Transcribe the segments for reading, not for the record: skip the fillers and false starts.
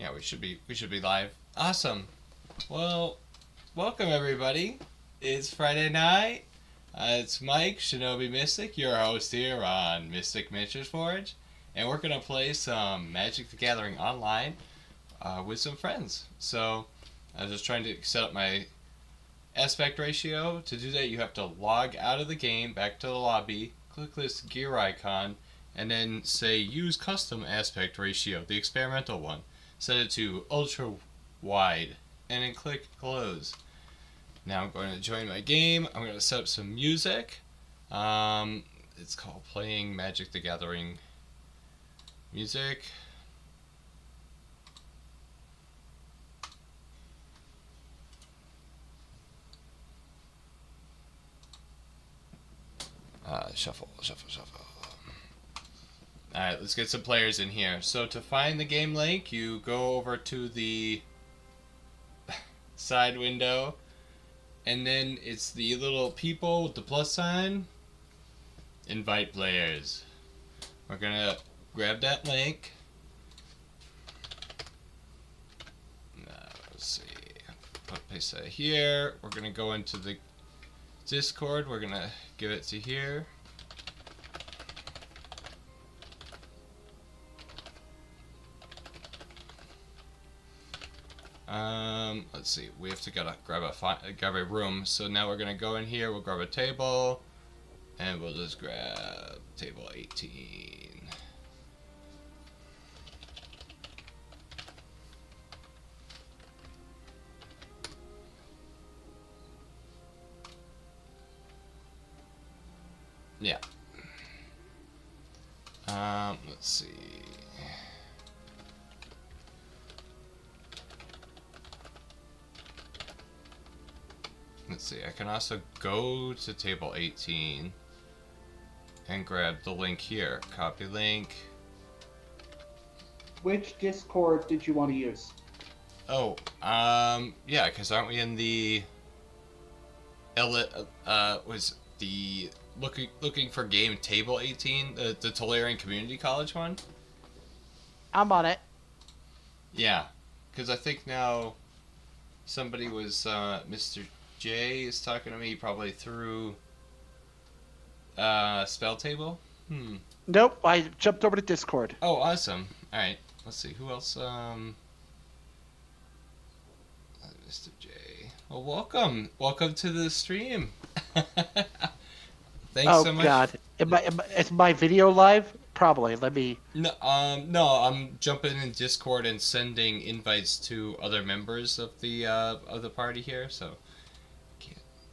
Yeah, we should be live. Awesome. Well, welcome everybody. It's Friday night. It's Mike, Shinobi Mystic, your host here on Mystic Miniatures Forge, and we're gonna play some Magic the Gathering online with some friends. So I was just trying to set up my aspect ratio. To do that, you have to log out of the game, back to the lobby, click this gear icon, and then say use custom aspect ratio, the experimental one. Set it to ultra wide, and then click close. Now I'm going to join my game. I'm going to set up some music. It's called Playing Magic the Gathering Music. Shuffle. Alright, let's get some players in here. So to find the game link, you go over to the side window, and then it's the little people with the plus sign. Invite players. We're gonna grab that link. Let's see. Paste that here. We're gonna go into the Discord. We're gonna give it to here. Let's see. We have to grab a room. So now we're gonna go in here. We'll grab a table, and we'll just grab table 18. Yeah. Let's see. Let's see, I can also go to table 18 and grab the link here. Copy link. Which Discord did you want to use? Oh, yeah, because aren't we in the was the looking for game table 18, the Tolarian Community College one? I'm on it. Yeah, because I think now somebody was, Mr. J is talking to me probably through spell table. Nope, I jumped over to Discord. Oh, awesome. All right, let's see who else. Mr. J. Well, welcome to the stream. Thanks so much. Oh God, is my video live? Probably. Let me. No, I'm jumping in Discord and sending invites to other members of the party here. So,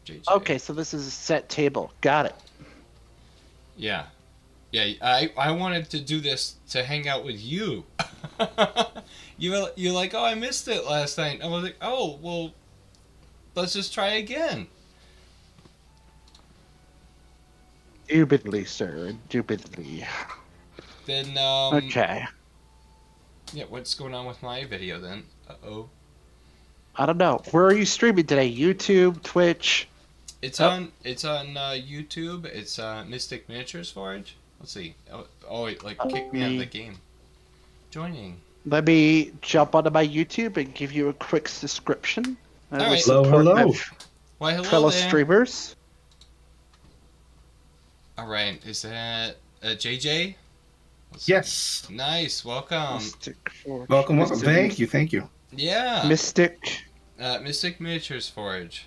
JJ. Okay, so this is a set table. Got it. Yeah. I wanted to do this to hang out with you. You're like, oh, I missed it last night. I was like, oh, well, let's just try again. Indubitably, sir. Indubitably. Then Okay. Yeah, what's going on with my video then? Uh-oh. I don't know. Where are you streaming today? YouTube, Twitch? It's on YouTube. It's Mystic Miniatures Forge. Let's see. Wait, kick me out of the game. Joining. Let me jump onto my YouTube and give you a quick description. All right. Hello. Why, hello fellow there. streamers. All right. Is that JJ? Yes. Nice. Welcome. Mystic Forge. Welcome. Mystic- Thank you. Yeah. Mystic. Mystic Miniatures Forge.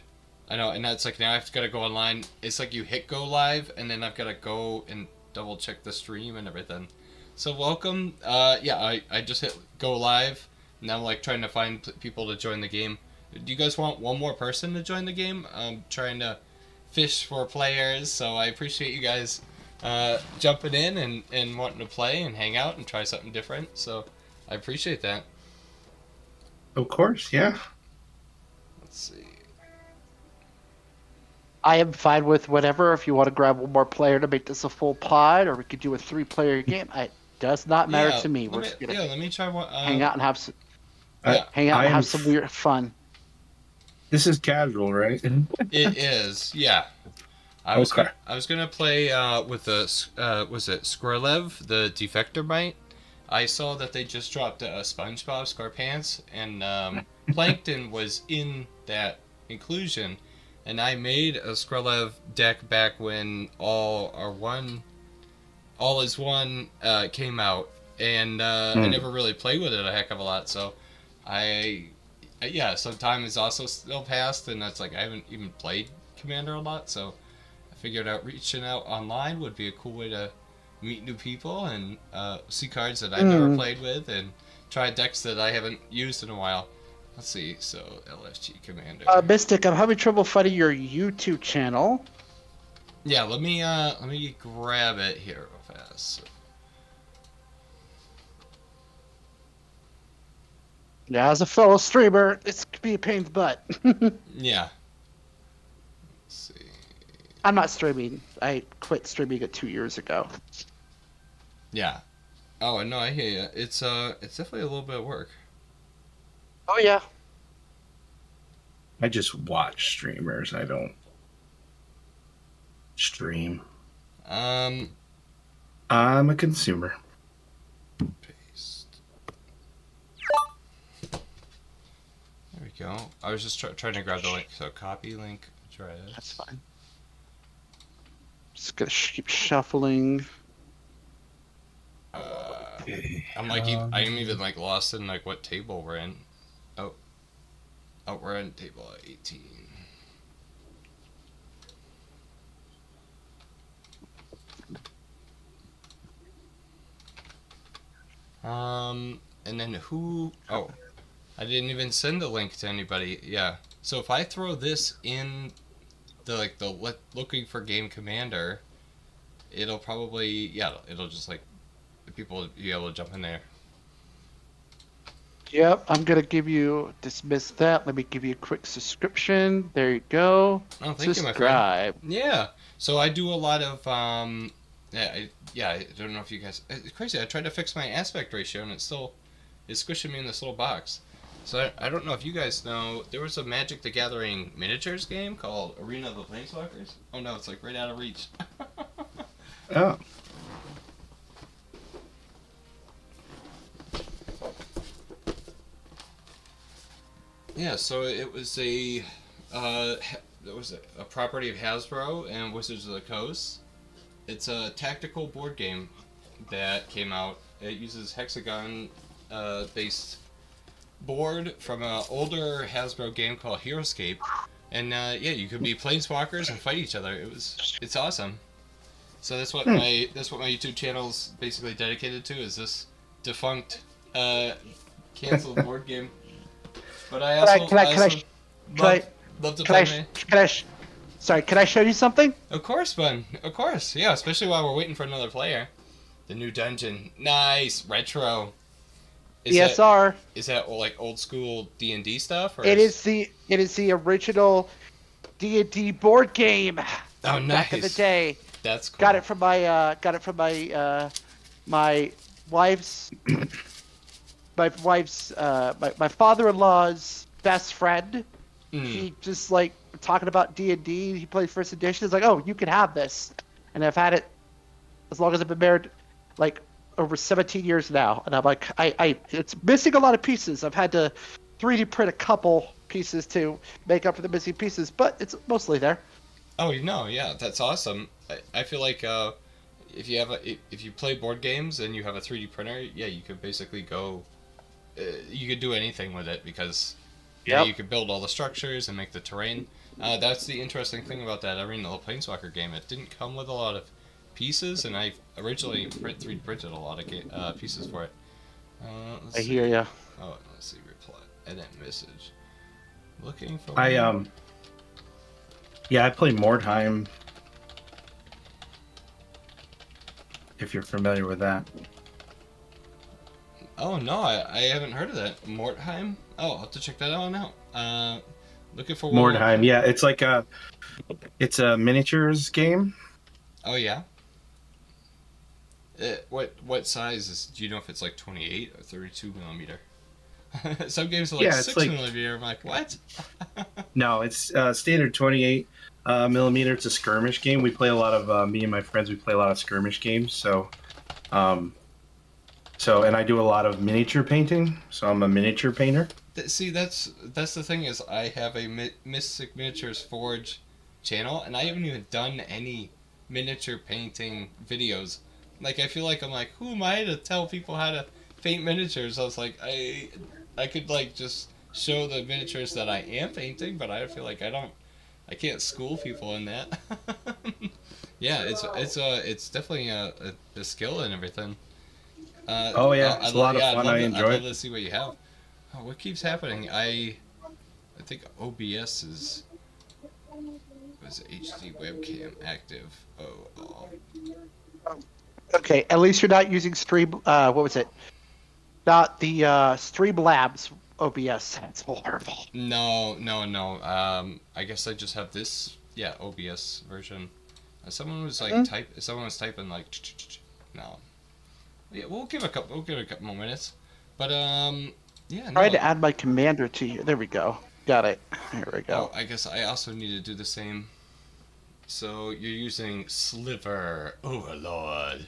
I know, and that's like now I've got to go online. It's like you hit go live, and then I've got to go and double check the stream and everything. So welcome. Yeah, I just hit go live. Now I'm like trying to find people to join the game. Do you guys want one more person to join the game? I'm trying to fish for players, so I appreciate you guys jumping in and wanting to play and hang out and try something different. So I appreciate that. Of course, yeah. Let's see. I am fine with whatever. If you want to grab one more player to make this a full pod, or we could do a 3-player game. It does not matter to me. We're just gonna let me try one. hang out and have some. Yeah. Hang out and have some weird fun. This is casual, right? It is, yeah. I was gonna play with the was it Skrelev, the Defector Mite. I saw that they just dropped SpongeBob SquarePants, and Plankton was in that inclusion. And I made a Skrillev deck back when All Is One came out, and I never really played with it a heck of a lot. So some time has also still passed, and it's like I haven't even played Commander a lot. So I figured out reaching out online would be a cool way to meet new people and see cards that I've never played with, and try decks that I haven't used in a while. Let's see. So LFG Commander. Mystic, I'm having trouble finding your YouTube channel. Yeah, let me grab it here real fast. Yeah, as a fellow streamer, this could be a pain in the butt. Yeah. Let's see. I'm not streaming. I quit streaming it 2 years ago. Yeah. Oh no, I hear you. It's definitely a little bit of work. Oh yeah. I just watch streamers. I don't stream. Um. I'm a consumer. Paste. There we go. I was just trying to grab the link. So copy link address. That's fine. Just gonna keep shuffling. I'm like, I'm even like lost in like what table we're in. Oh, we're in table 18. And then who? Oh, I didn't even send the link to anybody. Yeah. So if I throw this in the looking for game commander, it'll probably it'll just like people will be able to jump in there. Yep, I'm gonna give you dismiss that. Let me give you a quick subscription. There you go. Oh, thank you, my friend. Subscribe. Yeah. So I do a lot of I don't know if you guys. It's crazy. I tried to fix my aspect ratio and it's squishing me in this little box. So I don't know if you guys know. There was a Magic the Gathering miniatures game called Arena of the Planeswalkers. Oh no, it's like right out of reach. Oh. Yeah, so it was a property of Hasbro and Wizards of the Coast. It's a tactical board game that came out. It uses hexagon based board from an older Hasbro game called Heroescape, and you could be planeswalkers and fight each other. It's awesome. So that's what my YouTube channel's basically dedicated to, is this defunct canceled board game. But I also love to play. Sorry, can I show you something? Of course, bud. Of course, yeah. Especially while we're waiting for another player. The new dungeon, nice retro. ESR. Is that like old school D&D stuff? Or It is the original D&D board game. Oh, nice. Back in the day. That's cool. Got it from my wife's my father-in-law's best friend. He just like talking about D&D. He played first edition. He's like, "Oh, you can have this," and I've had it as long as I've been married, like over 17 years now. And I'm like, it's missing a lot of pieces. I've had to 3D print a couple pieces to make up for the missing pieces, but it's mostly there. Oh no, yeah, that's awesome. I feel like if you play board games and you have a 3D printer, yeah, you could basically go. You could do anything with it because you could build all the structures and make the terrain. That's the interesting thing about that Arena of the Planeswalker game. It didn't come with a lot of pieces, and I originally 3D printed a lot of pieces for it. I hear ya. Oh, let's see. Reply. Edit message. Looking for. I play Mordheim. If you're familiar with that. Oh no, I haven't heard of that. Mordheim? Oh, I'll have to check that one out. Looking for Mordheim, yeah, it's like it's a miniatures game. Oh yeah. What size is? Do you know if it's like 28 or 32 millimeter? Some games are like 6 millimeter. I'm like, what? No, it's standard 28 millimeter. It's a skirmish game. We play a lot of me and my friends. We play a lot of skirmish games. So, So, and I do a lot of miniature painting. So I'm a miniature painter. See, that's the thing is I have a Mystic Miniatures Forge channel, and I haven't even done any miniature painting videos. Like, I feel like I'm like, who am I to tell people how to paint miniatures? I was like, I could like just show the miniatures that I am painting, but I feel like I can't school people in that. Yeah, it's definitely a skill and everything. Oh yeah, it's a lot of fun. I enjoy I'd it. love to see what you have. Oh, what keeps happening? I think OBS was HD webcam active. Oh. Okay, at least you're not using Stream. What was it? Not the Streamlabs OBS. That's horrible. No. I guess I just have this. Yeah, OBS version. Someone was like Someone was typing like. No. Yeah, we'll give it a couple more minutes. But yeah. No. Trying to add my commander to you. There we go. Got it. Here we go. Oh, I guess I also need to do the same. So you're using Sliver Overlord.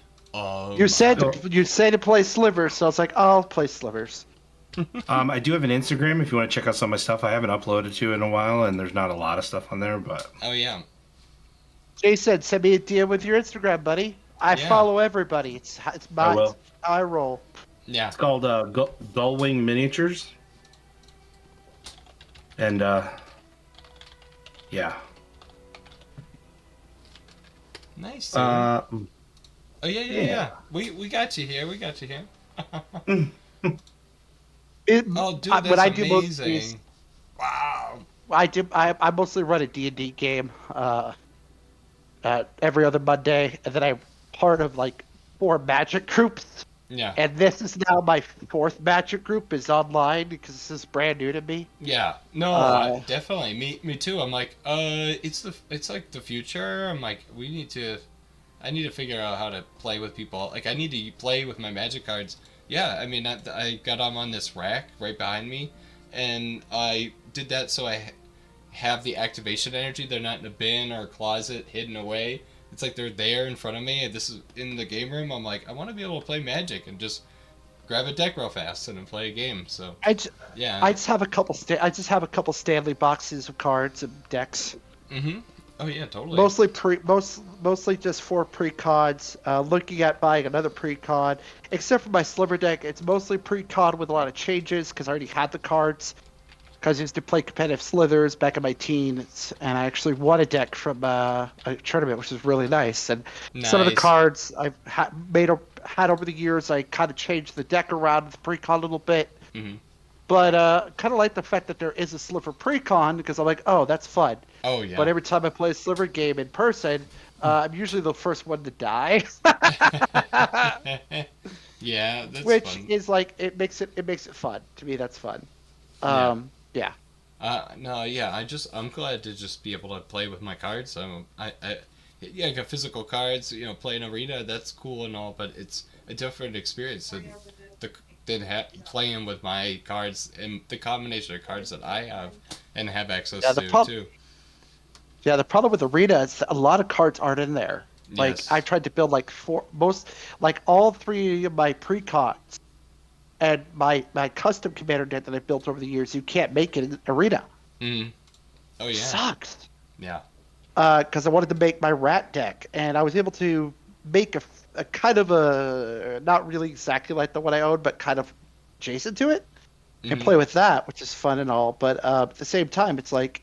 You said to play Slivers, so I was like, I'll play Slivers. I do have an Instagram if you want to check out some of my stuff. I haven't uploaded to in a while, and there's not a lot of stuff on there, but. Oh yeah. Jay said, send me a DM with your Instagram, buddy. I follow everybody. It's how I roll. Yeah. It's called Gullwing Miniatures. And yeah. Nice. Dude. Oh yeah. We got you here. Oh, dude, that's when I amazing. do most of these, Wow. I mostly run a D&D game every other Monday, and then I'm part of like 4 Magic groups. Yeah. And this is now my 4th Magic group is online because this is brand new to me. Yeah. No, definitely. Me too. I'm like, it's like the future. I'm like, I need to figure out how to play with people. Like, I need to play with my Magic cards. Yeah, I mean, I got them on this rack right behind me, and I did that so I have the activation energy. They're not in a bin or a closet hidden away. It's like they're there in front of me. This is in the game room. I'm like, I want to be able to play Magic and just grab a deck real fast and then play a game. So I just have a couple Stanley boxes of cards and decks. Mm-hmm. Oh yeah, totally. Mostly just 4 pre-cods. Looking at buying another pre-cod, except for my Sliver deck. It's mostly pre-cod with a lot of changes because I already had the cards. Because I used to play competitive Slithers back in my teens, and I actually won a deck from a tournament, which was really nice. And some of the cards I've had over the years, I kind of changed the deck around with the pre-con a little bit. Mm-hmm. But kind of like the fact that there is a Sliver pre-con, because I'm like, oh, that's fun. Oh, yeah. But every time I play a Sliver game in person, I'm usually the first one to die. Yeah, that's which fun. is like, it makes it fun. To me, that's fun. Yeah. No, yeah, I'm glad to just be able to play with my cards. I got physical cards, play in arena, that's cool and all, but it's a different experience than playing with my cards and the combination of cards that I have and have access to, too. Yeah, the problem with arena is a lot of cards aren't in there. Like, Yes. I tried to build all 3 of my pre-cons. And my custom commander deck that I built over the years, you can't make it in arena. Mm. Oh yeah. Sucks. Yeah. Because I wanted to make my rat deck, and I was able to make a kind of not really exactly like the one I owned, but kind of adjacent to it, and play with that, which is fun and all. But at the same time, it's like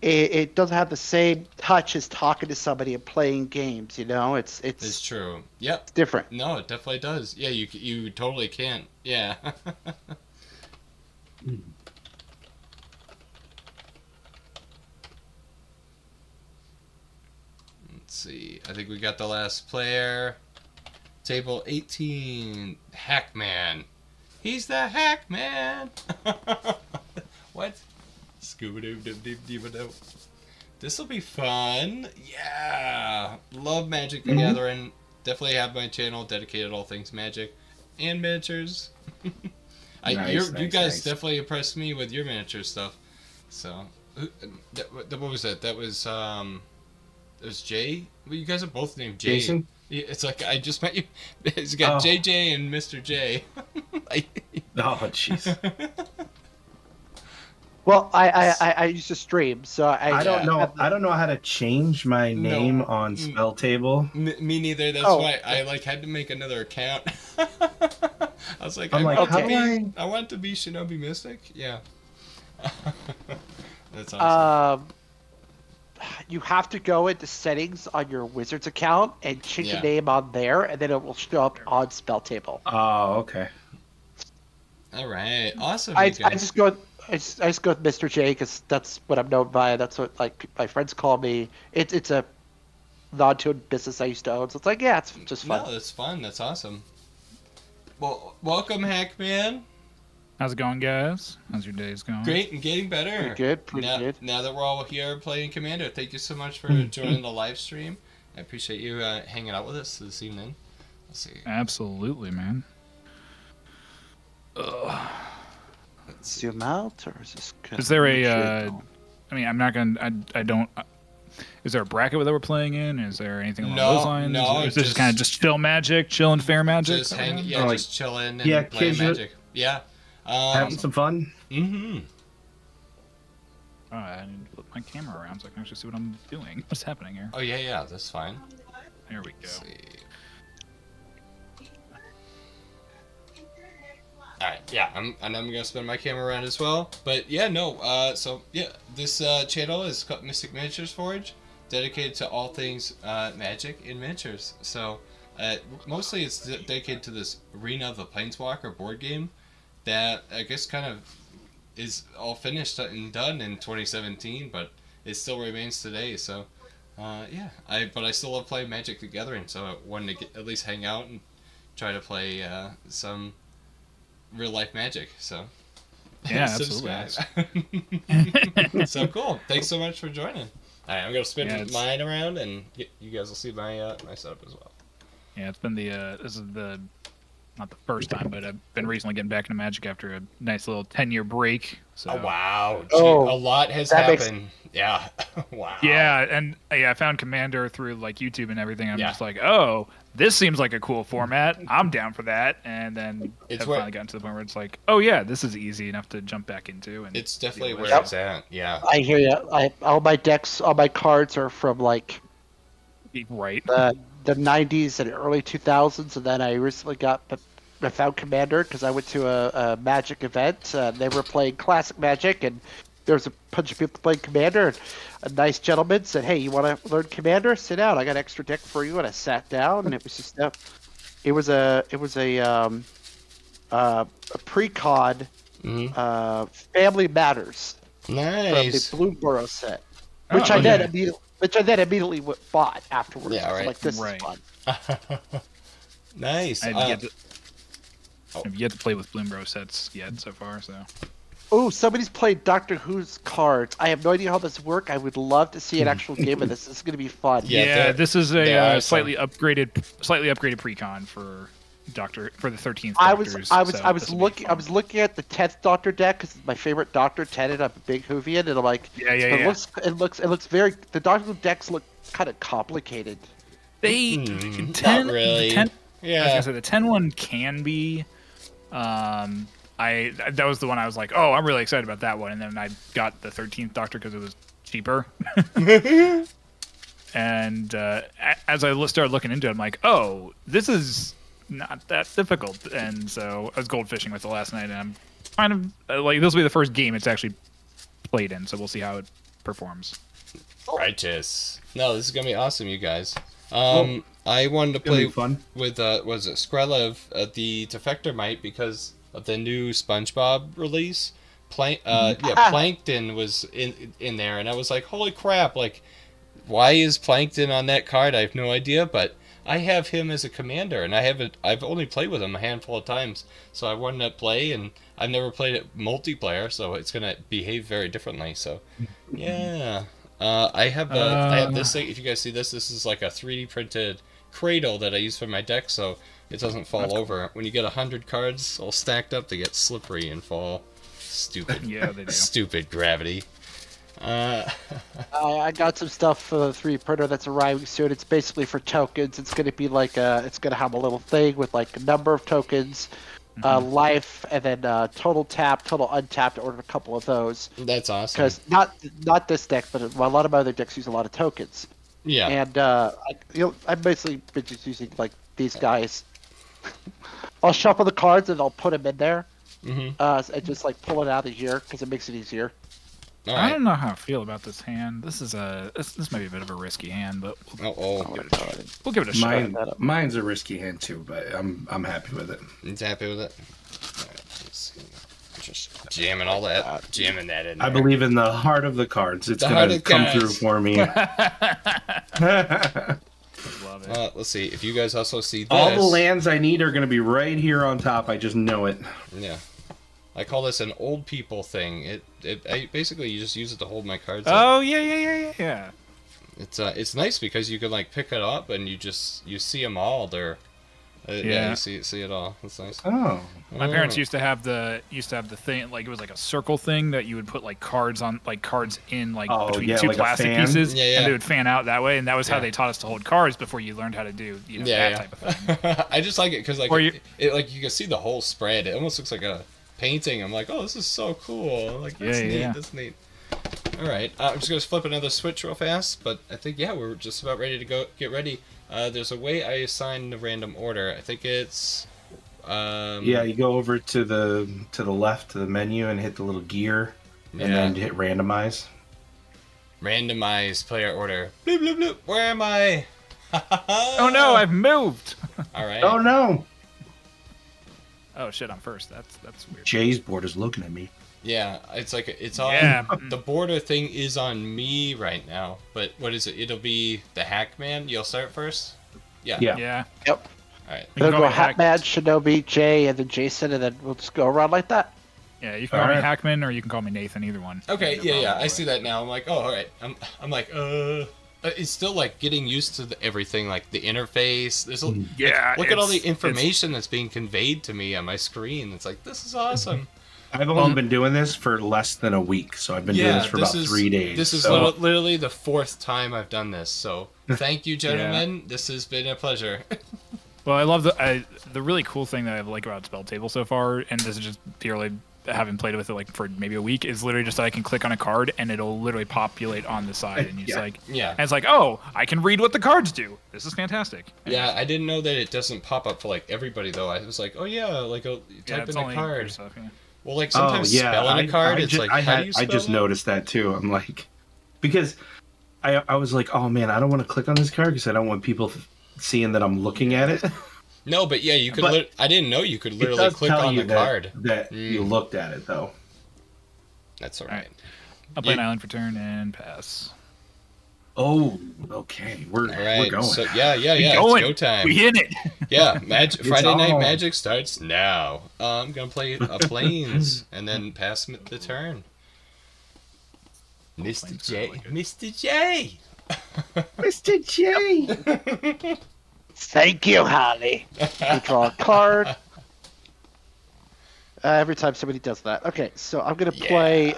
it doesn't have the same touch as talking to somebody and playing games. It's true. Yep. It's different. No, it definitely does. Yeah, you totally can't. Yeah. Let's see. I think we got the last player. Table 18. Hackman. He's the Hackman. What? Scooby-Doo. This'll be fun. Yeah. Love Magic the Gathering. Definitely have my channel dedicated to all things Magic and miniatures. You guys definitely impressed me with your miniature stuff. So, what was that? That was Jay. Well, you guys are both named Jay. Jason? Yeah, it's like I just met you. It's got Oh. JJ and Mr. J. Oh, jeez. Well, I used to stream, so I don't know. have I don't know how to change my name No. on Spell Table. Me neither. That's Oh. why I had to make another account. I was like, I'm like, want how to do I? I want to be Shinobi Mystic. Yeah. That's awesome. You have to go into settings on your Wizards account and change Yeah. the name on there, and then it will show up on Spell Table. Oh, okay. All right. Awesome. I you guys. just go. I just go with Mr. J because that's what I'm known by. That's what my friends call me. It's a non-tuned business I used to own, so it's like it's just fun. No, that's fun. That's awesome. Well, welcome, Hackman. How's it going, guys? How's your days going? Great and getting better. Pretty good, pretty now, good. Now that we're all here playing Commander, thank you so much for joining the live stream. I appreciate you hanging out with us this evening. Let's see. Absolutely, man. Let's see. Zoom out, or is this? Is there a? I mean, I'm not gonna. I don't. Is there a bracket that we're playing in? Is there anything along No, those lines? no, Or is this just- kind of just chill magic, chilling fair magic? Just hang, Oh, yeah, like- just chilling and yeah, playing casual- Magic. Yeah. Having some fun. Mm-hmm. Oh, I need to flip my camera around so I can actually see what I'm doing. What's happening here? Oh yeah, that's fine. There we go. Let's see. All right, yeah, I'm gonna spin my camera around as well. But yeah, no. So yeah, this channel is called Mystic Miniatures Forge, dedicated to all things Magic in miniatures. So mostly it's dedicated to this Arena of the Planeswalker board game that I guess kind of is all finished and done in 2017, but it still remains today. So yeah, but I still love playing Magic the Gathering, so I wanted to at least hang out and try to play some real life Magic. So Yeah, subscribe. absolutely. So cool. Thanks so much for joining. All right, I'm gonna spin Yeah, it's- mine around, and you guys will see my my setup as well. Yeah, it's been this is the not the first time, but I've been recently getting back into Magic after a nice little 10-year break. So Oh wow! Gee, Oh, a lot has that makes- happened. Yeah. Wow. Yeah, and I found Commander through like YouTube and everything. I'm Yeah. just like, oh, this seems like a cool format. I'm down for that. And then It's I've where- finally gotten to the point where it's like, oh yeah, this is easy enough to jump back into. And It's definitely deal where with Yep. it's at. Yeah. I hear you. All my decks, all my cards are from like it. Right. the 90s and early 2000s, and then I recently I found Commander because I went to a Magic event. They were playing Classic Magic, and there was a bunch of people playing Commander. And a nice gentleman said, "Hey, you want to learn Commander? Sit down. I got an extra deck for you." And I sat down, and it was just it was a pre-con Mm-hmm. Family Matters Nice. from the Blueborough set, Oh, which I okay. then immediately bought afterwards. Yeah, I was right. like, this Right. is fun. Nice. I have yet to play with Bloombro sets yet so far. So Oh, somebody's played Doctor Who's cards. I have no idea how this works. I would love to see an actual game of this. This is going to be fun. Yeah, yeah, there- this is there a are slightly upgraded precon for the 13th. I was Doctors, I was so I was this will be looking I fun. was looking at the 10th Doctor deck because it's my favorite Doctor 10, and I'm a big Whovian, and I'm like, Yeah. it looks very. The Doctor decks look kind of complicated. They not 10 really. the 10 I was Yeah. gonna say the 10-1 can be. That was the one I was like, oh, I'm really excited about that one, and then I got the 13th Doctor because it was cheaper. And as I started looking into it, I'm like, oh, this is not that difficult. And so I was goldfishing with it last night, and I'm kind of like, this will be the first game it's actually played in, so we'll see how it performs. Righteous. No, this is gonna be awesome, you guys. I wanted to Gonna play be fun. with was it Skrelev, the Defector Mite, because of the new SpongeBob release. Plankton was in there, and I was like, holy crap! Like, why is Plankton on that card? I have no idea, but I have him as a commander, and I've only played with him a handful of times, so I wanted to play, and I've never played it multiplayer, so it's gonna behave very differently. So, yeah. I have this thing. If you guys see this is like a 3D printed cradle that I use for my deck, so it doesn't fall over. When you get 100 cards all stacked up, they get slippery and fall. Stupid. Yeah, they do. Stupid gravity. I got some stuff for the 3 printer that's arriving soon. It's basically for tokens. It's gonna be like it's gonna have a little thing with like a number of tokens, life, and then total tap, total untapped. Ordered a couple of those That's awesome. because not this deck, but a lot of my other decks use a lot of tokens. Yeah. And I've basically been just using like these guys. I'll shuffle the cards and I'll put them in there, and just like pull it out of here because it makes it easier. All I right. don't know how I feel about this hand. This is this might be a bit of a risky hand, but Oh, we'll give it a shot. Mine's a risky hand too, but I'm happy with it. he's happy with it. All right, let's see. Just jamming all that, jamming that in. I there. believe in the heart of the cards. It's The heart gonna of come cards. through for me. Love it. Let's see if you guys also see this. All the lands I need are gonna be right here on top. I just know it. Yeah. I call this an old people thing. Basically you just use it to hold my cards. Oh yeah. It's nice because you can like pick it up and you see them all. They're Yeah. you see it all. That's nice. Oh, My parents used to have the thing, like it was like a circle thing that you would put like cards in like Oh, between yeah, two like a plastic fan? pieces, Yeah, yeah. and they would fan out that way, and that was how Yeah. they taught us to hold cards before you learned how to do that type of thing. I just like it because like Or you- it like you can see the whole spread. It almost looks like a painting. I'm like, oh, this is so cool. I'm like, that's Yeah, neat. yeah. That's neat. All right, I'm just gonna flip another switch real fast, but I think we're just about ready to go. Get ready. There's a way I assign the random order. I think it's. yeah. You go over to the left to the menu and hit the little gear, and then hit randomize. Randomize player order. Bloop bloop bloop. Where am I? Oh no, I've moved. All right. Oh no! Oh shit, I'm first. That's weird. Jay's board is looking at me. Yeah, it's like it's on. Yeah. The border thing is on me right now, but what is it? It'll be the Hackman. You'll start first. Yeah. Yeah. Yeah. Yep. All right. You can It'll call go me Hack- Hatman, Shinobi, Jay, and then Jason, and then we'll just go around like that. Yeah, you can call me Alright. Hackman or you can call me Nathan. Either one. Okay. No Yeah. problem. I see that now. I'm like, oh, all right. I'm like, It's still like getting used to everything, like the interface. There's a, Yeah. look at all the it's- information that's being conveyed to me on my screen. It's like this is awesome. I've only been doing this for less than a week, so I've been doing this for about 3 days. This is so. literally the 4th time I've done this. So thank you, gentlemen. This has been a pleasure. Well, I love the really cool thing that I like about Spell Table so far, and this is just purely having played with it like for maybe a week, is literally just that I can click on a card and it'll literally populate on the side, and you just Yeah. like, Yeah. and it's like, oh, I can read what the cards do. This is fantastic. Yeah, I didn't know that it doesn't pop up for like everybody though. I was like, oh yeah, like Yeah, type it's in a only card. your stuff, yeah. Well, like sometimes spelling a card, it's like how do you spell I just it? noticed that too. I'm like, because I was like, oh man, I don't want to click on this card because I don't want people seeing that I'm looking at it. No, but yeah, you could. But I didn't know you could It literally does click tell on you the card. that you looked at it though. That's all right. I'll play You- an island for turn and pass. Oh, okay, we're All right. going. So yeah, going. it's go time. We in it. Yeah, Friday Night on. Magic starts now. I'm gonna play Plains and then pass the turn. Mr. Plains J, are really good. Mr. J. Mr. J. Thank you, Holly. We draw a card. Every time somebody does that. Okay, so I'm going to play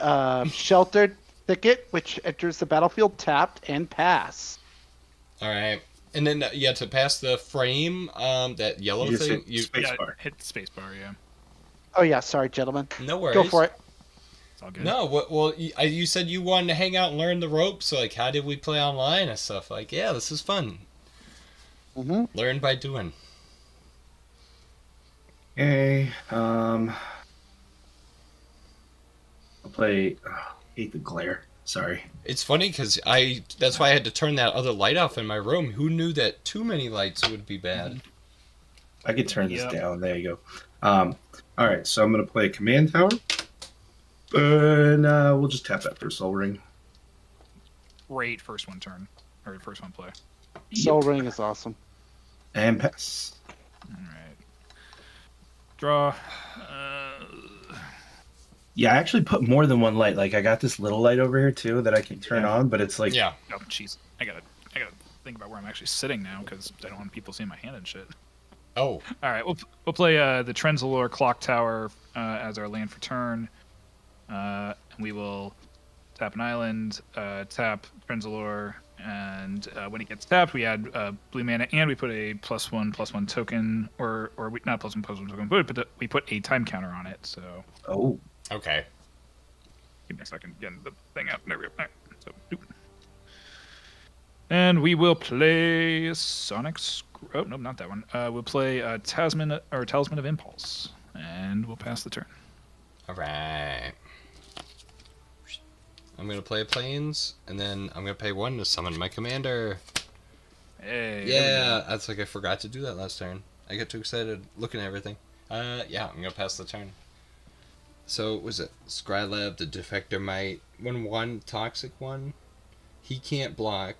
Sheltered Thicket, which enters the battlefield tapped and pass. All right, and then to pass the frame, that yellow You just thing. hit space Yeah, bar. hit spacebar. Yeah, Oh, yeah, sorry, gentlemen. No worries. Go for it. it's all good. No, well, you said you wanted to hang out and learn the ropes. So, like, how did we play online and stuff? Like, yeah, this is fun. Mm-hmm. Learn by doing. Okay. I'll play. Hate the glare. Sorry. It's funny because that's why I had to turn that other light off in my room. Who knew that too many lights would be bad? I could turn this Yep. down. There you go. All right, so I'm gonna play Command Tower, and we'll just tap that for Soul Ring. Great first one turn or first one play. Soul Ring is awesome. And pass. All right. Draw. Yeah, I actually put more than one light. Like I got this little light over here too that I can turn on, but it's like Yeah. Oh, jeez. I gotta think about where I'm actually sitting now because I don't want people seeing my hand and shit. Oh, All right, we'll play the Trenzalore Clock Tower as our land for turn. And we will tap an island, tap Trenzalore, and when it gets tapped, we add blue mana, and we put a +1/+1 token, or we, not +1/+1 token, but we put a time counter on it. So Oh, Okay. give me a second, getting the thing out. There we go. All right. So, doop. And we will play Sonic. Oh no, not that one. We'll play Talisman of Impulse, and we'll pass the turn. All right. I'm gonna play planes, and then I'm gonna pay 1 to summon my commander. Hey. Yeah, that's like I forgot to do that last turn. I got too excited looking at everything. Yeah, I'm gonna pass the turn. So, was it Skylab, the Defector Might, 1/1, Toxic 1? He can't block.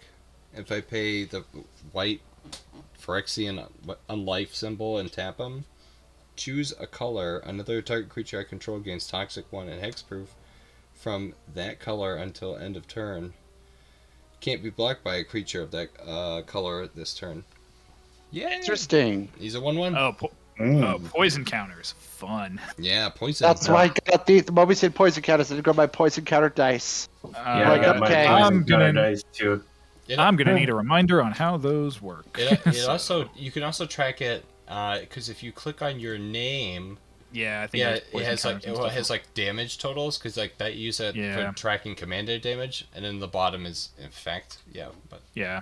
If I pay the white Phyrexian Unlife symbol and tap him, choose a color. Another target creature I control gains Toxic 1 and Hexproof from that color until end of turn. Can't be blocked by a creature of that color this turn. Yeah, Interesting. he's a 1/1. Poison counters, fun. Yeah, poison. That's why I got the moment we said poison counters, I had to go my poison counter dice. yeah, like, I got okay. my I'm gunner gonna- dice too. I'm gonna need a reminder on how those work. It So, also, you can also track it because if you click on your name, yeah, I think yeah, there's it poison has like counters and stuff. like damage totals because like that use it Yeah. for tracking commander damage, and then the bottom is effect. Yeah, but Yeah,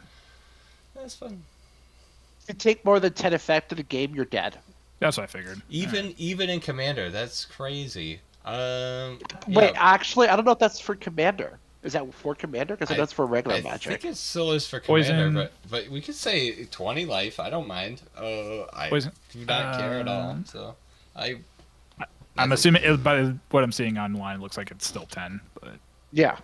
that's fun. If you take more than 10 effect of the game, you're dead. that's what I figured. Even in commander, that's crazy. Wait, yeah, actually, I don't know if that's for commander. Is that for commander? Because that's for regular I magic. think it still is for Poison. commander, but we could say 20 life. I don't mind. I Poison. do not care at all. So I'm assuming by what I'm seeing online, it looks like it's still 10. But Yeah.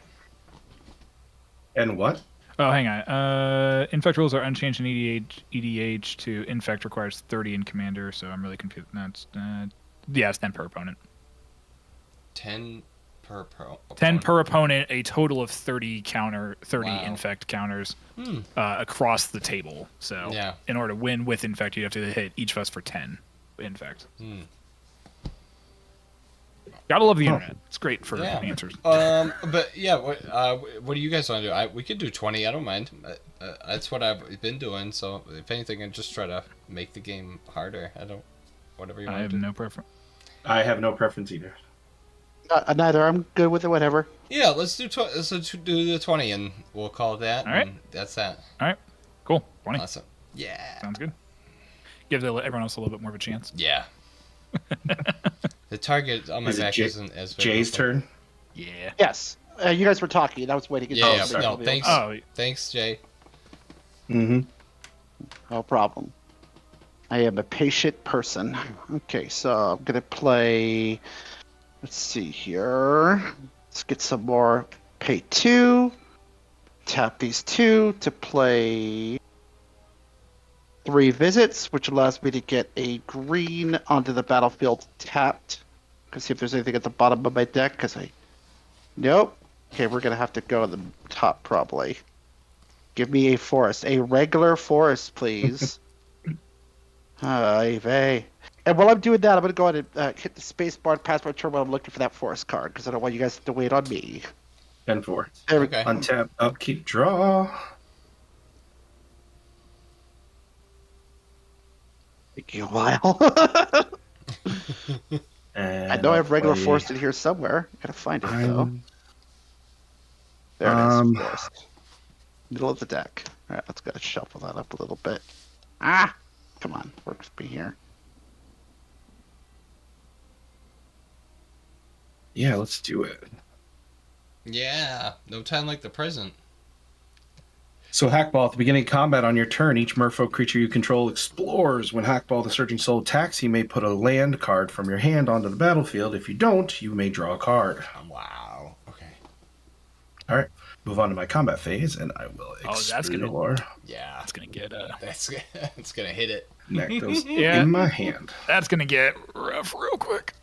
And what? oh, hang on. Infect rules are unchanged in EDH to infect requires 30 in commander, so I'm really confused. That's yeah, it's 10 per opponent. 10 per pro. 10 per opponent, a total of 30 Wow. infect counters across the table. So Yeah. in order to win with infect, you have to hit each of us for 10 infect. Gotta love the internet. It's great for Yeah. answers. But yeah, what do you guys want to do? We could do 20. I don't mind. That's what I've been doing. So if anything, I just try to make the game harder. I don't. Whatever you I want have to do. no preference. I have no preference either. Neither. I'm good with it, whatever. Yeah, let's do do the 20, and we'll call it that. All right. And that's that. All right, cool. 20 Awesome. Yeah. sounds good. Give everyone else a little bit more of a chance. Yeah. The target on my Is it back Jay- isn't as big. Jay's turn. Yeah. Yes. You guys were talking. I was waiting. Yeah, yeah. until No, somebody thanks. else- Oh, Thanks, Jay. Mm-hmm. No problem. I am a patient person. Okay, so I'm gonna play. Let's see here. Let's get some more. Pay 2. Tap these 2 to play 3 visits, which allows me to get a green onto the battlefield tapped. Let's see if there's anything at the bottom of my deck. Nope. Okay, we're gonna have to go to the top probably. Give me a forest, a regular forest, please. Vey. And while I'm doing that, I'm going to go ahead and hit the space bar and pass my turn while I'm looking for that forest card, because I don't want you guys to wait on me. 10-4. There we Okay. Untap, upkeep, draw. Take you a while. And I know I have regular play- forest in here somewhere. Gotta find it, though. I'm- There it is, Um, forest. Middle of the deck. Alright, let's go shuffle that up a little bit. Ah! Come on, works be here. Yeah, let's do it. Yeah. No time like the present. So Hackball, at the beginning of combat on your turn, each merfolk creature you control explores. When Hackball the Surging Soul attacks, you may put a land card from your hand onto the battlefield. If you don't, you may draw a card. Wow. Okay. All right, move on to my combat phase, and I will that's gonna- explore. Yeah. that's gonna get That's it's gonna hit it. Nactos Yeah. in my hand. that's gonna get rough real quick.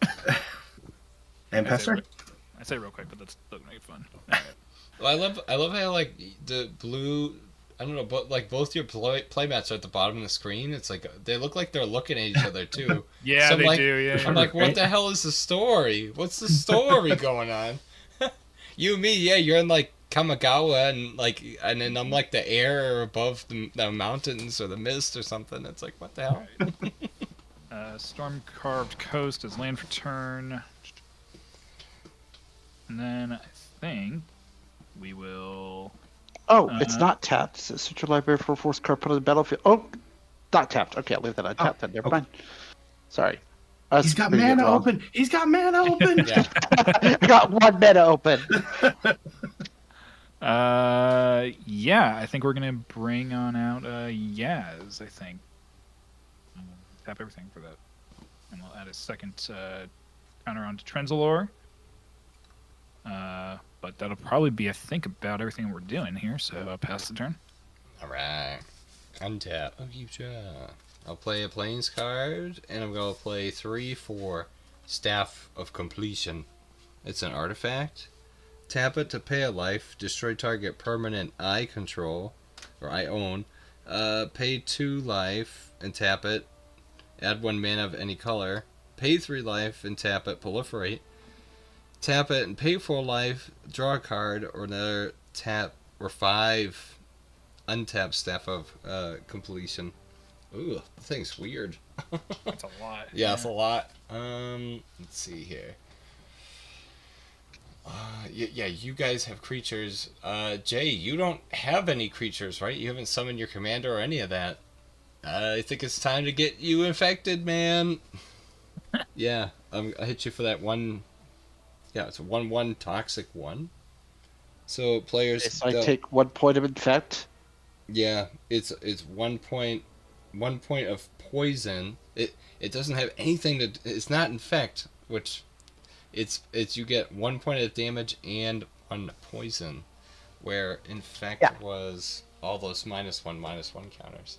And I say Pastor? I say real quick, but that's still gonna get fun. Well, I love how like the blue. I don't know, but like both your playmats are at the bottom of the screen. It's like they look like they're looking at each other too. Yeah, So I'm they like- do. Yeah. I'm like, what Right. the hell is the story? What's the story going on? You and me, yeah, you're in like Kamigawa, and then I'm like the air above the mountains or the mist or something. It's like, what the hell? Storm Carved Coast is land for turn. And then I think we will. Oh, it's not tapped. It says search your library for a force card put on the battlefield. Oh, not tapped. Okay, I'll leave that untapped then. Never mind. Sorry. He's got mana open. He's got mana open. Yeah. I got one mana open. Yeah, I think we're gonna bring on out Yaz. I think. Tap everything for that, and we'll add a second counter onto Trenzalore. But that'll probably be, I think, about everything we're doing here. So I'll pass the turn. All right. Untap. Oh, you I'll play a Plains card, and I'm going to play 3 for Staff of Completion. It's an artifact. Tap it to pay a life. Destroy target permanent I control, or I own. Pay 2 life, and tap it. Add 1 mana of any color. Pay 3 life, and tap it. Proliferate. Tap it and pay 4 life. Draw a card, or another tap, or 5 untapped Staff of Completion. Ooh, the thing's weird. That's a lot. Yeah, it's a lot. Let's see here. Yeah, you guys have creatures. Jay, you don't have any creatures, right? You haven't summoned your commander or any of that. I think it's time to get you infected, man. Yeah, I hit you for that one. Yeah, it's a 1/1 toxic 1. So players. So I take 1 point of infect. Yeah, it's 1 point of poison. It doesn't have anything to. It's not infect, which it's you get 1 point of damage and 1 poison, where infect was all those -1/-1 counters.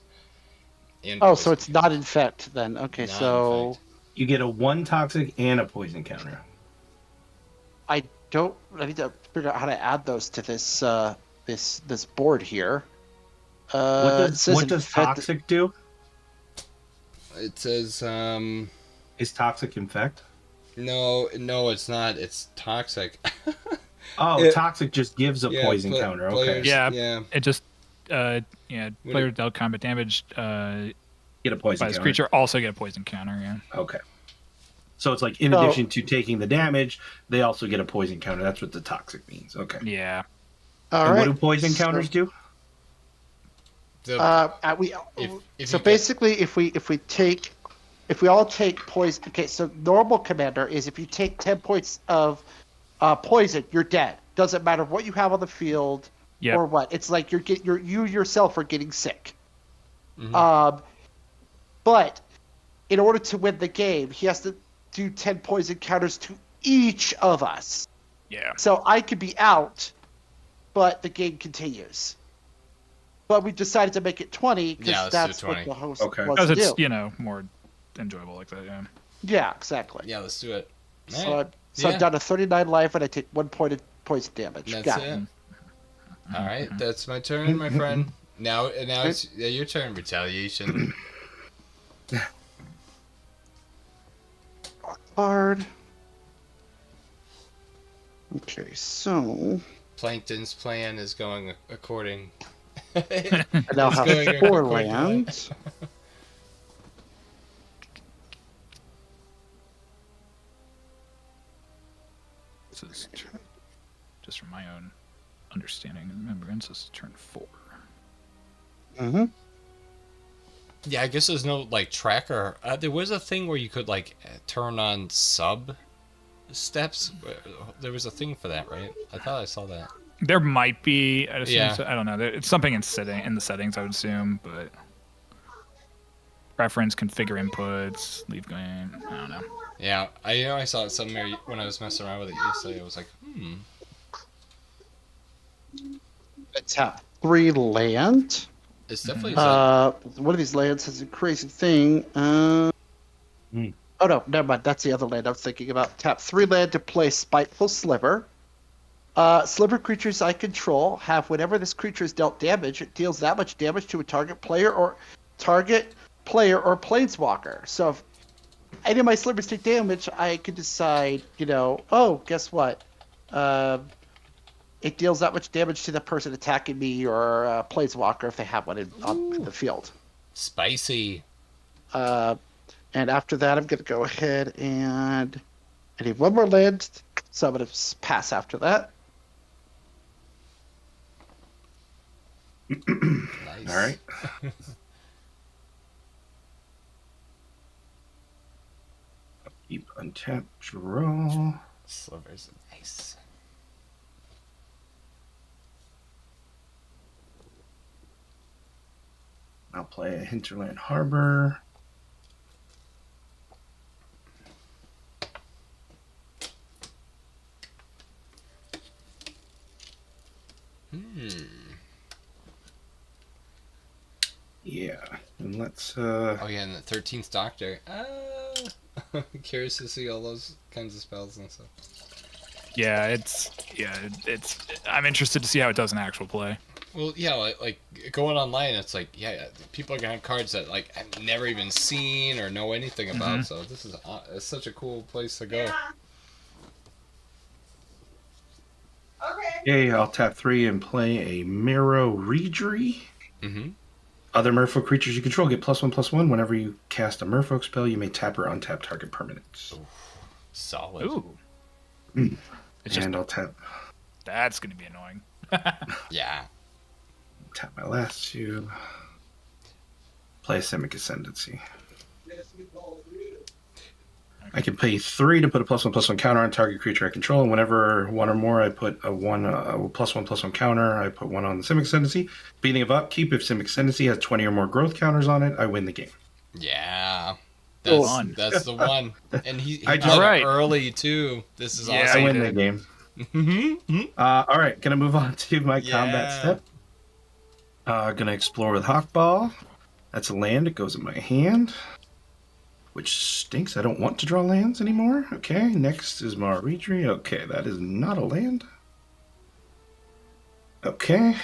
And Oh, poison. so it's not infect then. Okay, Not so infect. You get a 1 toxic and a poison counter. I need to figure out how to add those to this this board here. What it says does infect- toxic do? It says Is toxic infect? no, it's not. It's toxic. Oh, toxic just gives a Yeah, poison counter. Okay. players- Yeah. It just player dealt combat damage Get a poison by this counter. creature also get a poison counter. Yeah. Okay. So it's like in addition to taking the damage, they also get a poison counter. That's what the toxic means. Okay. Yeah. All And right. what do poison counters do? The- if So you basically, if we all take poison. Okay, so normal commander is if you take 10 points of poison, you're dead. Doesn't matter what you have on the field Yep. or what. It's like you yourself are getting sick. Mhm. But in order to win the game, he has to do 10 poison counters to each of us. Yeah. So I could be out, but the game continues. But we decided to make it 20 because Yeah, let's do that's 20. what the host Okay. wants Because to it's do. more enjoyable like that. Yeah. Yeah, exactly. Yeah, let's do it. So, Alright. I'm Yeah. down to 39 life, and I take 1 point of poison damage. That's Got it. All right, that's my turn, my friend. Now it's your turn. Retaliation. Card. Okay, so Plankton's plan is going according. I now It's have going 4 according to plan. lands. This is just from my own understanding and remembrance. This is turn 4. Mm-hmm. Yeah, I guess there's no like tracker. There was a thing where you could like turn on sub steps. There was a thing for that, right? I thought I saw that. There might be. I'd assume Yeah. so, I don't know. It's something in the settings. I would assume, but preference, configure inputs, leave game. I don't know. Yeah, I saw it somewhere when I was messing around with it yesterday. I was like, Let's have 3 land. it's definitely. One of these lands has a crazy thing. Oh no, never mind. That's the other land I was thinking about. Tap 3 land to play Spiteful Sliver. Sliver creatures I control have whenever this creature is dealt damage, it deals that much damage to a target player or planeswalker. So if any of my slivers take damage, I could decide, oh, guess what? it deals that much damage to the person attacking me or Planeswalker if they have one on the field. Spicy. And after that, I'm going to go ahead and I need one more land, so I'm going to pass after that. Nice. All right. Keep untapped, draw. Slivers. Nice. I'll play a Hinterland Harbor. Yeah, and let's. Oh yeah, and the 13th Doctor. Curious to see all those kinds of spells and stuff. Yeah, it's I'm interested to see how it does in actual play. Well, yeah, like going online, it's like, yeah, people are gonna have cards that like I've never even seen or know anything about. So this is it's such a cool place to go. Okay, I'll tap 3 and play a Miro Reedry. Mm-hmm. Other merfolk creatures you control get +1/+1. Whenever you cast a merfolk spell, you may tap or untap target permanents. Solid. Ooh. It's just And I'll tap that's gonna be annoying. Yeah. my last 2. Play a Simic Ascendancy. I can pay 3 to put a +1/+1 counter on target creature I control, and whenever 1 or more, I put a +1/+1 counter. I put 1 on the Simic Ascendancy. Beginning of upkeep, if Simic Ascendancy has 20 or more growth counters on it, I win the game. Yeah. Fun. That's the one. And he I did just- it Right. early too. This is Yeah, I awesome. win the did. game. Mm-hmm. All right, gonna move on to my combat Yeah. step. Gonna explore with Hawkball. That's a land. It goes in my hand, which stinks. I don't want to draw lands anymore. Okay, next is Mara Reedry. Okay, that is not a land. Okay.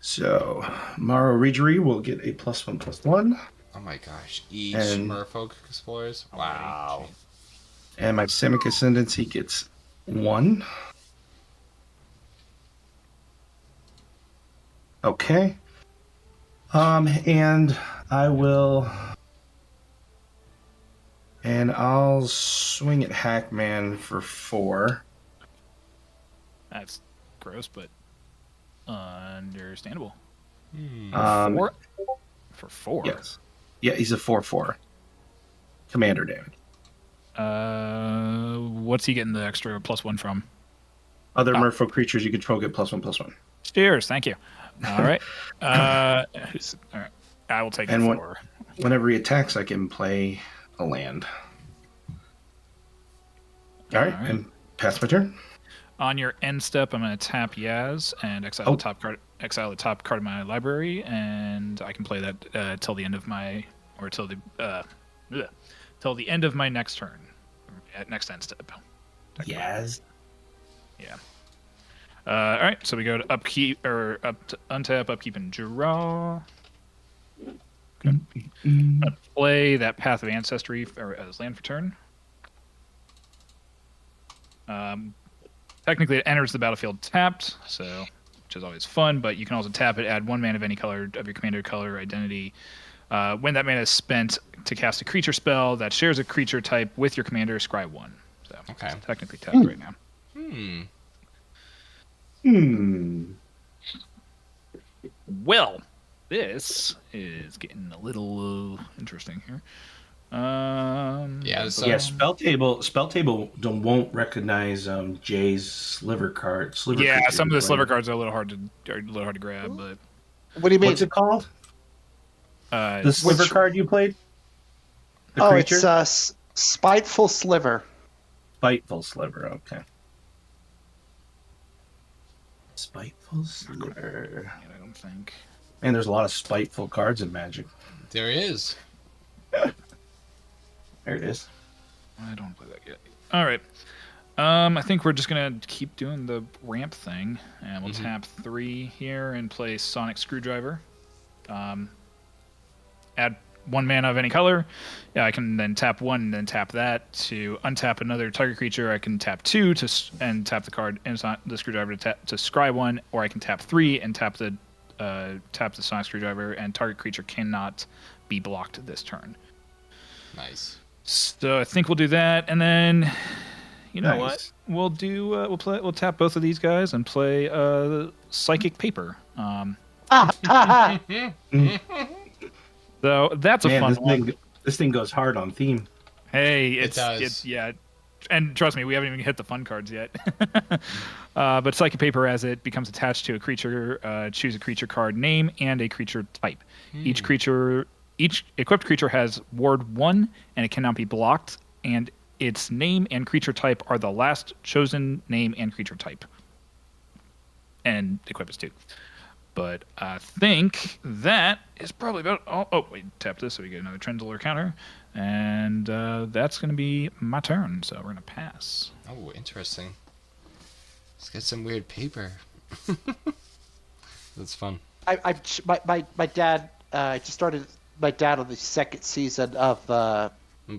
So, Mara Reedry will get a +1/+1, Oh my gosh. Each And- Merfolk Explorers. Wow. and my Simic Ascendancy gets 1. Okay. And I will. And I'll swing at Hackman for 4. That's gross, but understandable. Hmm. 4 for 4. Yes. Yeah, he's a 4/4. Commander damage. What's he getting the extra +1 from? Other Oh. merfolk creatures you control get +1/+1. Cheers, thank you. All right. All right. I will take And it what- for. Whenever he attacks, I can play a land. All right, All right. and pass my turn. On your end step, I'm going to tap Yaz and exile Oh. the top card. Exile the top card of my library, and I can play that till the end of my till the end of my next turn, at next end step. Yes. Yeah. All right, so we go to upkeep or up to untap, upkeep, and draw. Play that Path of Ancestry as land for turn. Technically, it enters the battlefield tapped, so which is always fun. But you can also tap it, add 1 mana of any color of your commander color or identity. When that mana is spent to cast a creature spell that shares a creature type with your commander, scry 1. So Okay. it's technically tapped right now. Well, this is getting a little interesting here. Yeah, so Yeah, spell table won't recognize Jay's sliver card. Sliver Yeah, creature some of you the play. sliver cards are a little hard to grab, but What do you mean? What's it called? The sliver Which- card you played? The Oh, creature? it's Spiteful Sliver. Spiteful Sliver, okay. Spiteful Sliver. I don't think. Man, there's a lot of spiteful cards in Magic. there is. There it is. I don't play that yet. All right. I think we're just gonna keep doing the ramp thing, and we'll tap 3 here and play Sonic Screwdriver. Add 1 mana of any color. Yeah, I can then tap 1 and then tap that to untap another target creature. I can tap 2 and tap the card and the screwdriver to scry 1, or I can tap 3 and tap the sonic screwdriver, and target creature cannot be blocked this turn. Nice. So I think we'll do that, and then you know Nice. what? We'll do we'll tap both of these guys and play Psychic Paper. So that's a Man, fun one. this thing goes hard on theme. Hey, It does. yeah. And trust me, we haven't even hit the fun cards yet. But Psychic Paper, as it becomes attached to a creature, choose a creature card name and a creature type. Each equipped creature has Ward 1, and it cannot be blocked, and its name and creature type are the last chosen name and creature type. And equip is 2. But I think that is probably about all. Oh, wait, tap this so we get another Trendler counter. And that's going to be my turn, so we're going to pass. Oh, interesting. Let's get some weird paper. That's fun. My dad just started. My dad on the second season of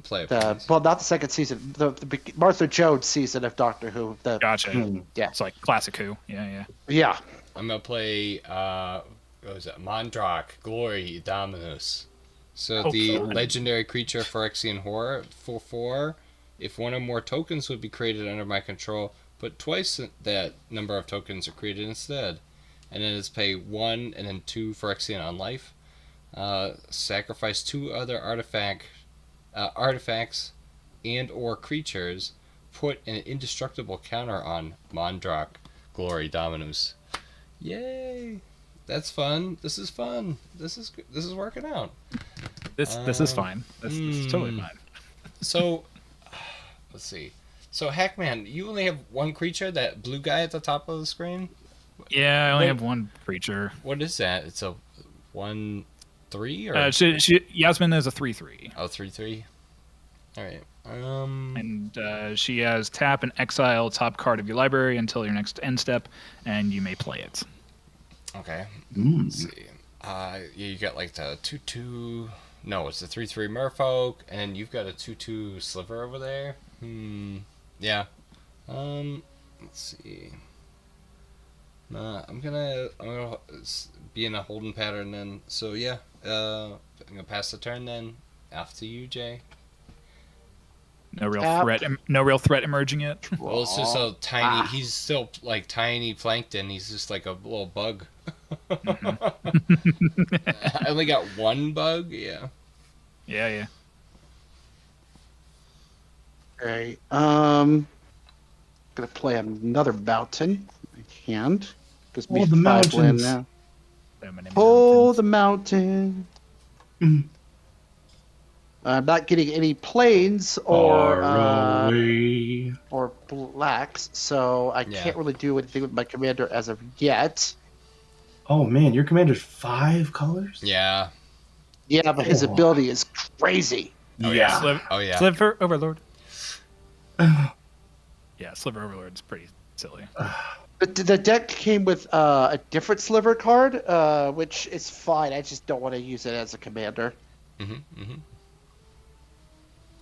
Play it. well, not the second season, the Martha Jones season of Doctor Who. Gotcha. Yeah. It's like classic Who. Yeah. Yeah. I'm gonna play what was it? Mondrak, Glory, Dominus. So the fun. legendary creature Phyrexian Horror for 4. If one or more tokens would be created under my control, put twice that number of tokens are created instead. And then it's pay 1 and then 2 Phyrexian on life. Sacrifice 2 other artifacts and or creatures. Put an indestructible counter on Mondrak, Glory, Dominus. Yay! That's fun. This is fun. This is working out. This is fine. This is totally fine. So, let's see. So, Hackman, you only have one creature, that blue guy at the top of the screen? Yeah, I only Wait. have one creature. What is that? It's a 1/3 or Yasmin is a 3/3. oh 3/3. All right. And she has tap and exile top card of your library until your next end step, and you may play it. Okay. Let's see. You got like the 2/2. No, it's the 3/3 Merfolk, and you've got a 2/2 Sliver over there. Yeah. Let's see. I'm gonna be in a holding pattern then. So yeah, I'm gonna pass the turn then. Off to you, Jay. No real Tap. threat. No real threat emerging yet. Well, it's just so tiny. He's still like tiny plankton. He's just like a little bug. I only got one bug. Yeah. Yeah. Okay. Gonna play another mountain. I can't. Gives me Oh, the 5 land mountains. now. So many Oh, mountains. the mountain. I'm not getting any planes Far or away. blacks, so I Yeah. can't really do anything with my commander as of yet. Oh man, your commander's 5 colors? Yeah. Yeah, but his Oh. ability is crazy. Oh yeah. Sliver Overlord. Yeah, Sliver Overlord's pretty silly. The deck came with a different sliver card, which is fine. I just don't want to use it as a commander.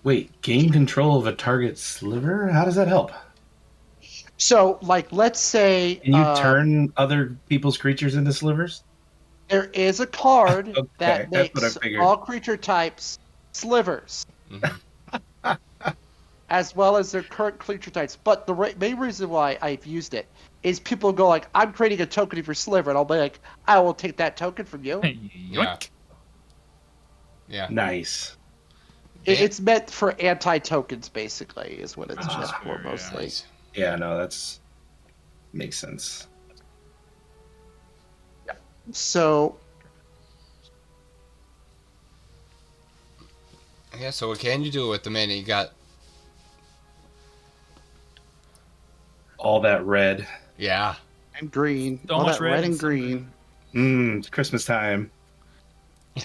Wait, gain control of a target sliver? How does that help? So, like, let's say Can you turn other people's creatures into slivers? there is a card Okay, that that's what I makes figured. all creature types slivers, as well as their current creature types. But the main reason why I've used it is people go like, "I'm creating a token of your sliver," and I'll be like, "I will take that token from you." Yoink. Yeah. Nice. It's meant for anti-tokens, basically, is what it's meant for fair, yeah. mostly. Nice. Yeah, no, that's makes sense. So, Yeah. So what can you do with the mana you got? All that red. Yeah. and green, So all much that red and so green. It's Christmas time.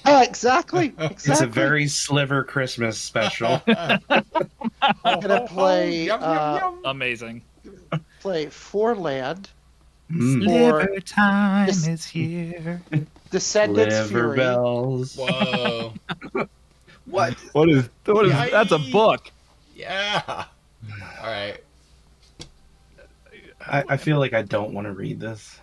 Yeah, exactly. It's a very sliver Christmas special. I'm gonna play Yum, yum, yum. Amazing. play 4 land, Sliver time This- is here. Descendants Liver Fury. bells. Whoa. What? What is that's a Yikes. book. Yeah. All right. I feel like I don't want to read this.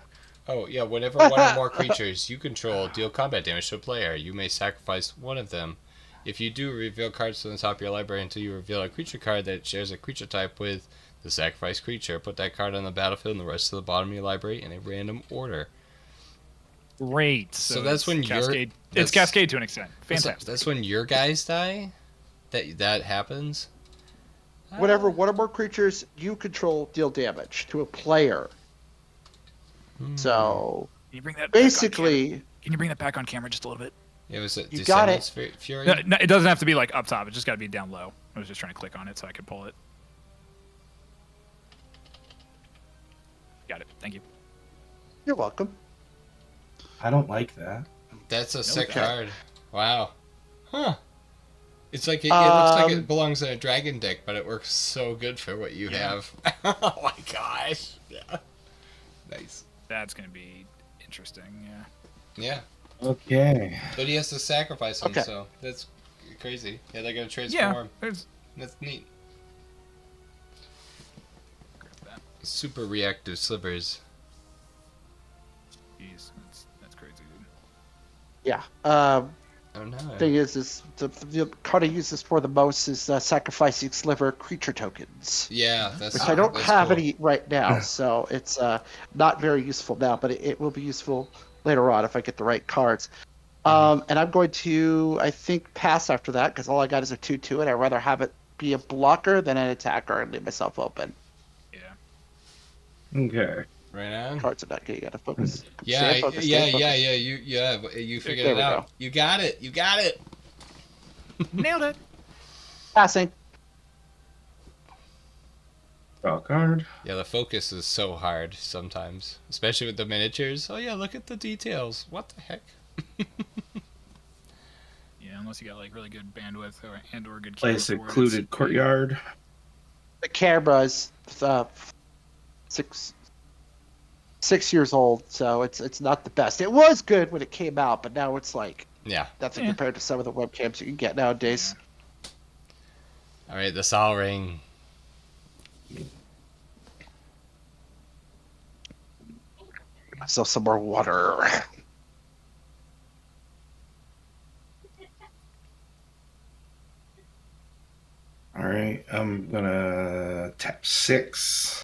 Oh, yeah. Whenever one or more creatures you control deal combat damage to a player, you may sacrifice one of them. If you do, reveal cards from the top of your library until you reveal a creature card that shares a creature type with the sacrificed creature. Put that card on the battlefield and the rest to the bottom of your library in a random order. Great. So that's when it's you're- Cascade. that's- It's Cascade to an extent. Fantastic. That's when your guys die? That happens? Whenever one or more creatures you control deal damage to a player. So Can you bring that back on camera? basically, Can you bring that back on camera just a little bit? It was a You got it. Descendants Fury? No, it doesn't have to be like up top. It just got to be down low. I was just trying to click on it so I could pull it. Got it. Thank you. you're welcome. I don't like that. That's a sick Okay. card. Wow. Huh. It's like it looks like it Um, belongs in a dragon deck, but it works so good for what you have. Oh my gosh. Yeah. Nice. That's going to be interesting. Yeah. Yeah. Okay. But he has to sacrifice them, Okay. so that's crazy. Yeah, they're gonna transform. There's That's neat. grab that. Super reactive slivers. Jeez, that's crazy, dude. Yeah. Oh no. Thing is the card I use this for the most is sacrificing sliver creature tokens, Yeah, that's. which I don't that's have cool. any right now. So it's not very useful now, but it will be useful later on if I get the right cards. And I'm going to, I think, pass after that because all I got is a 2/2, and I'd rather have it be a blocker than an attacker and leave myself open. Yeah. Okay. Right on. Cards are not good. You gotta focus. Yeah, Stay focused, yeah, stay focused. yeah, yeah. You figured There it we out. go. You got it. You got it. Nailed it. Passing. Draw a card. Yeah, the focus is so hard sometimes, especially with the miniatures. Oh yeah, look at the details. What the heck? Yeah, unless you got like really good bandwidth or good Place keyboard, secluded it's- courtyard. The camera is 6 years old, so it's not the best. It was good when it came out, but now it's like Yeah. nothing Yeah. compared to some of the webcams you can get nowadays. All right, the Sol Ring. So some more water. All right. I'm gonna tap 6.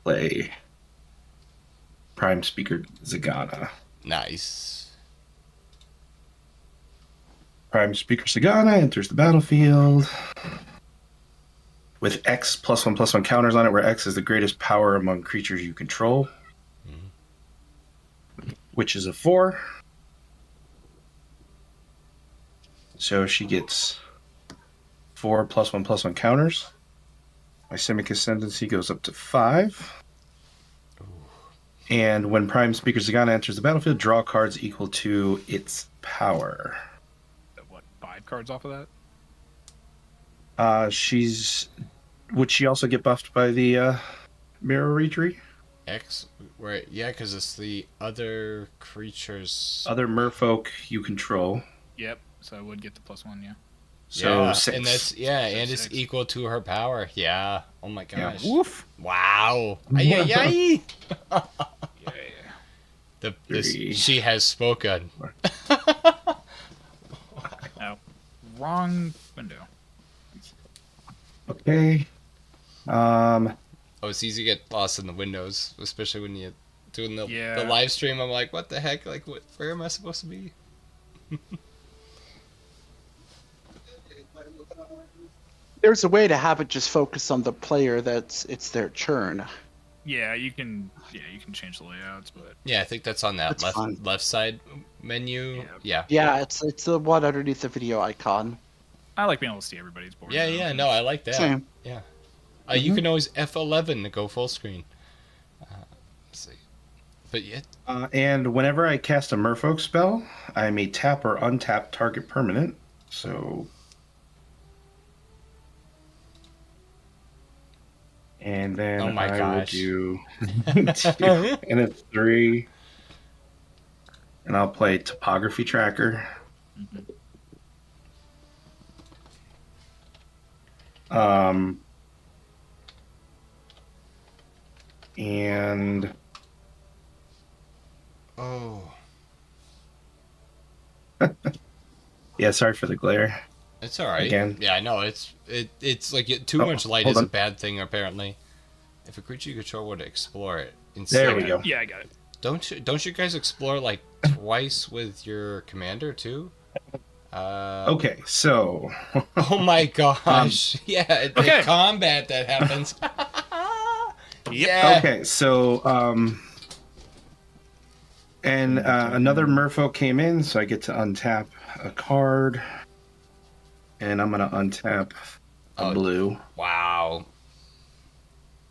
Play Prime Speaker Zagana. Nice. Prime Speaker Sagana enters the battlefield with X +1/+1 counters on it, where X is the greatest power among creatures you control, which is a 4. So she gets 4 +1/+1 counters. My Simic Ascendancy goes up to 5. And when Prime Speaker Zagana enters the battlefield, draw cards equal to its power. What, 5 cards off of that? Would she also get buffed by the Mirror Retreat? X. Where? Yeah, because it's the other creatures. Other merfolk you control. Yep. So I would get the +1, yeah. So yeah, 6. and that's and it's Six. equal to her power. Yeah. Oh my Yeah. gosh. Woof. Wow. Ay, ay, ay. Yeah. Three. She has spoken. Oh, wrong window. Okay. Oh, it's easy to get lost in the windows, especially when you're doing the Yeah. live stream. I'm like, what the heck? Like, where am I supposed to be? There's a way to have it just focus on the player that's it's their turn. Yeah, you can change the layouts, but Yeah, I think that's on that That's fine. left side menu. Yeah. Yeah, it's the one underneath the video icon. I like being able to see everybody's board. Yeah, though. yeah. No, I like that. Same. Yeah. You can always F11 to go full screen. Let's see. But yeah, And whenever I cast a merfolk spell, I may tap or untap target permanent. So. And then Oh my I gosh. will do 2 and a 3. And I'll play Topography Tracker. And Oh, yeah, sorry for the glare. it's all right. Again. Yeah, I know. It's like too Oh, much light hold is a on. bad thing apparently. If a creature you control were to explore it, There we instead, go. Yeah, I got it. Don't you guys explore like twice with your commander too? Okay, so Oh my gosh! Yeah, the Okay. combat that happens. Yep. Yeah. okay, so and another Merfolk came in, so I get to untap a card, and I'm gonna untap a Oh. blue. Wow.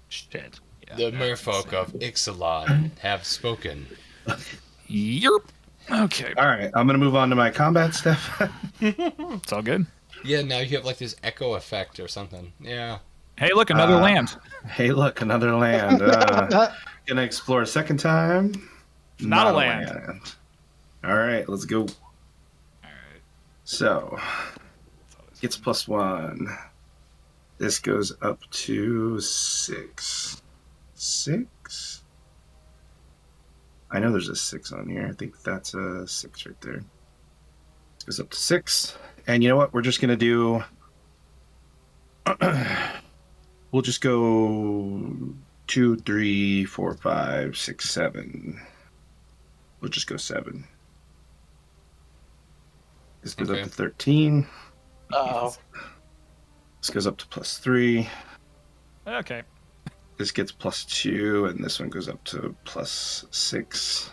Shit. Yeah, The that's merfolk insane. of Ixalan have spoken. Yerp. Okay. All right, I'm gonna move on to my combat stuff. It's all good. Yeah, now you have like this echo effect or something. Yeah. Hey, look, another land. Hey, look, another land. Gonna explore a second time. Not a land. All right, let's go. All right. So, gets +1. This goes up to 6. 6? I know there's a 6 on here. I think that's a 6 right there. This goes up to 6. And you know what? We're just going to do... we'll just go 2, 3, 4, 5, 6, 7. We'll just go 7. This goes Okay. up to 13. Oh. This goes up to +3. Okay. This gets +2, and this one goes up to +6.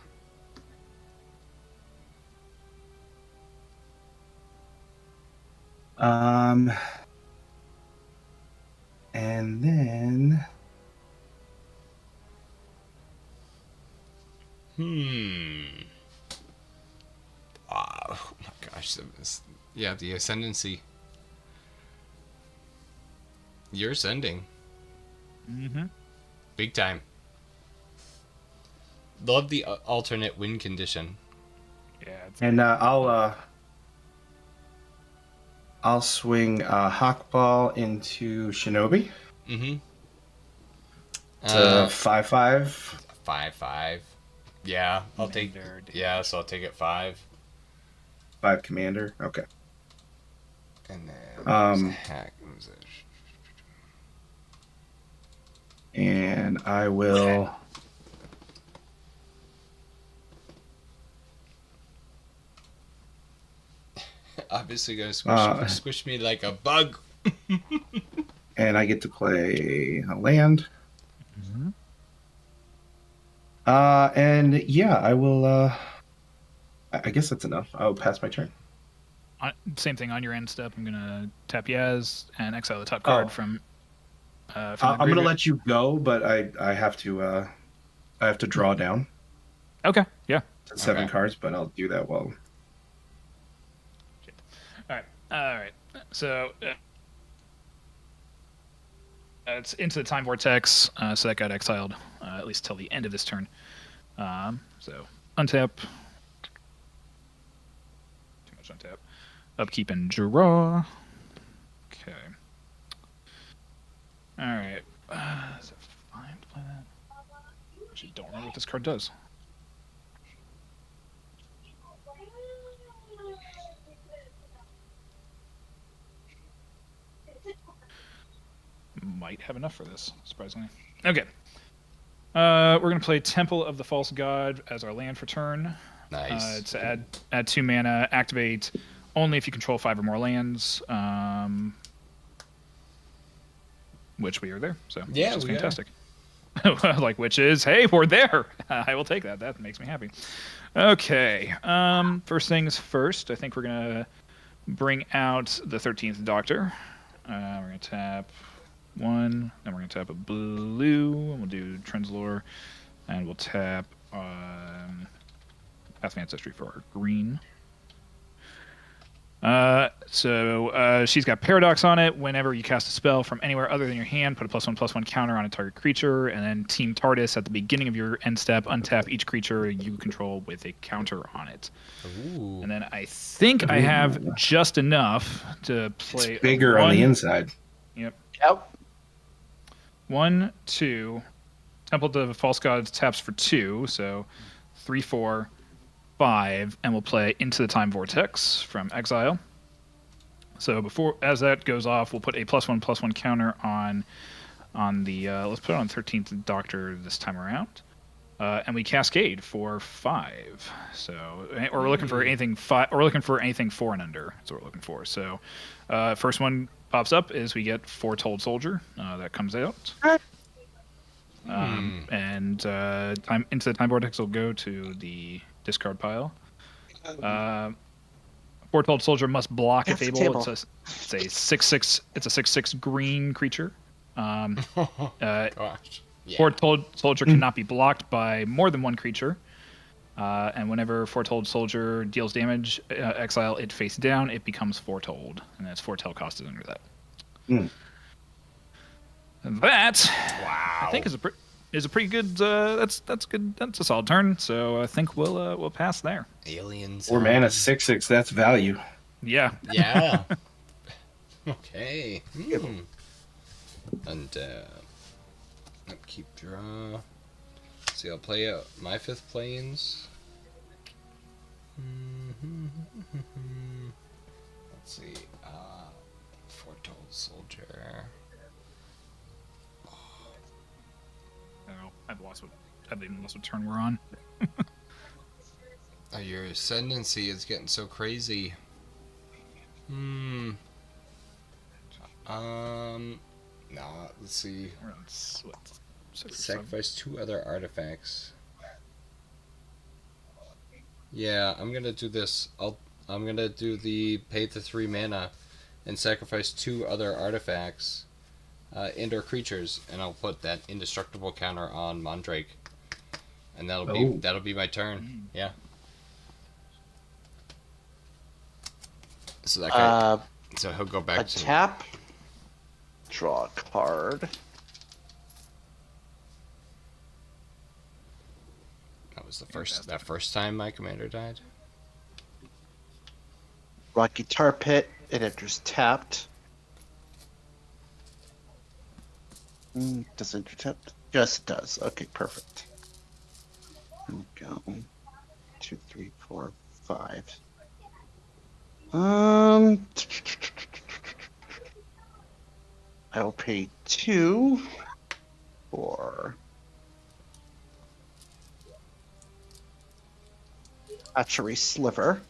And then Oh my gosh. Yeah, the ascendancy. You're ascending. Mm-hmm. Big time. Love the alternate win condition. Yeah. It's, and I'll swing Hawkball into Shinobi. Mm-hmm. It's a 5/5. 5/5. Yeah, I'll take. Commander, dude. Yeah, so I'll take it 5. 5 commander. Okay. And then hack. And I will. Obviously gonna squish me like a bug. And I get to play a land. Mhm. And yeah, I will. I guess that's enough. I'll pass my turn. Same thing on your end step. I'm gonna tap Yaz and exile the top card Oh. from the I'm gonna graveyard. let you go, but I have to. I have to draw down Okay. Yeah. to 7 Okay. cards, but I'll do that while. All right. So it's into the time vortex. So that got exiled at least till the end of this turn. So untap. Too much untap. Upkeep and draw. Okay. All right. Is it fine to play that? Actually, don't remember what this card does. Might have enough for this, surprisingly. Okay. We're gonna play Temple of the False God as our land for turn. Nice. To add 2 mana, activate only if you control 5 or more lands. Which we are there, so Yeah, which is we are. fantastic. Like, which is, hey, we're there. I will take that. That makes me happy. Okay. First things first. I think we're gonna bring out the 13th Doctor. We're gonna tap 1, then we're gonna tap a blue, and we'll do Trenzlore, and we'll tap Path of Ancestry for our green. She's got Paradox on it. Whenever you cast a spell from anywhere other than your hand, put a +1/+1 counter on a target creature, and then Team TARDIS at the beginning of your end step, untap each creature you control with a counter on it. Ooh. And then I think I have just enough to play. It's bigger on the inside. Yep. Yep. 1, 2. Temple to the False Gods taps for 2, so 3, 4, 5, and we'll play Into the Time Vortex from Exile. So as that goes off, we'll put a +1/+1 counter on the let's put it on 13th Doctor this time around, and we Cascade for 5. So we're looking for anything 5. We're looking for anything 4 and under. That's what we're looking for. So first one pops up is we get Foretold Soldier that comes out. And Into the Time Vortex will go to the discard pile. Foretold Soldier must block if able. It's a 6/6. It's a 6/6 green creature. Gosh. Yeah. Foretold Soldier cannot be blocked by more than one creature. And whenever Foretold Soldier deals damage, exile it face down. It becomes Foretold, and its foretell cost is under that. And that, I think, is a pretty good. That's good. That's a solid turn. So I think we'll pass there. Aliens. 4 mana, 6/6. That's value. Yeah. Yeah. Okay. And upkeep draw. See, I'll play out my 5th Plains. Let's see. Foretold Soldier. Oh, I've even lost what turn we're on. Oh, your ascendancy is getting so crazy. Nah, let's see. We're on 6 or 7. Sacrifice 2 other artifacts. Yeah, I'm gonna do this. I'm gonna do the pay the 3 mana and sacrifice 2 other artifacts, and/or creatures, and I'll put that indestructible counter on Mondrake, and that'll be my turn. Yeah. So that guy, so he'll go back to tap, draw a card. That was that first time my commander died. Rocky Tar Pit. It enters tapped. Does it enter tapped? Yes, it does. Okay, perfect. Here we go. 2, 3, 4, 5. I will pay 2 for Hatchery Sliver.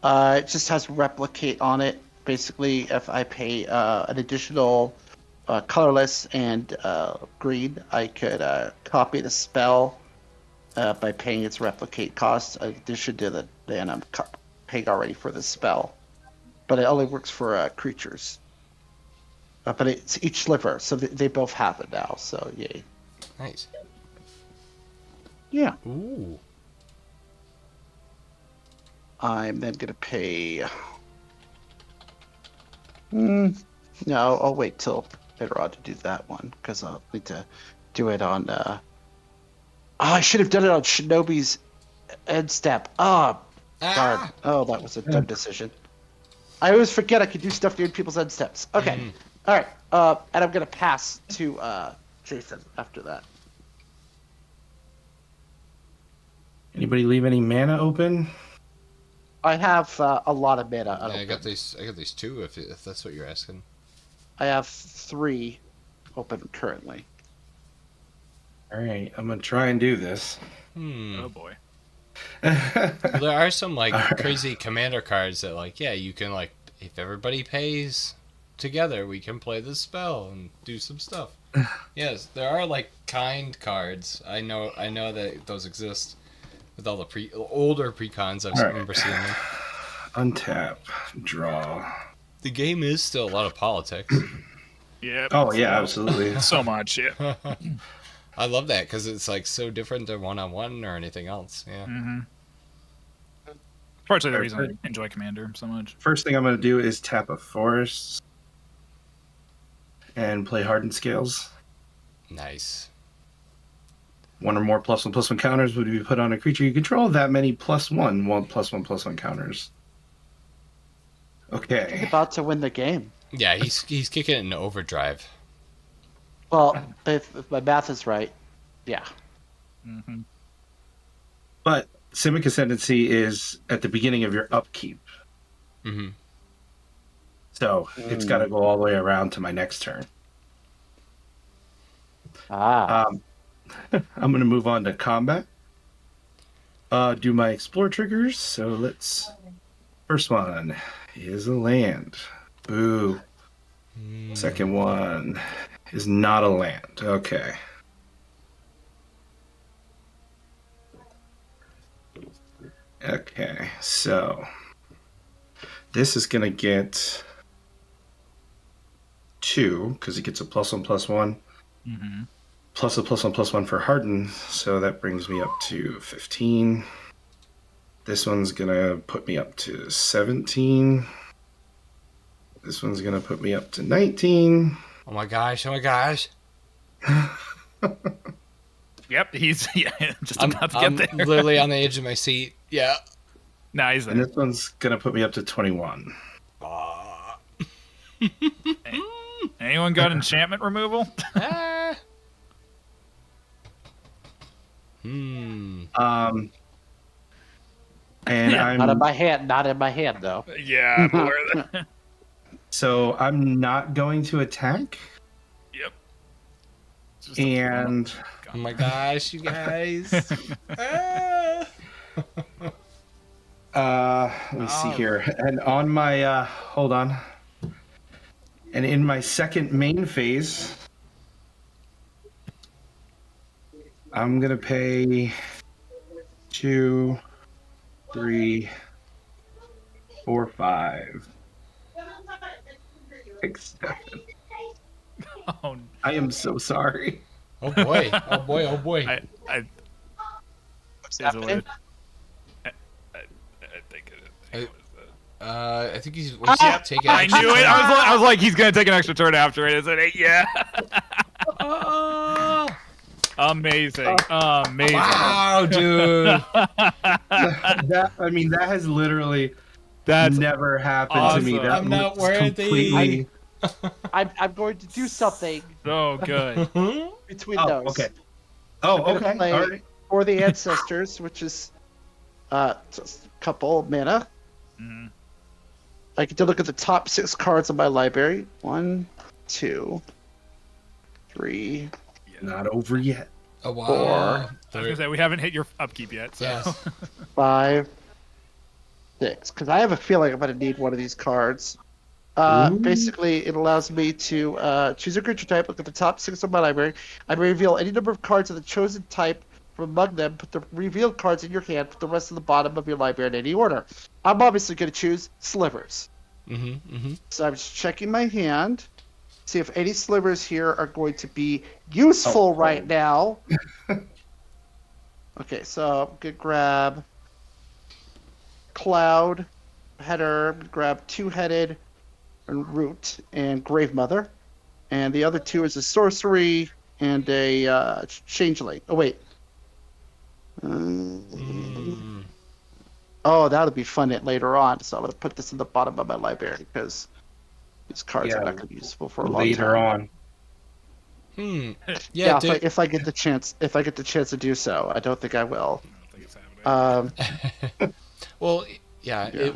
It just has replicate on it. Basically, if I pay an additional colorless and green, I could copy the spell by paying its replicate cost. In addition to the then I'm paying already for the spell, but it only works for creatures. But it's each sliver, so they both have it now. So yay! Nice. Yeah. Ooh. I'm then gonna pay. No, I'll wait till later on to do that one because I'll need to do it on. I should have done it on Shinobi's end step. Darn. Oh, that was a dumb decision. I always forget I could do stuff during people's end steps. Okay. All right. And I'm gonna pass to Jason after that. Anybody leave any mana open? I have a lot of mana. Yeah, I got these 2 if that's what you're asking. I have 3 open currently. All right, I'm gonna try and do this. Oh boy. Well, there are some crazy commander cards that you can if everybody pays together, we can play this spell and do some stuff. Yes, there are kind cards. I know that those exist with all the older precons. I remember seeing them. Untap, draw. The game is still a lot of politics. Yeah. Oh yeah, absolutely. So much. Yeah. I love that because it's so different than one-on-one or anything else. Yeah. As partially the reason I enjoy Commander so much. First thing I'm going to do is tap a forest and play Hardened Scales. Nice. One or more +1/+1 counters would be put on a creature you control. That many +1/+1/+1 counters. He's Okay. about to win the game. Yeah, he's kicking it into overdrive. Well, if my math is right, yeah. Mm-hmm. But Simic Ascendancy is at the beginning of your upkeep. Mm-hmm. So it's got to go all the way around to my next turn. Ah. I'm going to move on to combat. Do my explore triggers. So let's. First one is a land. Boo. Second one is not a land. Okay. Okay, so this is going to get 2 because it gets a +1/+1. Mm-hmm. Plus a +1/+1 for Harden, so that brings me up to 15. This one's gonna put me up to 17. This one's gonna put me up to 19. Oh my gosh! Oh my gosh! Yep, he's just I'm about to get there. literally on the edge of my seat. Yeah. Nah, he's And there. this one's gonna put me up to 21. Anyone got enchantment removal? Ah. Hmm. And Not in I'm my hand. Not in my hand, though. Yeah, so I'm not going to attack. Yep. Just a And Oh my gosh, you guys. Ah. let me see here. And on my hold on. And in my second main phase, I'm gonna pay 2, 3, 4, 5, 6, 7. Oh, I am so sorry. Oh boy! Oh boy! Oh boy! I What's is a happening? word. I think it is. I think he's taking. I knew it. I was like, he's gonna take an extra turn after it. Isn't it? Yeah. Oh, Amazing. Amazing. wow, dude! That has literally That's never happened to me. awesome. That I'm not was worthy. completely. I'm going to do something so good. between Oh, those. okay. Oh, I'm gonna okay. play All right. For the Ancestors, which is just a couple mana. Mhm. I get to look at the top 6 cards of my library. 1, 2, 3. Not over yet. Oh wow! I was gonna say we haven't hit your upkeep yet. So. Yes. 5, 6. Because I have a feeling I'm going to need one of these cards. Ooh. Basically, it allows me to choose a creature type, look at the top 6 of my library. I may reveal any number of cards of the chosen type from among them, put the revealed cards in your hand, put the rest of the bottom of your library in any order. I'm obviously going to choose Slivers. So I'm just checking my hand, see if any Slivers here are going to be useful right now. Okay, so I'm going to grab Cloud, Header, grab Two-Headed, and Root, and Grave Mother. And the other 2 is a Sorcery and a Changeling. Oh, wait. Oh, that'll be fun later on. So I'm going to put this in the bottom of my library because these cards are Yeah, not going to be useful for a long Later time. on. Yeah, if I get the chance, to do so, I don't think I will. I think it's happening. Well, yeah. Yeah.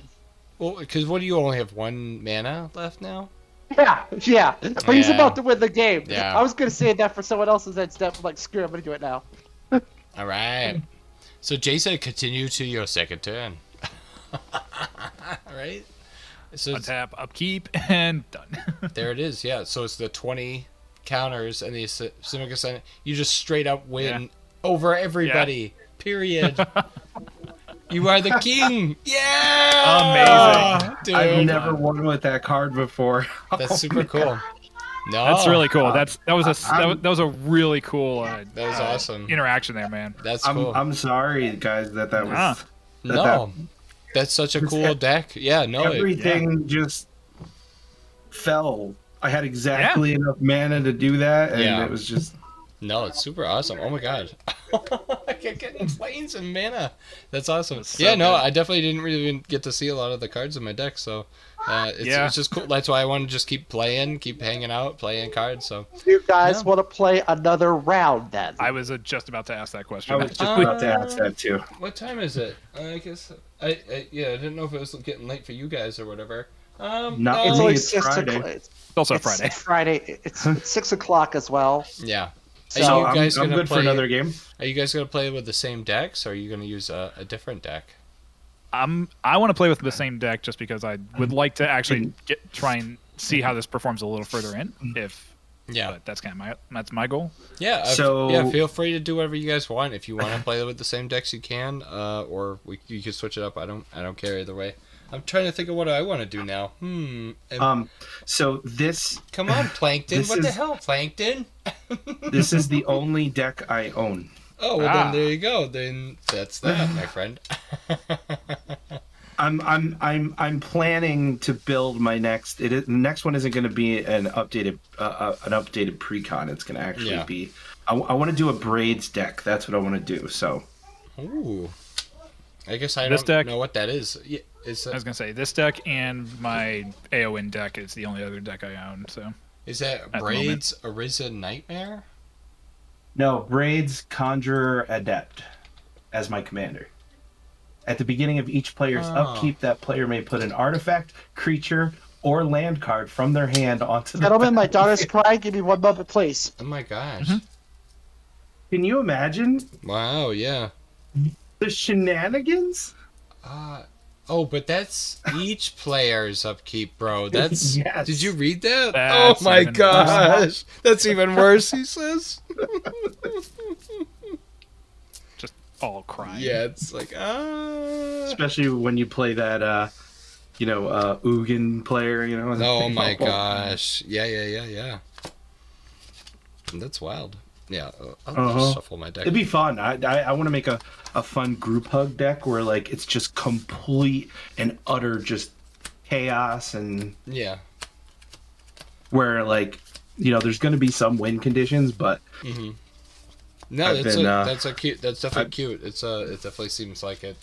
Because what do you only have 1 mana left now? Yeah. But he's Yeah. about to win the game. Yeah. I was going to say that for someone else's end step. I'm like, screw it, I'm going to do it now. All right. So Jason, continue to your second turn. Right. So it's- Untap, upkeep, and done. there it is. Yeah. So it's the 20 counters and the Simic Ascendant. You just straight up win over everybody. Period. You are the king. Yeah. Amazing. Dude. I've never won with that card before. That's super cool. No. That's really cool. That I'm- was a really cool. That was awesome. Interaction there, man. That's cool. I'm sorry, guys, that was Ah. No. That's such a It's cool deck. Yeah, no, Everything just fell. I had exactly enough mana to do that, and Yeah. it was just no, it's super awesome. Oh my god. I kept getting planes and mana. That's awesome. That's so Yeah, no, good. I definitely didn't really get to see a lot of the cards in my deck, so it's just cool. That's why I want to just keep playing, keep hanging out, playing cards. So You guys Yeah. want to play another round then? I was just about to ask that question. I was just about to ask that too. what time is it? I guess I didn't know if it was getting late for you guys or whatever. Not no, it's me, only it's 6 Friday. o'clock. It's also It's Friday. Friday. It's 6 o'clock as well. yeah. So you I'm, guys I'm gonna good for play- another game. Are you guys gonna play with the same decks, or are you gonna use a different deck? I want to play with the same deck just because I would like to actually try and see how this performs a little further in. Yeah. But that's kind of my goal. Yeah, So- yeah. Feel free to do whatever you guys want. If you want to play with the same decks, you can, or you can switch it up. I don't care either way. I'm trying to think of what I want to do now. So this Come on, Plankton. this What the is- hell, Plankton? this is the only deck I own. Oh well, Ah. then there you go. Then that's that, my friend. I'm planning to build my next. The next one isn't going to be an updated precon. It's going to actually Yeah. be. I want to do a braids deck. That's what I want to do. So Ooh. I guess I This don't deck- know what that is. Yeah, is I was that, gonna say this deck and my AON deck is the only other deck I own. So is that the Braids Arisen Nightmare? no, braids conjurer adept as my commander. At the beginning of each player's Oh. upkeep, that player may put an artifact, creature, or land card from their hand onto the. Gentlemen, my daughter's crying. Give me 1 moment, please. Oh my gosh! Can you imagine Wow. Yeah. the shenanigans? Oh, but that's each player's upkeep, bro. That's Yes. Did you read that? That's oh my even gosh, that's even worse. He says. just all crying. Yeah, it's like Especially when you play that, Ugin player, and Oh my gosh. Yeah. That's wild. Yeah, I'll just shuffle my deck. It'd be fun. I want to make a fun group hug deck where like it's just complete and utter just chaos, and Yeah. where like there's going to be some win conditions, but No, I've that's been, that's a cute. That's definitely cute. It definitely seems like it.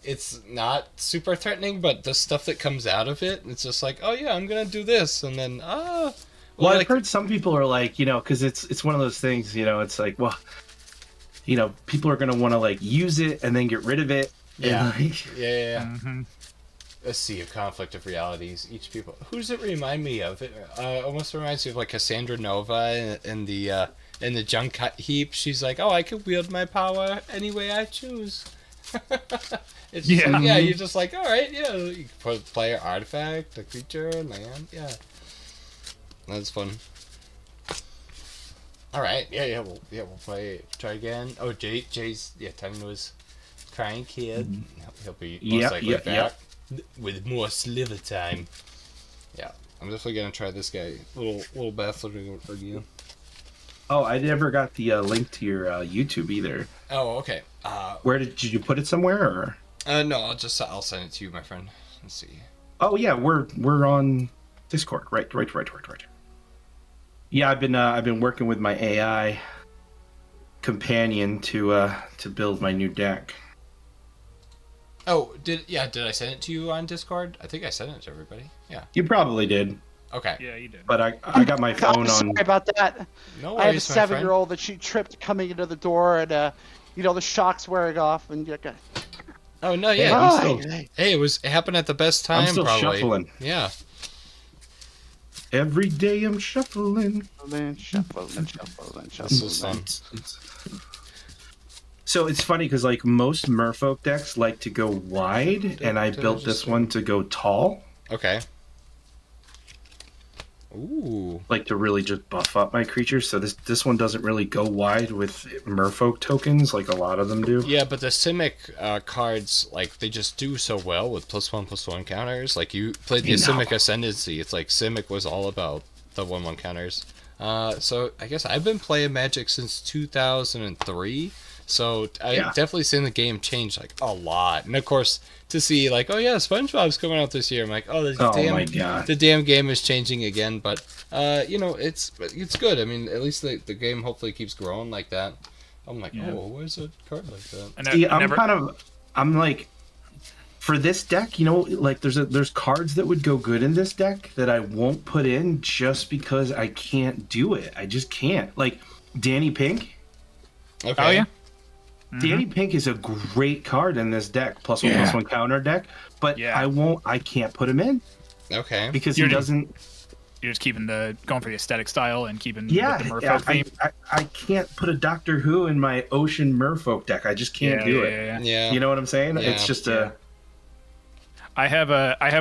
It's not super threatening, but the stuff that comes out of it, it's just like, oh yeah, I'm gonna do this, and then well, I've like, heard some people are like, because it's one of those things, it's like, well, people are going to want to like use it and then get rid of it. Yeah. And, like, yeah. Mm-hmm. A sea of conflict of realities. Each people. Who does it remind me of? It almost reminds me of like Cassandra Nova in the junk heap. She's like, oh, I can wield my power any way I choose. It's just like, yeah, you're just like, all right, yeah, you can put player artifact, a creature, land, yeah. That's fun. All right, we'll try again. Oh, Jay's telling to his crying kid. He'll be most likely back with more sliver time. Yeah, I'm definitely gonna try this guy. Little bastard again. oh, I never got the link to your YouTube either. Oh, okay. Where did you put it somewhere? Or? No, I'll send it to you, my friend. Let's see. Oh yeah, we're on Discord. Right. Yeah, I've been working with my AI companion to build my new deck. Oh, did I send it to you on Discord? I think I sent it to everybody. Yeah. You probably did, Okay. Yeah, you did. but I got my God, phone sorry on. about that. No I have a worries, my friend. 7-year-old that she tripped coming into the door, and the shock's wearing off, and you're like, Oh no, Yeah, yeah. I'm "Hi." still- Hey, it happened at the best time. I'm still probably. shuffling. Yeah. Every day I'm shuffling. Shuffling. This is fun. So it's funny because like most Merfolk decks like to go wide, and I Did I built just this say- one to go tall, Okay. Ooh. like to really just buff up my creatures. So this one doesn't really go wide with Merfolk tokens like a lot of them do. Yeah, but the Simic cards, like, they just do so well with +1/+1 counters. Like, you played the I know. Simic Ascendancy. It's like Simic was all about the 1/1 counters. So I guess I've been playing Magic since 2003. So I Yeah. definitely seen the game change like a lot. And of course, to see like, oh yeah, SpongeBob's coming out this year. I'm like, oh, my God. the damn game is changing again. But it's good. I mean, at least the game hopefully keeps growing like that. I'm like, Yeah. oh, where's a card like that? And See, I never, I'm like, for this deck, like there's cards that would go good in this deck that I won't put in just because I can't do it. I just can't. Like Danny Pink. Okay. Oh yeah. Danny Pink is a great card in this deck, +1/+1 counter deck. But Yeah. I can't put him in Okay. because You're he just- doesn't. You're just keeping going for the aesthetic style and keeping Yeah, with the Merfolk theme. I can't put a Doctor Who in my Ocean Merfolk deck. I just can't do it. Yeah. Yeah. You know what I'm saying? Yeah. It's just Yeah. I have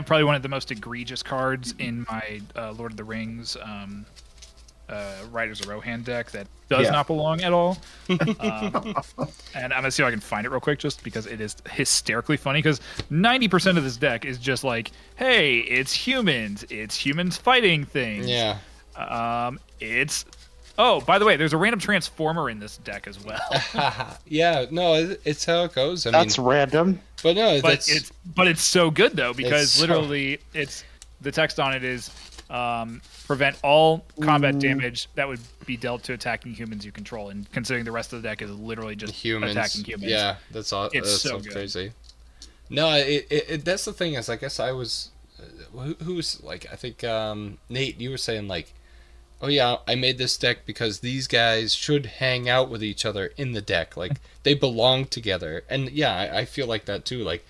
probably one of the most egregious cards in my Lord of the Rings Riders of Rohan deck that does Yeah. not belong at all. And I'm gonna see if I can find it real quick, just because it is hysterically funny. Because 90% of this deck is just like, hey, it's humans fighting things. Yeah. Oh, by the way, there's a random transformer in this deck as well. Yeah. No, it's how it goes. I That's mean, random. but no, but that's it's so good though, because It's so- literally it's the text on it is prevent all combat damage that would be dealt to attacking humans you control, and considering the rest of the deck is literally just humans. attacking humans. Yeah, that's all. It's That's so so good. crazy. No, it that's the thing is, I guess I was, who's like, I think Nate, you were saying like, oh yeah, I made this deck because these guys should hang out with each other in the deck, like they belong together, and yeah, I feel like that too. Like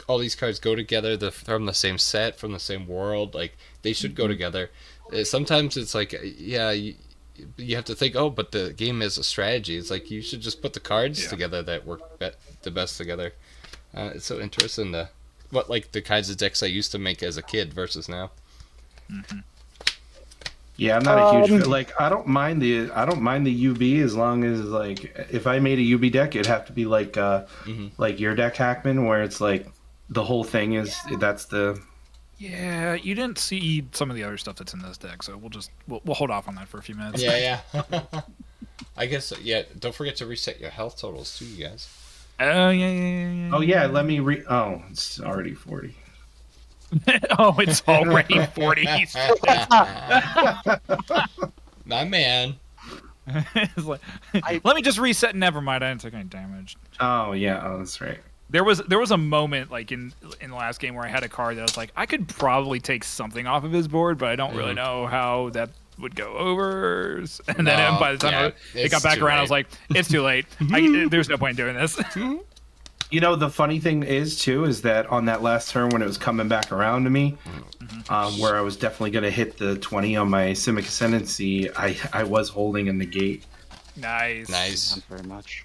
all these cards go together, from the same set, from the same world, like they should go together. Sometimes it's like, yeah, you have to think, oh, but the game is a strategy. It's like you should just put the cards together that work the best together. It's so interesting what like the kinds of decks I used to make as a kid versus now. Yeah, I'm not a huge like. I don't mind the UB as long as like if I made a UB deck, it'd have to be like like your deck, Hackman, where it's like the whole thing is that's the. Yeah, you didn't see some of the other stuff that's in this deck, so we'll hold off on that for a few minutes. Yeah. I guess don't forget to reset your health totals too, you guys. Oh yeah. Oh yeah, let me it's already 40. Oh, it's already 40. My man. It's like, let me just reset. Never mind, I didn't take any damage. Oh yeah, that's right. There was a moment like in the last game where I had a card that I was like, I could probably take something off of his board, but I don't really know how that would go over. And then No, by the time it it's got back too around, I was late. like, it's too late. There's no point in doing this. You know, the funny thing is too is that on that last turn when it was coming back around to me, where I was definitely going to hit the 20 on my Simic Ascendancy, I was holding a negate. Nice. Not very much.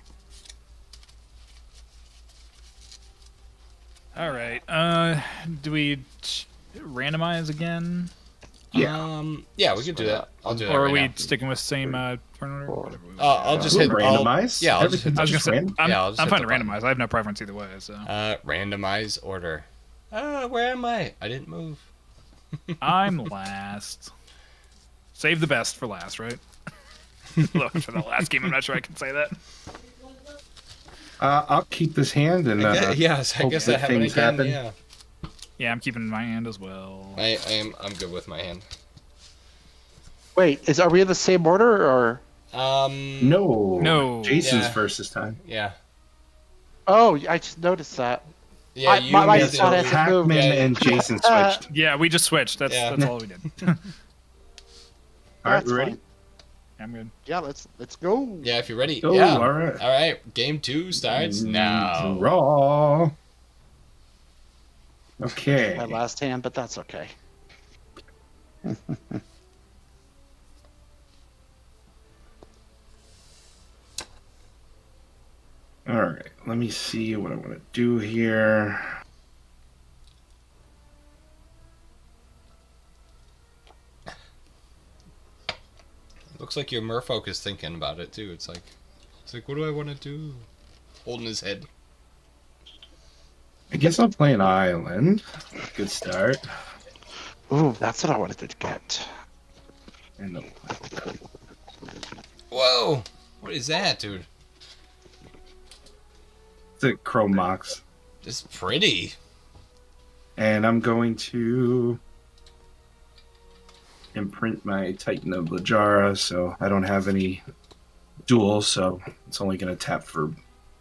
All right. Do we randomize again, Yeah. Yeah, we could do that. I'll do that. or are right we now. sticking with same turn order? Whatever we I'll just hit randomize. Yeah, I'll just hit I was gonna Just say, random? I'm, Yeah, I'll just I'm hit fine the to button. randomize. I have no preference either way. So randomize order. Where am I? I didn't move. I'm last. Save the best for last, right? Look, for the last game, I'm not sure I can say that. I'll keep this hand and Yes, I hope guess that that happened things again. happen. Yeah, Yeah, I'm keeping my hand as well. I'm good with my hand. Wait, are we in the same order or? No. Jason's Yeah. first this time. Yeah. Oh, I just noticed that. Yeah, you my made thought the- spot hasn't moved. Hackman Yeah. and Jason switched. Yeah, we just switched. That's Yeah. that's all we did. All right, That's we ready? fine. I'm good. Yeah, let's go. Yeah, if you're ready. Oh, yeah. all right. All right. Game 2 starts now. Raw. Okay. My last hand, but that's okay. All right. Let me see what I want to do here. Looks like your merfolk is thinking about it too. It's like, what do I want to do? Holding his head. I guess I'll play an island. Good start. Ooh, that's what I wanted to get. And Whoa! What is that, dude? It's a Chrome Mox. It's pretty. And I'm going to imprint my Titan of Lajara, so I don't have any dual, so it's only going to tap for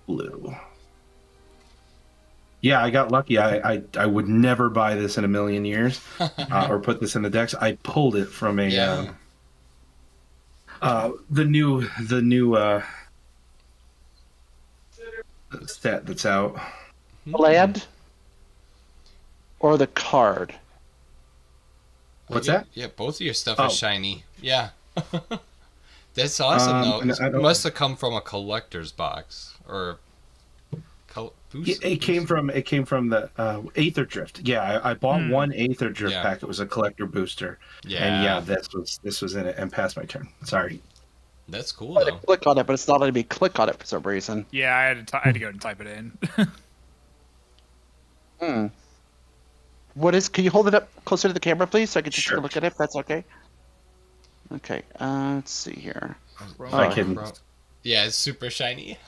blue. Yeah, I got lucky. I would never buy this in a million years, or put this in the decks. I pulled it from a Yeah. the new set that's out. The land or the card? What's that? Yeah, both of your stuff Oh. is shiny. Yeah. That's awesome, though. and I It don't- must have come from a collector's box. Or... It came from the Aether Drift. Yeah, I bought one Aether Drift Yeah. pack. It was a collector booster, Yeah. and yeah, this was in it. And passed my turn. Sorry. That's cool, I had though. to click on it, but it's not letting me click on it for some reason. Yeah, I had to go and type it in. What is? Can you hold it up closer to the camera, please, so I can just Sure. take a look at it? If that's okay. Okay. Let's see here. I can. Yeah, it's super shiny.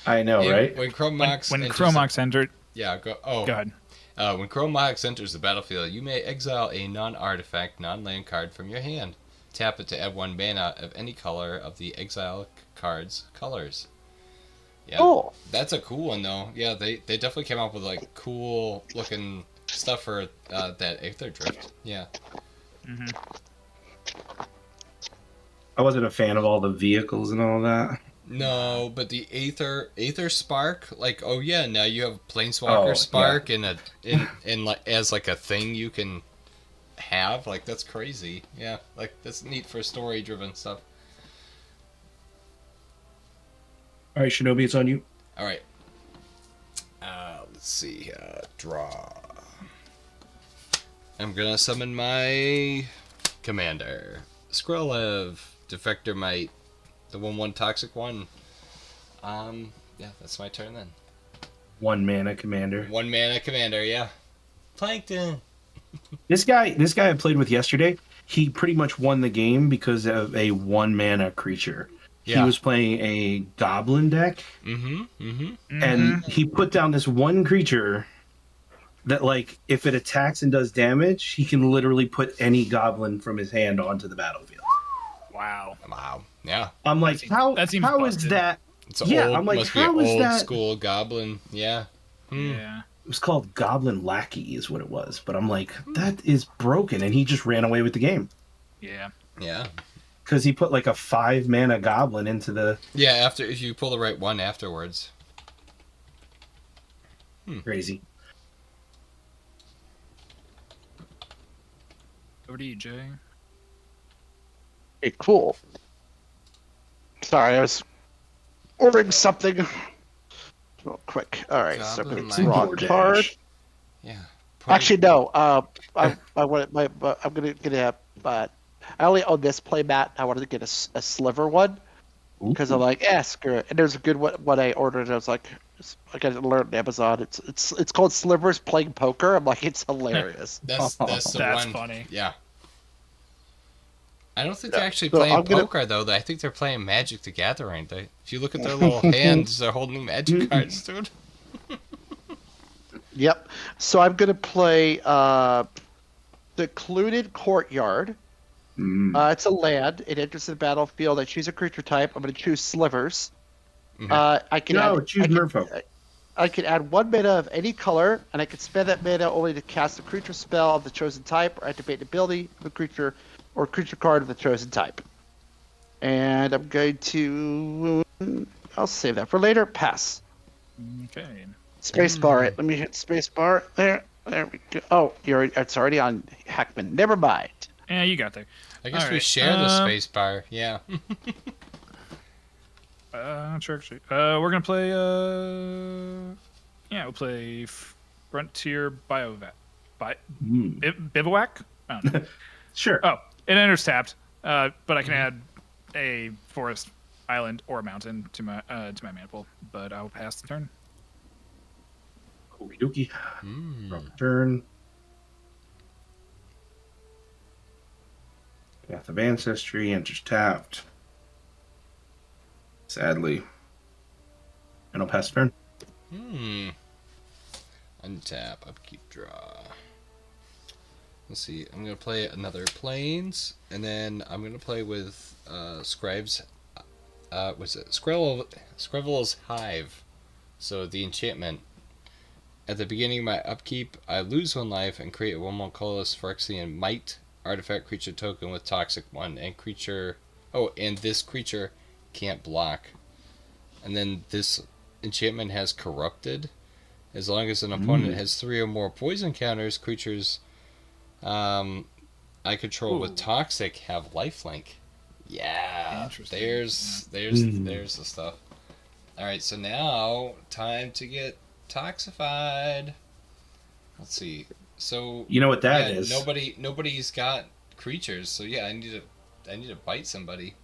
I know, And right? When Chrome Mox when enters Chromox entered, Yeah, go. Oh, go ahead. When Chrome Mox enters the battlefield, you may exile a non-artifact, non-land card from your hand. Tap it to add 1 mana of any color of the exile card's colors. Yeah, Cool. that's a cool one though. Yeah, they definitely came up with like cool looking stuff for that Aether Drift. Yeah. I wasn't a fan of all the vehicles and all that. No, but the Aether Spark, like, oh yeah, now you have Planeswalker Oh, Spark in like as like a thing you can have. Like, that's crazy. Yeah, like that's neat for story driven stuff. All right, Shinobi, it's on you. All right. Let's see. Draw. I'm gonna summon my commander, Skrillev, Defector Might, the 1/1 toxic one. Yeah, that's my turn then. 1 mana commander. 1 mana commander. Yeah. Plankton. This guy I played with yesterday, he pretty much won the game because of a 1 mana creature. Yeah. He was playing a goblin deck, and he put down this one creature that, like, if it attacks and does damage, he can literally put any goblin from his hand onto the battlefield. Wow. Wow. Yeah. I'm like, how that seems how is busted. that? It's a Yeah, old, I'm like, must be an how is old that- school goblin. Yeah. Yeah. It was called Goblin Lackey, is what it was. But I'm like, that is broken, and he just ran away with the game Yeah. Yeah. because he put like a 5 mana goblin into the Yeah. After if you pull the right one afterwards. crazy. Over to you, Jay. Okay, cool. Sorry, I was ordering something real quick. All right, so I'm Goblin gonna draw a DoorDash. card. Yeah. Actually, no. I want my. I'm gonna get a. But I only own this playmat. I wanted to get a sliver one because I'm like, screw it. And there's a good one. What I ordered, I was like, I got it learned on Amazon. It's called Slivers Playing Poker. I'm like, it's hilarious. That's the That's one. funny. Yeah. I don't think they're actually So playing I'm gonna- poker though. I think they're playing Magic the Gathering. If you look at their little hands, they're holding Magic cards, dude. Yep. So I'm gonna play Secluded Courtyard. It's a land. It enters the battlefield. I choose a creature type. I'm gonna choose Slivers. I can No, add, choose Merfolk. I can add 1 mana of any color, and I can spend that mana only to cast a creature spell of the chosen type or activate an ability of a creature or creature card of the chosen type. And I'm going to. I'll save that for later. Pass. Okay. Spacebar it. Let me hit spacebar. There we go. Oh, it's already on Hackman. Never mind. Yeah, you got there. I guess All we right, share the space bar. Yeah. Not sure actually. We're gonna play. Yeah, we'll play Frontier Bivouac. Bivouac. I don't know. Sure. Oh, it enters tapped, but I can add a forest, island, or mountain to my mana pool. But I'll pass the turn. Okie dokie. Draw a turn. Path of Ancestry enters tapped. Sadly. And I'll pass turn. Untap, upkeep, draw. Let's see. I'm gonna play another Plains, and then I'm gonna play with Scribe's. What's it? Scribble's Hive. So the enchantment. At the beginning of my upkeep, I lose 1 life and create a 1/1 colorless Phyrexian Might artifact creature token with toxic 1 and creature. Oh, and this creature can't block. And then this enchantment has corrupted. As long as an opponent has 3 or more poison counters, creatures I control with toxic have lifelink. Yeah, Interesting. there's the stuff. All right, so now time to get toxified. Let's see. So You know what that is? Nobody's got creatures. So yeah, I need to bite somebody.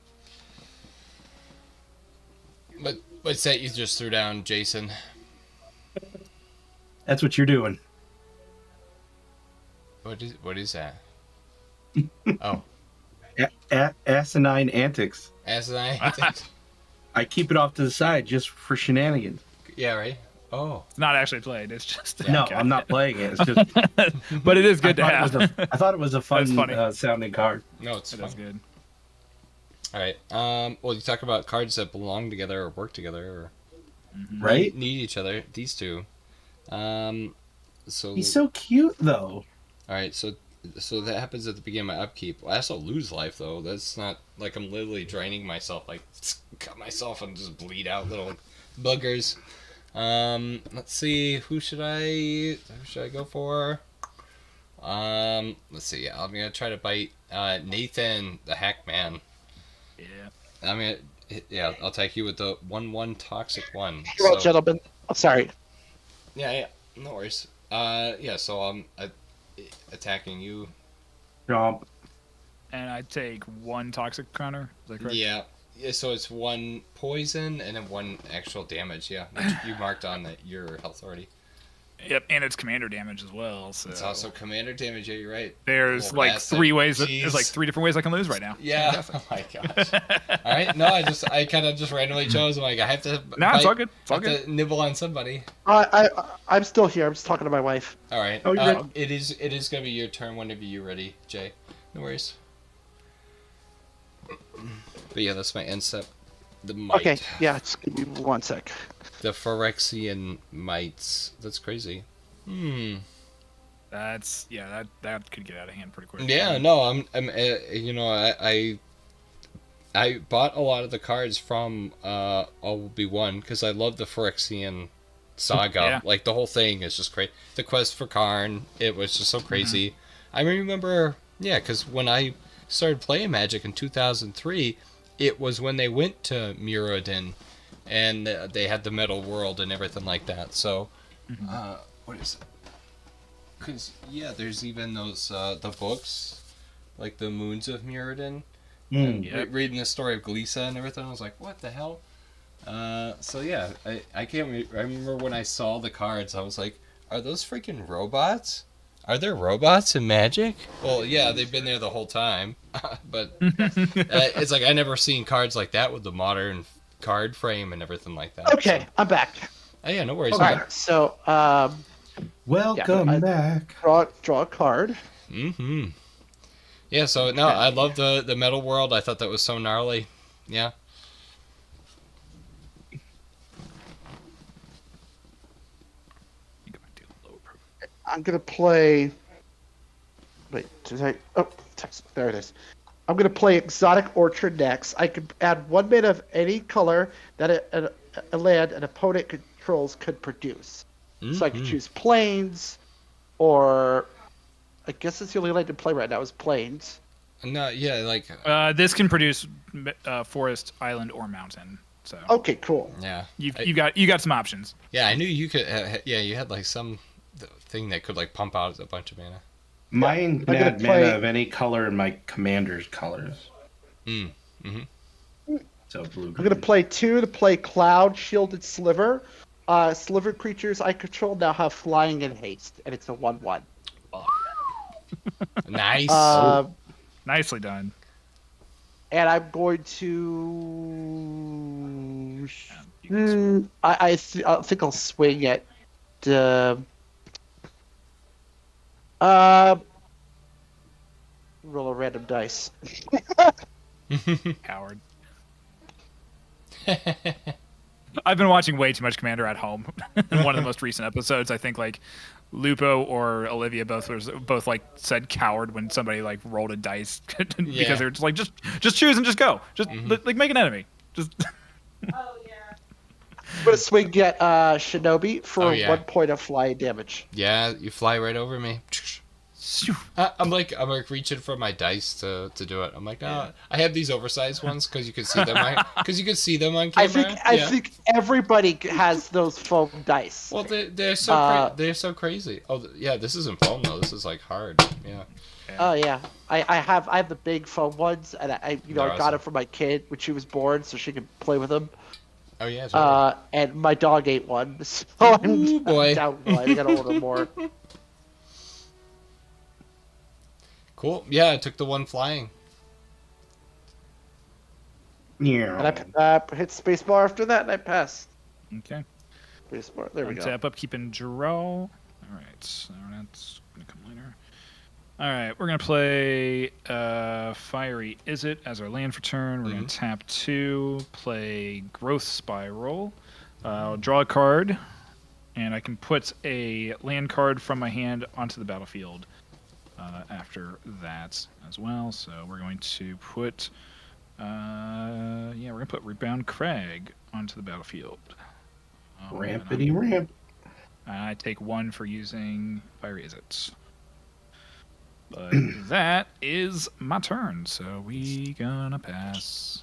But what's that you just threw down, Jason? That's what you're doing. What is that? Oh, Asinine antics. asinine. I keep it off to the side just for shenanigans. Yeah, right. Oh, It's not actually played. It's just No, okay. I'm not playing it. It's just But it is good to I have. thought it was a fun That's funny. sounding card. no, it's It fine. is good. All right. Well, you talk about cards that belong together or work together or Right? need each other. These two. So He's so cute though. all right. So that happens at the beginning of my upkeep. I also lose life though. That's not like I'm literally draining myself. Like cut myself and just bleed out little buggers. Let's see. Who should I go for? Let's see. I'm gonna try to bite Nathan the Hackman. Yeah. I'm gonna. Yeah, I'll take you with the 1/1 toxic 1. Well, gentlemen. Oh, sorry. Yeah, no worries. Yeah, so I'm attacking you. Jump. And I take 1 toxic counter. Is that correct? Yeah, so it's 1 poison and then 1 actual damage. Yeah, you marked on your health already. Yep, and it's commander damage as well. So It's also commander damage. Yeah, you're right. there's Little like bastard. 3 ways. Jeez. There's like 3 different ways I can lose right now. Yeah. Oh my gosh. All right. No, I kind of just randomly chose. I'm like, I have to. No, it's bite- all good. It's all have good. to nibble on somebody. I'm still here. I'm just talking to my wife. All right. Oh, you're right. It is gonna be your turn whenever you're ready, Jay. No worries. But yeah, that's my end step. The might. Okay, yeah, just give me 1 sec. The Phyrexian mites. That's crazy. That's that could get out of hand pretty quick. Yeah. No. I'm. You know. I bought a lot of the cards from All Will Be One because I love the Phyrexian saga. Yeah. Like the whole thing is just great. The quest for Karn. It was just so crazy. I remember. Yeah, because when I started playing Magic in 2003, it was when they went to Muradin, and they had the Metal World and everything like that. So, what is it? Because yeah, there's even those the books, like the Moons of Muradin. And Yep. reading the story of Glisa and everything, I was like, what the hell? So yeah, I can't. I remember when I saw the cards, I was like, are those freaking robots? Are there robots in Magic? Well, yeah, they've been there the whole time, but it's like I never seen cards like that with the modern card frame and everything like that. Okay, So, I'm back. oh yeah, no worries. All man. right, so Welcome I- back. draw a card. Mm-hmm. Yeah, so no, I love the Metal World. I thought that was so gnarly. Yeah. I'm gonna play. Wait, did I? Oh, text. There it is. I'm gonna play Exotic Orchard next. I could add 1 mana of any color that a land an opponent controls could produce. So I could choose plains, or I guess it's the only land to play right now is plains. No, yeah, like This can produce forest, island, or mountain. So Okay, cool. yeah. you got some options. Yeah, I knew you could. Yeah, you had like some thing that could like pump out a bunch of mana. Mine I'm gonna had play- mana of any color in my commander's colors. So blue. I'm gonna play 2 to play Cloud Shielded Sliver. Sliver creatures I control now have flying and haste, and it's a 1/1. Nice. Nicely done. And I'm going to I think I'll swing at. Uh, roll a random dice. Coward. I've been watching way too much Commander at home. In one of the most recent episodes, I think like Lupo or Olivia both like said coward when somebody like rolled a dice because Yeah. they were just like just choose and just go, just like make an enemy. Just I'm gonna swing at Shinobi for Oh, yeah. 1 point of flying damage. Yeah, you fly right over me. I'm like reaching for my dice to do it. I'm like, oh, I have these oversized ones because you can see them. Because you can see them on camera. I think everybody has those foam dice. Well, they're so they're so crazy. Oh yeah, this isn't foam though. This is like hard. Yeah. Oh yeah, I have the big foam ones, and I They're got awesome. them for my kid when she was born, so she could play with them. Oh yeah. Totally. And my dog ate one, so I'm boy. down one. I gotta order more. Cool. Yeah, I took the one flying. And I hit spacebar after that, and I passed. okay. Spacebar. There we go. Tap up, keep and draw. All right, so that's gonna come later. All right, we're gonna play Fiery Izzet as our land for turn. We're gonna tap 2, play Growth Spiral, draw a card, and I can put a land card from my hand onto the battlefield after that as well. So we're going to put, we're gonna put Rebound Crag onto the battlefield. Rampity ramp. I take 1 for using Fiery Izzet. But that is my turn, so we gonna pass.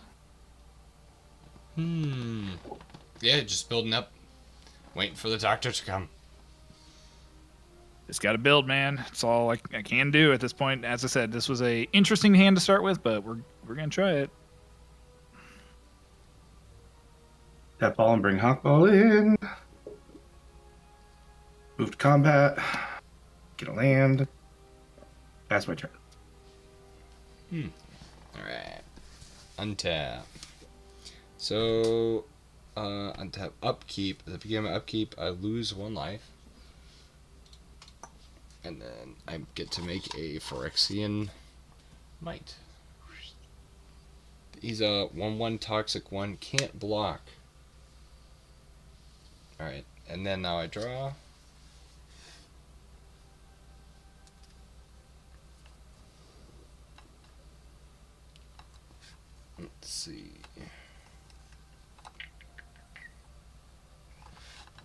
Yeah, just building up, waiting for the doctor to come. Just gotta build, man. It's all I can do at this point. As I said, this was a interesting hand to start with, but we're gonna try it. Tap ball and bring Hawkball in. Move to combat. Get a land. That's my turn. Alright. Untap. So, untap upkeep. At the beginning of upkeep, I lose 1 life. And then I get to make a Phyrexian Might. He's a 1/1 toxic 1, can't block. Alright, and then now I draw. Let's see.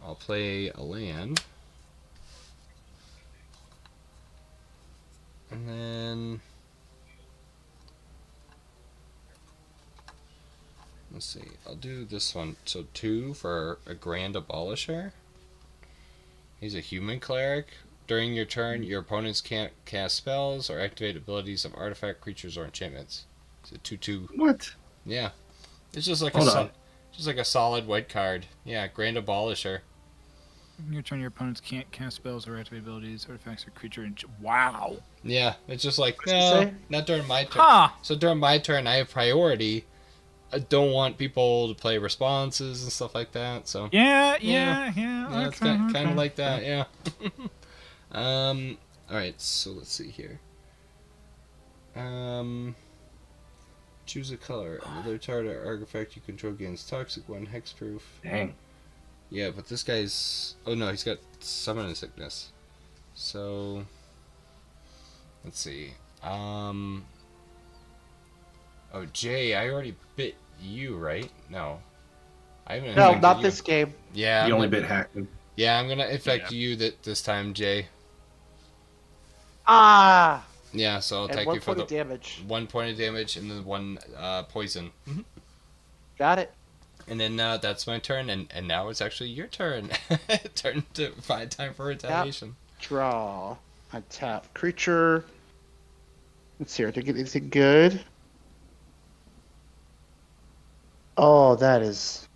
I'll play a land. And then let's see. I'll do this one. So 2 for a Grand Abolisher. He's a human cleric. During your turn, your opponents can't cast spells or activate abilities of artifact, creatures, or enchantments. It's a 2/2. What? Yeah, it's just like Hold on. just like a solid white card. Yeah, Grand Abolisher. On your turn, your opponents can't cast spells or activate abilities, artifacts, or creature. Wow. Yeah, it's just like What's it no, say? not during my turn. Huh. So during my turn, I have priority. I don't want people to play responses and stuff like that. So Yeah. yeah, it's Okay, kind okay. of like that. Yeah. All right. So let's see here. Choose a color. Another target artifact you control gains toxic 1, hexproof. Dang. Yeah, but this guy's... Oh no, he's got Summoning Sickness. So... Let's see. Oh, Jay, I already bit you, right? No. I haven't No, infected not you. this game. Yeah, You I'm only gonna- bit Hackman. Yeah, I'm gonna infect you this time, Jay. Ah! Yeah, so I'll And take 1 you for point the of damage. 1 point of damage and then 1 poison. Got it. And then that's my turn, and now it's actually your turn. Turn to find time for retaliation. Draw. I tap creature. Let's see. Did I get anything good? Oh, that is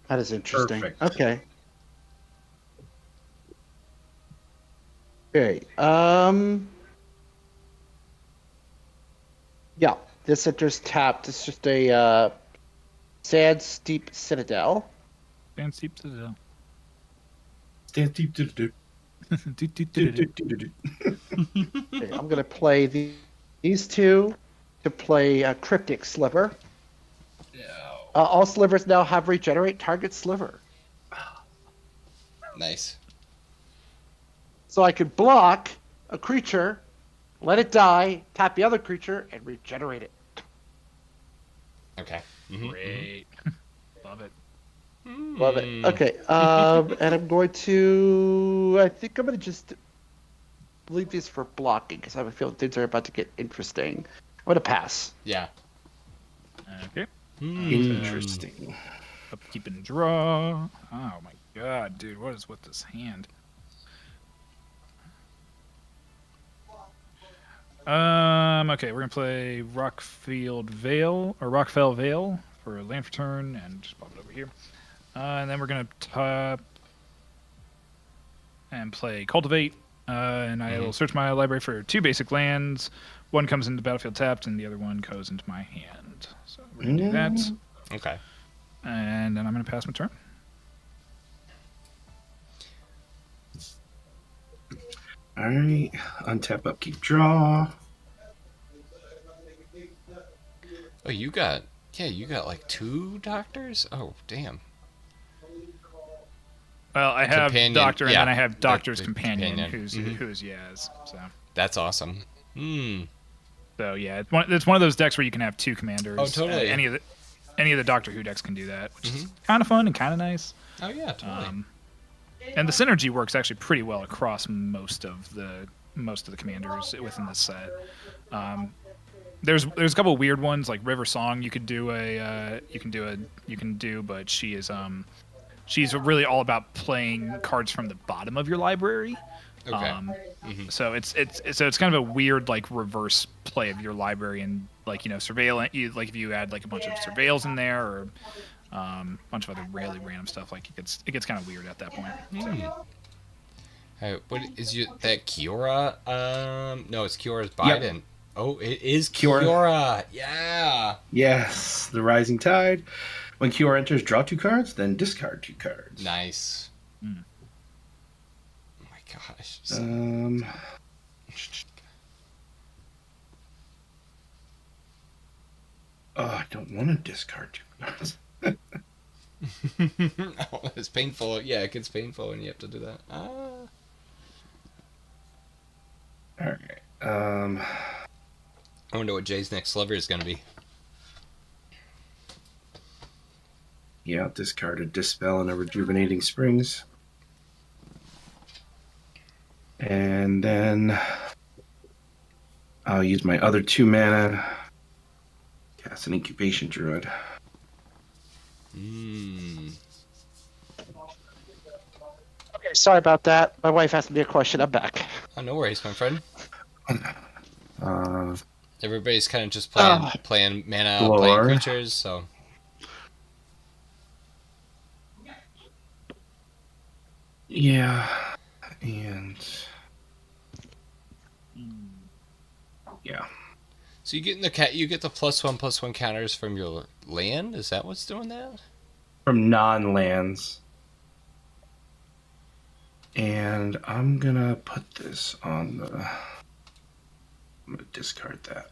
interesting. Perfect. Okay. Okay. Yeah, this enters tapped. It's just a Sand Steep Citadel. Stand steep to the Stand deep. Do-do-do. Do-do-do-do-do. Okay, I'm gonna play these two to play Cryptic Sliver. All slivers now have regenerate target sliver, Nice. so I could block a creature, let it die, tap the other creature, and regenerate it. Okay. Mhm, Great. Love it. mhm. Love it. Okay, and I'm going to. I think I'm going to just leave these for blocking because I have a feeling things are about to get interesting. I'm going to pass. Yeah. Okay. Interesting. Upkeep and draw. Oh my god, dude, what is with this hand? Okay, we're gonna play Rockfell Vale for land for turn, and just pop it over here. And then we're gonna top and play Cultivate. And I will search my library for 2 basic lands. One comes into the battlefield tapped, and the other one goes into my hand. So we're gonna do that. Okay. And then I'm gonna pass my turn. All right. Untap, upkeep, draw. Oh, you got like 2 doctors? Oh, damn. Well, I have Companion, Doctor, and yeah. then I have Doctor's The companion, companion. who's Mhm. who's Yaz. So, That's awesome. so yeah, it's one of those decks where you can have 2 commanders. Oh, totally. Any of the Doctor Who decks can do that, which is kind of fun and kind of nice. Oh yeah, totally. And the synergy works actually pretty well across most of the commanders within this set. There's a couple of weird ones like River Song. You can do, but she's really all about playing cards from the bottom of your library. Okay. So it's kind of a weird like reverse play of your library, and like surveillance. Like if you add like a bunch of surveils in there or a bunch of other really random stuff, like it gets kind of weird at that point. So, Hey, what is that Kiora? No, it's Kiora's Biden. Oh, it is Kiora. Kiora. Yeah. Yes, the Rising Tide. When Kiora enters, draw 2 cards, then discard 2 cards. Nice. Oh my gosh. Oh, I don't want to discard 2 cards. Oh, it's painful. Yeah, it gets painful when you have to do that. All right. I wonder what Jay's next sliver is going to be. Yeah, I'll discard a Dispel and a Rejuvenating Springs. And then I'll use my other 2 mana. Cast an Incubation Druid. Okay, sorry about that. My wife asked me a question. I'm back. Oh, no worries, my friend. Uh, Everybody's kind of just playing mana, Lore. playing creatures, so. yeah. And yeah. So you get you get the +1/+1 counters from your land. Is that what's doing that? From non-lands. And I'm gonna put this on the. I'm gonna discard that.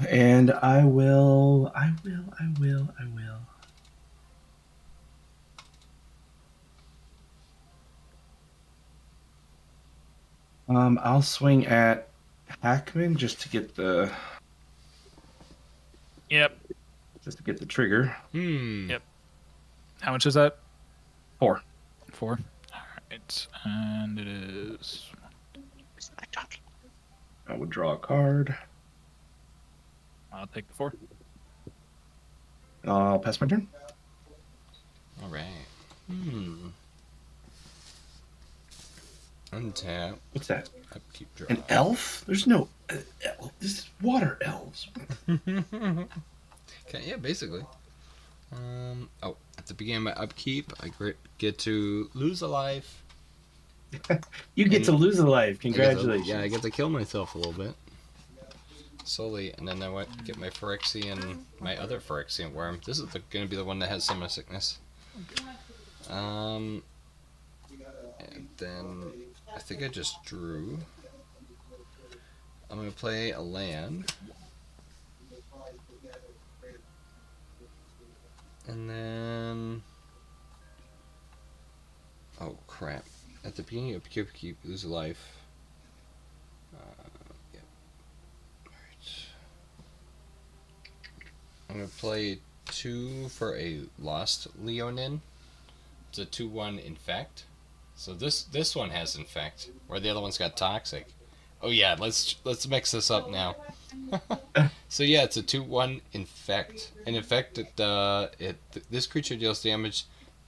And I will. I'll swing at Hackman just to get the yep. trigger. Yep. How much is that? 4. 4. All right, and it is. I would draw a card. I'll take the 4. I'll pass my turn. All right. Untap. What's that? Upkeep, draw. An elf? There's no elf. This is water elves. Okay, yeah, basically. Oh, at the beginning of my upkeep, I get to lose a life. You get to lose a life. Congratulations. I get to kill myself a little bit. slowly, and then I went get my Phyrexian, my other Phyrexian worm. This is going to be the one that has Summon Sickness. And then I think I just drew. I'm going to play a land. And then... Oh, crap. At the beginning of Keep, lose a life. Yep. Alright. I'm going to play 2 for a Lost Leonin. It's a 2/1 Infect. So this one has Infect, where the other one's got Toxic. Oh yeah, let's mix this up now. So yeah, it's a 2/1 Infect. And Infect, this creature deals damage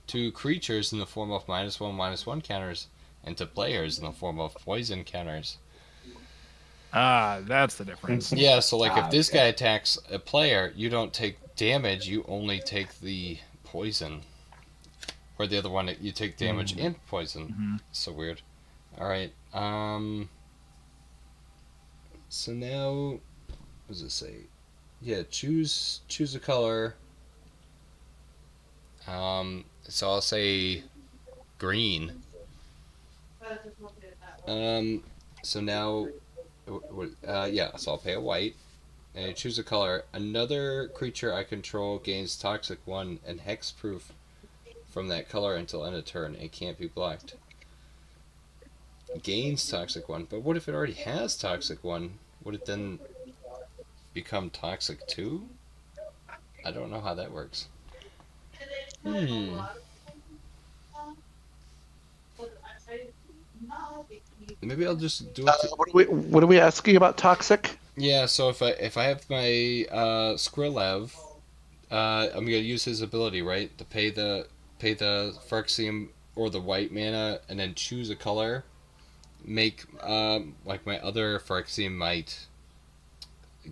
to creatures in the form of -1/-1 counters, and to players in the form of poison counters. Ah, that's the difference. Yeah, so like if this guy attacks a player, you don't take damage, you only take the poison. Or the other one, you take damage and poison. So weird. Alright, so now, what does it say? Yeah, choose a color. So I'll say green. So now, yeah, so I'll pay a white. And I choose a color. Another creature I control gains Toxic 1 and Hexproof from that color until end of turn. It can't be blocked. Gains Toxic 1, but what if it already has Toxic 1? Would it then become Toxic 2? I don't know how that works. Maybe I'll just do it. What are we asking about Toxic? Yeah, so if I have my Skrilev, I'm gonna use his ability, right? To pay the Phyrexian or the white mana, and then choose a color. Make like my other Phyrexian might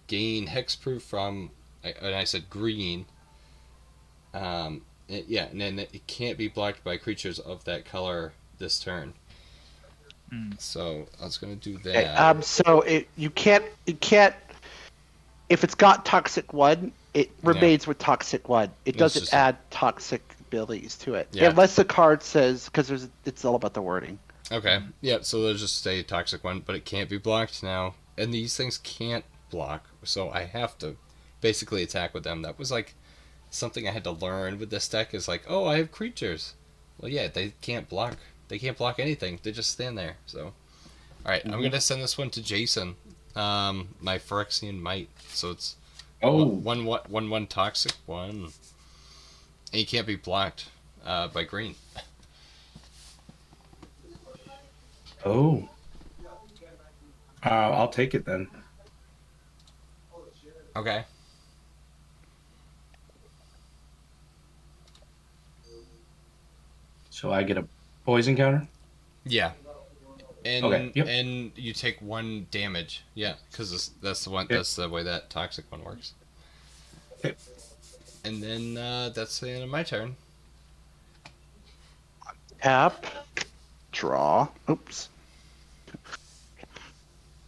gain hexproof from, and I said green. Yeah, and then it can't be blocked by creatures of that color this turn. So I was gonna do that. So you can't. If it's got Toxic 1, it remains with Toxic 1. It doesn't add toxic abilities to it, unless the card says, because it's all about the wording. Okay. Yeah. So there's just a Toxic 1, but it can't be blocked now, and these things can't block, so I have to basically attack with them. That was like something I had to learn with this deck. Is like, oh, I have creatures. Well, yeah, they can't block. They can't block anything. They just stand there. So, all right, I'm gonna send this one to Jason. My Phyrexian Might. So it's one Toxic 1, and he can't be blocked by green. Oh. I'll take it then. Okay. So I get a poison counter? Yeah. And okay, yep. And you take 1 damage. Yeah, because that's the one. Yep. That's the way that Toxic 1 works. Okay. And then that's the end of my turn. Tap. Draw. Oops.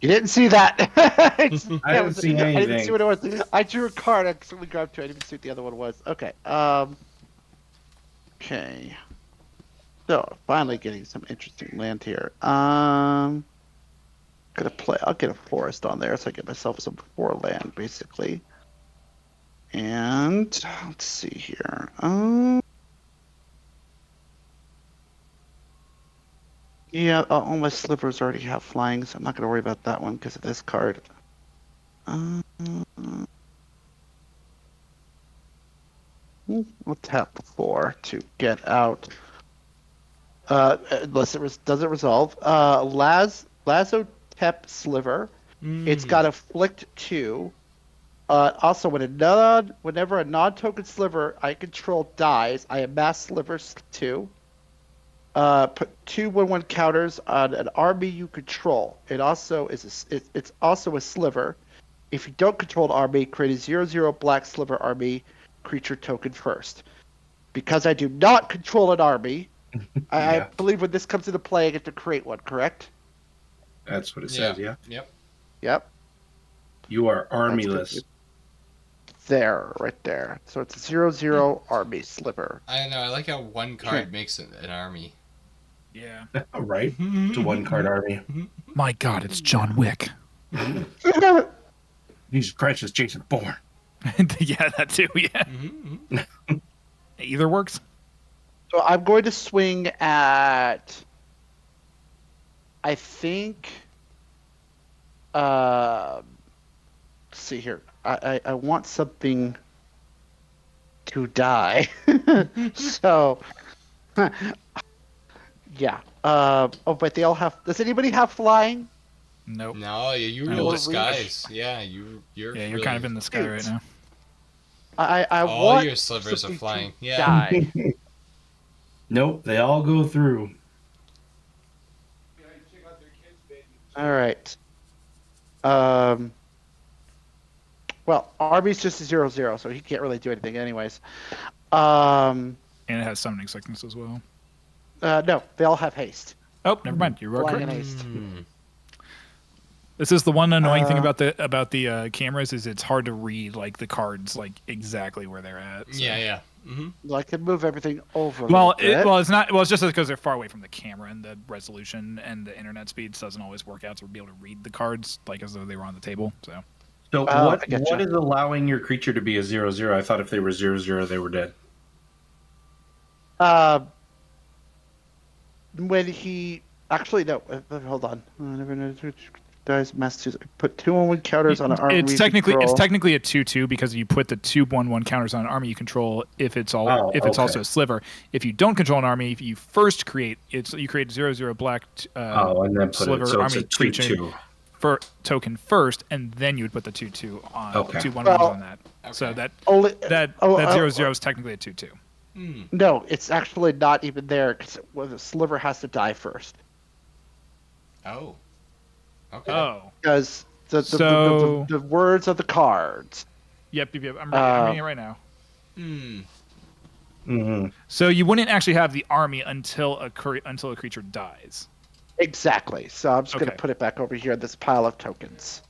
You didn't see that. I didn't see anything. I didn't see what it was. I drew a card. I accidentally grabbed 2. I didn't even see what the other one was. Okay. Okay. So finally getting some interesting land here. I'll get a forest on there, so I get myself some 4 land basically. And let's see here. Yeah, all my slivers already have flying, so I'm not going to worry about that one because of this card. I'll tap 4 to get out. Unless does it resolve? Lazotep Sliver. It's got Afflict 2. Also, whenever a non-token sliver I control dies, I amass slivers 2. Put 2 1/1 counters on an army you control. It also is it's also a sliver. If you don't control an army, create a 0/0 black sliver army creature token first. Because I do not control an army, I believe when this comes into play, I get to create one. Correct? That's what it says. Yeah. Yep. Yep. You are armyless. There, right there. So it's a 0/0 army sliver. I know. I like how one card makes an army. Yeah. Right? It's a one-card army. My God, it's John Wick. Jesus Christ, it's Jason Bourne. Yeah, that too. Yeah. Either works. So I'm going to swing at. I think. Let's see here. I want something to die. So. Yeah. Oh, but they all have. Does anybody have flying? Nope. No, you I rule will the skies. Yeah, you're. Yeah, you're really- kind of in the sky right now. I All want your slivers are something to flying. Yeah. Die. Nope, they all go through. All right. Well, Arby's just a 0/0, so he can't really do anything, anyways. And it has summoning sickness as well. No, they all have haste. Oh, never mind. You were Flying correct. and haste. This is the one annoying thing about the cameras is it's hard to read like the cards like exactly where they're at. So. Yeah. Mm-hmm. So I can move everything over. Well, a little bit. it's not. Well, it's just because they're far away from the camera and the resolution and the internet speeds doesn't always work out to be able to read the cards like as though they were on the table. So So Oh, what I getcha. what is allowing your creature to be a 0/0? I thought if they were 0/0, they were dead. When he actually no, hold on. Dies Massachusetts. Put 2/1 counters on an army. it's technically control. a 2/2 because you put the 2/1 counters on an army you control if it's okay. also a sliver. If you don't control an army, if you first create you create 0/0 black And then put sliver it. So it's army a creature 2/2. for token first, and then you would put the 2/2 on Okay. 2/1 Well, on that. So okay. Only that oh, 0/0 is technically a 2/2. No, it's actually not even there because the sliver has to die first. Oh. Okay. Oh. Because So- the words of the cards. Yep. I'm reading it right now. Mm-hmm. So you wouldn't actually have the army until a creature dies. Exactly. So I'm just going Okay. to put it back over here in this pile of tokens.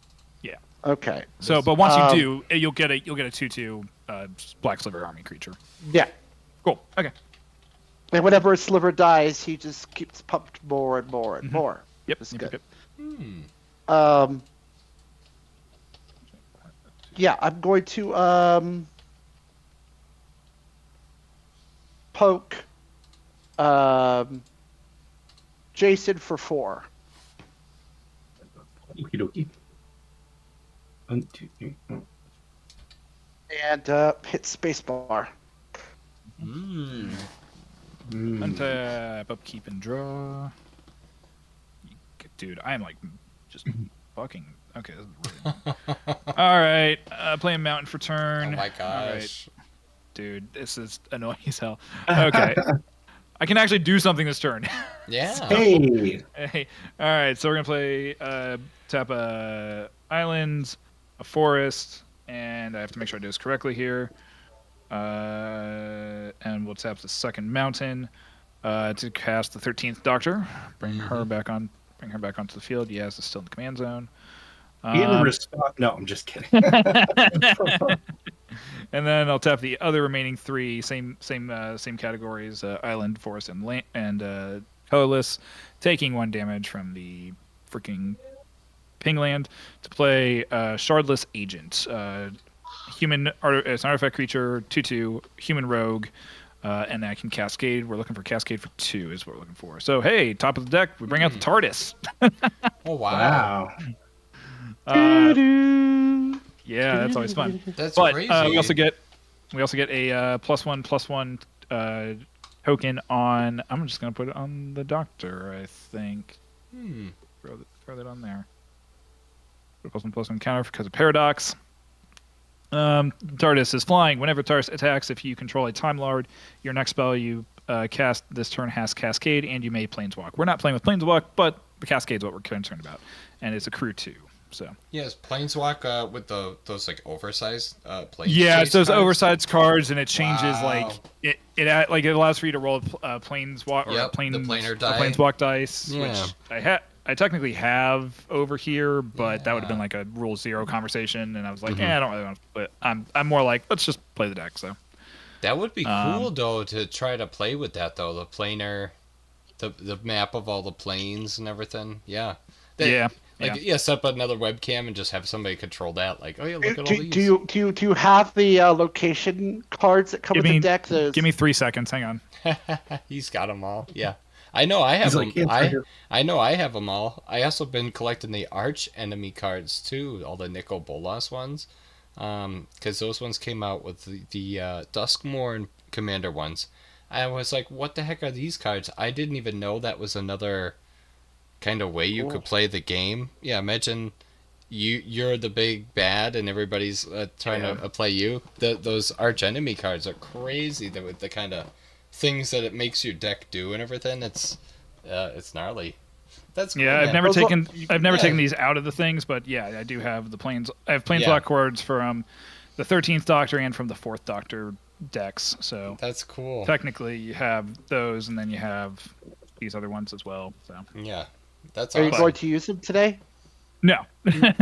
Yeah. Okay. So, but once you do, you'll get a 2/2 black sliver army creature. Yeah. Cool. Okay. And whenever a sliver dies, he just keeps pumped more and more and more. Yep. That's yep, good. yep. Yeah, I'm going to poke Jason for 4. Okie dokie. 1, 2, 3, 4. And hit spacebar. Untap, upkeep, and draw. Dude, I am like just fucking. Okay. This is really all right. Playing mountain for turn. Oh my All right. gosh. Dude, this is annoying as hell. Okay. I can actually do something this turn. Yeah. Hey! Hey, all right. So we're gonna play tap a island, a forest, and I have to make sure I do this correctly here. And we'll tap the second mountain to cast the 13th Doctor. Bring her back on. Bring her back onto the field. Yes, it's still in the command zone. In response, no, I'm just kidding. And then I'll tap the other remaining 3, same categories: island, forest, and land, and colorless, taking 1 damage from the freaking Pingland to play Shardless Agent, it's an artifact creature, 2/2, human rogue, and I can cascade. We're looking for cascade for 2 is what we're looking for. So hey, top of the deck, we bring out the TARDIS. Oh wow. Wow. Yeah, that's always fun. That's But crazy. we also get a +1/+1 token on. I'm just gonna put it on the Doctor. I think. Throw that on there. Put a +1/+1 counter because of Paradox. TARDIS is flying. Whenever TARDIS attacks, if you control a Time Lord, your next spell you cast this turn has Cascade, and you may Planeswalk. We're not playing with Planeswalk, but the Cascade's what we're concerned about, and it's a crew 2. So Yes, Planeswalk with those like oversized planes. yeah, it's those cards. oversized cards, and it changes Wow. like it allows for you to roll planeswalk or Yep, plane the planar the die. planeswalk dice, Yeah. which I I technically have over here, but that would have been Yeah. like a rule 0 conversation, and I was like, I don't really want to. But I'm more like, let's just play the deck. So That would be cool though to try to play with that though. The planar, the map of all the planes and everything. Yeah. Yeah. Set up another webcam and just have somebody control that. Like, oh yeah, look at all Do, these. do you have the location cards that come Give with me- the deck? give me 3 seconds. Hang on. He's got them all. Yeah, I know. I have He's them. like, "Yeah, it's right here." I know. I have them all. I also been collecting the arch enemy cards too, all the Nicol Bolas ones, because those ones came out with the Duskmourn Commander ones. I was like, what the heck are these cards? I didn't even know that was another kind of way you could play the game. Yeah, imagine you're the big bad and everybody's trying to play you. Those arch enemy cards are crazy. The kind of things that it makes your deck do and everything. It's gnarly. That's cool, Yeah, I've man. never Those taken yeah. taken these out of the things, but yeah, I do have the planes. I have planeswalk Yeah. cards from the 13th Doctor and from the 4th Doctor decks. So That's cool. technically, you have those, and then you have these other ones as well. So Yeah, that's Are you awesome. going to use them today? no,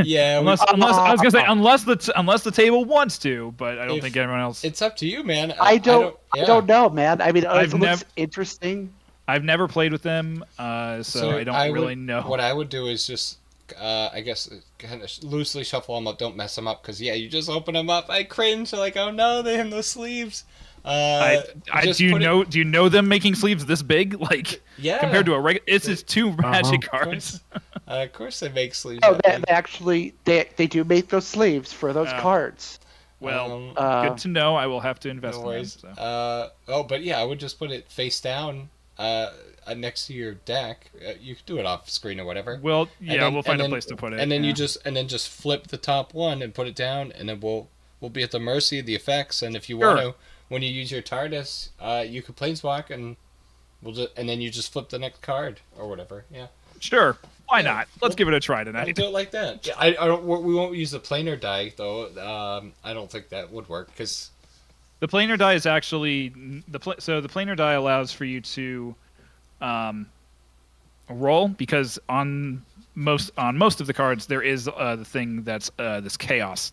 Yeah, unless I was gonna say unless the table wants to, but I don't If- think everyone else. it's up to you, man. I don't yeah. know, man. I mean, I've it looks nev- interesting. I've never played with them, so I don't really know. What I would do is just, I guess, kind of loosely shuffle them up. Don't mess them up, because you just open them up. I cringe, like, oh no, they have no sleeves. Just do put it- you know them making sleeves this big? Like Yeah. compared to a regular, it's just 2 magic Of cards. course, of course they make sleeves. Oh, that they big. actually they do make those sleeves for those cards. Well, Uh, good to know. I will have to invest No in them. worries. So. But yeah, I would just put it face down, next to your deck. You could do it off screen or whatever. Well, yeah, then- we'll find and a then- place to put it. And then yeah. you just flip the top one and put it down, and then we'll be at the mercy of the effects. And if you Sure. want to, when you use your TARDIS, you could planeswalk, and and then you just flip the next card or whatever. Yeah, Sure. Why Yeah, not? Let's give it a try we'll tonight. do it like that. Yeah, I don't. We won't use the planar die though. I don't think that would work because The planar die is actually so the planar die allows for you to roll because on most of the cards there is the thing that's this chaos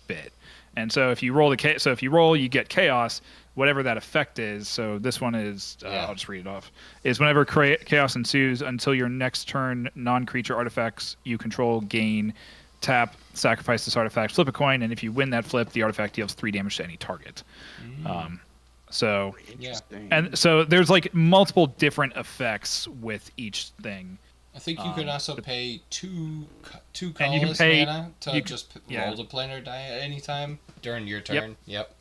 bit, and so if you roll you get chaos, whatever that effect is. So this one is Yeah. I'll just read it off. Is whenever chaos ensues until your next turn, non-creature artifacts you control gain. Tap, sacrifice this artifact, flip a coin, and if you win that flip, the artifact deals 3 damage to any target. So Interesting. and so there's like multiple different effects with each thing. I think you could also pay two and you can colorless pay- mana to you just yeah. roll the planar die at any time during your turn. Yep.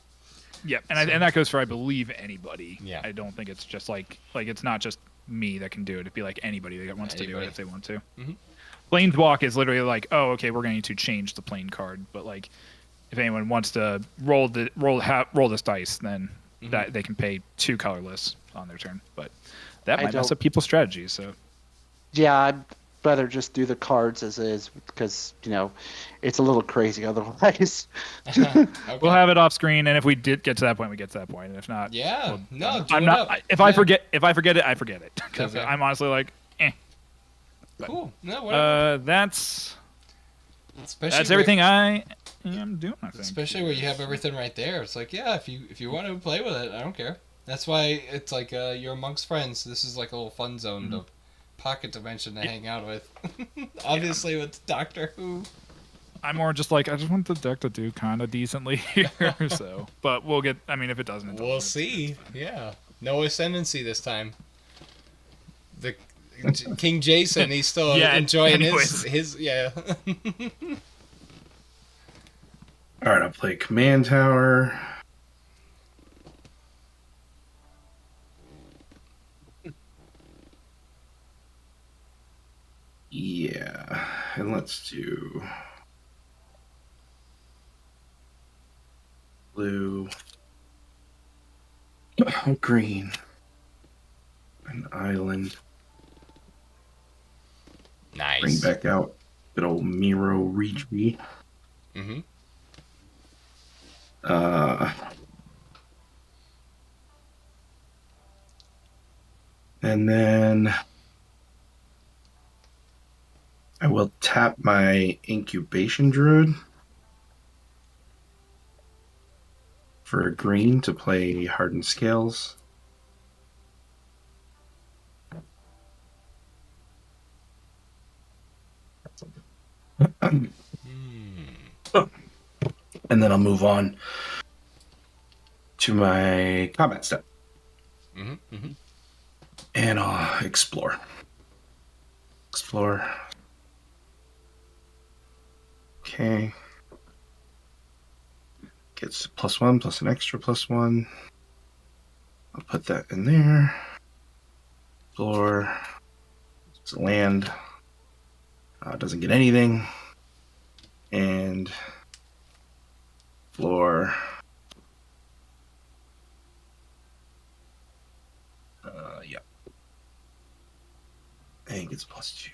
Yeah, and that goes for I believe anybody. Yeah. I don't think it's just like it's not just me that can do it. It'd be like anybody that wants to do Anybody. it if they want to. Mhm. Planeswalk is literally like, oh, okay, we're going to need to change the plane card, but like if anyone wants to roll this dice, then that they can pay 2 colorless on their turn. But that I might mess don't- up people's strategies. So Yeah, I'd rather just do the cards as is because it's a little crazy otherwise. Okay. we'll have it off screen, and if we did get to that point, we get to that point. And if not, Yeah. No. Do I'm it not. up. If I Yeah. forget it, I forget it because Okay. I'm honestly like, Cool. No. Whatever. that's Especially that's where- everything I am doing. I think. Especially where you have everything right there. It's like, yeah, if you want to play with it, I don't care. That's why it's like you're amongst friends. This is like a little fun zone to pocket dimension to hang out with. Obviously with Doctor Who. I'm more just like I just want the deck to do kind of decently here. So, but we'll get. I mean, if it doesn't, it We'll doesn't. see. Yeah. No ascendancy this time. The King Jason, he's still Yeah, enjoying anyways. his yeah. All right, I'll play Command Tower. Yeah, and let's do blue, green, an island. Nice. Bring back out good old Miro Reach-Me. Mm-hmm. And then I will tap my incubation druid for a green to play Hardened Scales. Hmm. And then I'll move on to my combat step. Mm-hmm. Mm-hmm. And I'll explore. Explore. Okay. Gets +1 plus an extra +1. I'll put that in there. Explore. It's land. Doesn't get anything. And floor. Yeah. And gets +2.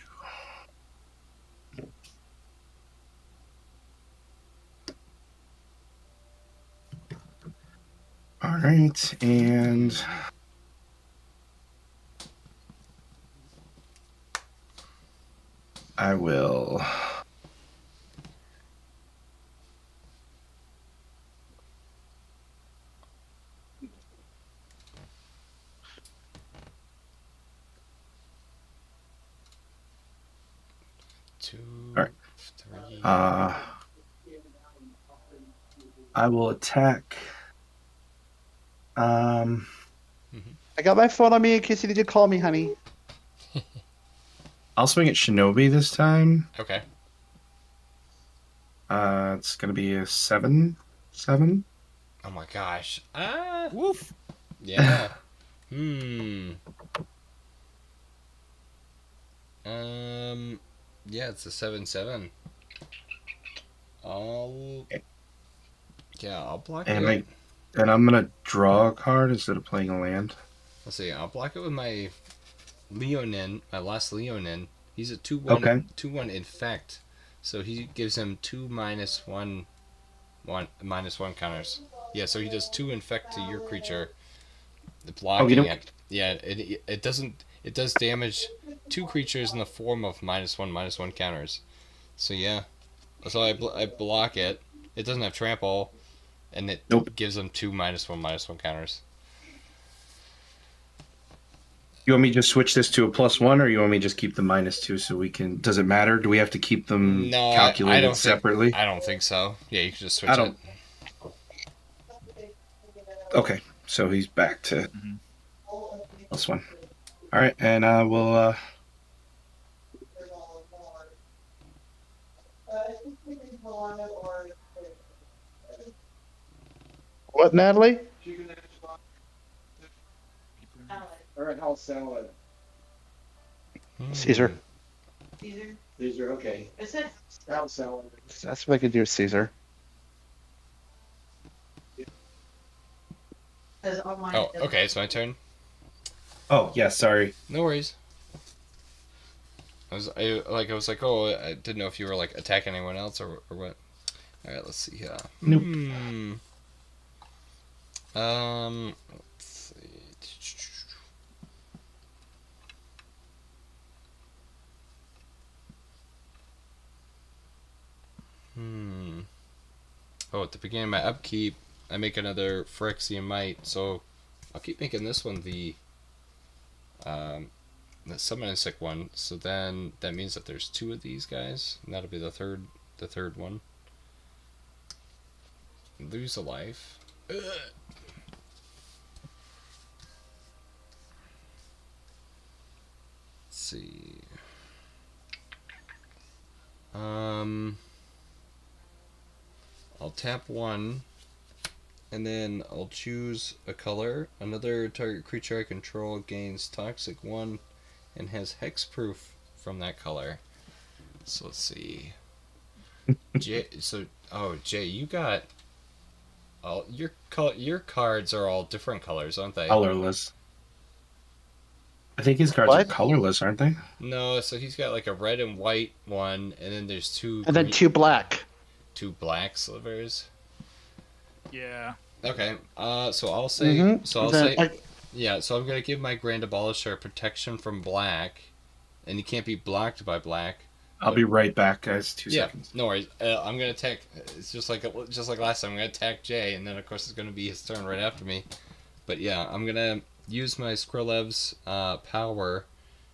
All right, and I will Two, All right. 3. I will attack. I got my phone on me in case you need to call me, honey. I'll swing at Shinobi this time. Okay. It's gonna be a 7/7. Oh my gosh. Woof. Yeah. Yeah, it's a 7/7. I'll block And it. I'm gonna draw a card instead of playing a land. Let's see. I'll block it with my Leonin, my last Leonin. He's a 2/1, Okay. 2/1 infect, so he gives him 2 -1 -1 counters. Yeah, so he does 2 infect to your creature. The blocking it. Yeah, it doesn't. It does damage 2 creatures in the form of -1 -1 counters. So yeah, so I block it. It doesn't have trample, and it gives them 2 -1 -1 counters. You want me to just switch this to a +1, or you want me to just keep the -2 so we can? Does it matter? Do we have to keep them No, calculated I don't separately? I don't think so. Yeah, you can just switch I don't- it. Okay, so he's back to +1. All right, and I will. What, Natalie? Or an house salad. Caesar. Caesar. These are okay. It said House salad. That's what I could do, Caesar. says online. Oh, okay, it's my turn. Oh yeah, sorry. No worries. I was like, oh, I didn't know if you were like attacking anyone else or what. All right, let's see here. Nope. Let's see. Oh, at the beginning of my upkeep, I make another Phyrexian Might, so I'll keep making this one the Summon Insect one. So then that means that there's 2 of these guys, and that'll be the third one. Lose a life. Ugh. Let's see. I'll tap 1, and then I'll choose a color. Another target creature I control gains Toxic 1 and has hexproof from that color. So let's see. Jay, you got all your cards are all different colors, aren't they? Colorless. I think his cards What? are colorless, aren't they? No, so he's got like a red and white one, and then there's 2 And then 2 black. 2 black slivers. Yeah. Okay. So I'll say. Mhm. So I'll Then say. Yeah. So I'm gonna give my Grand Abolisher protection from black, and he can't be blocked by black. I'll be right back, guys. 2 Yeah, seconds. no worries. I'm gonna attack. It's just like last time. I'm gonna attack Jay, and then of course it's gonna be his turn right after me. But yeah, I'm gonna use my Skrelev's power.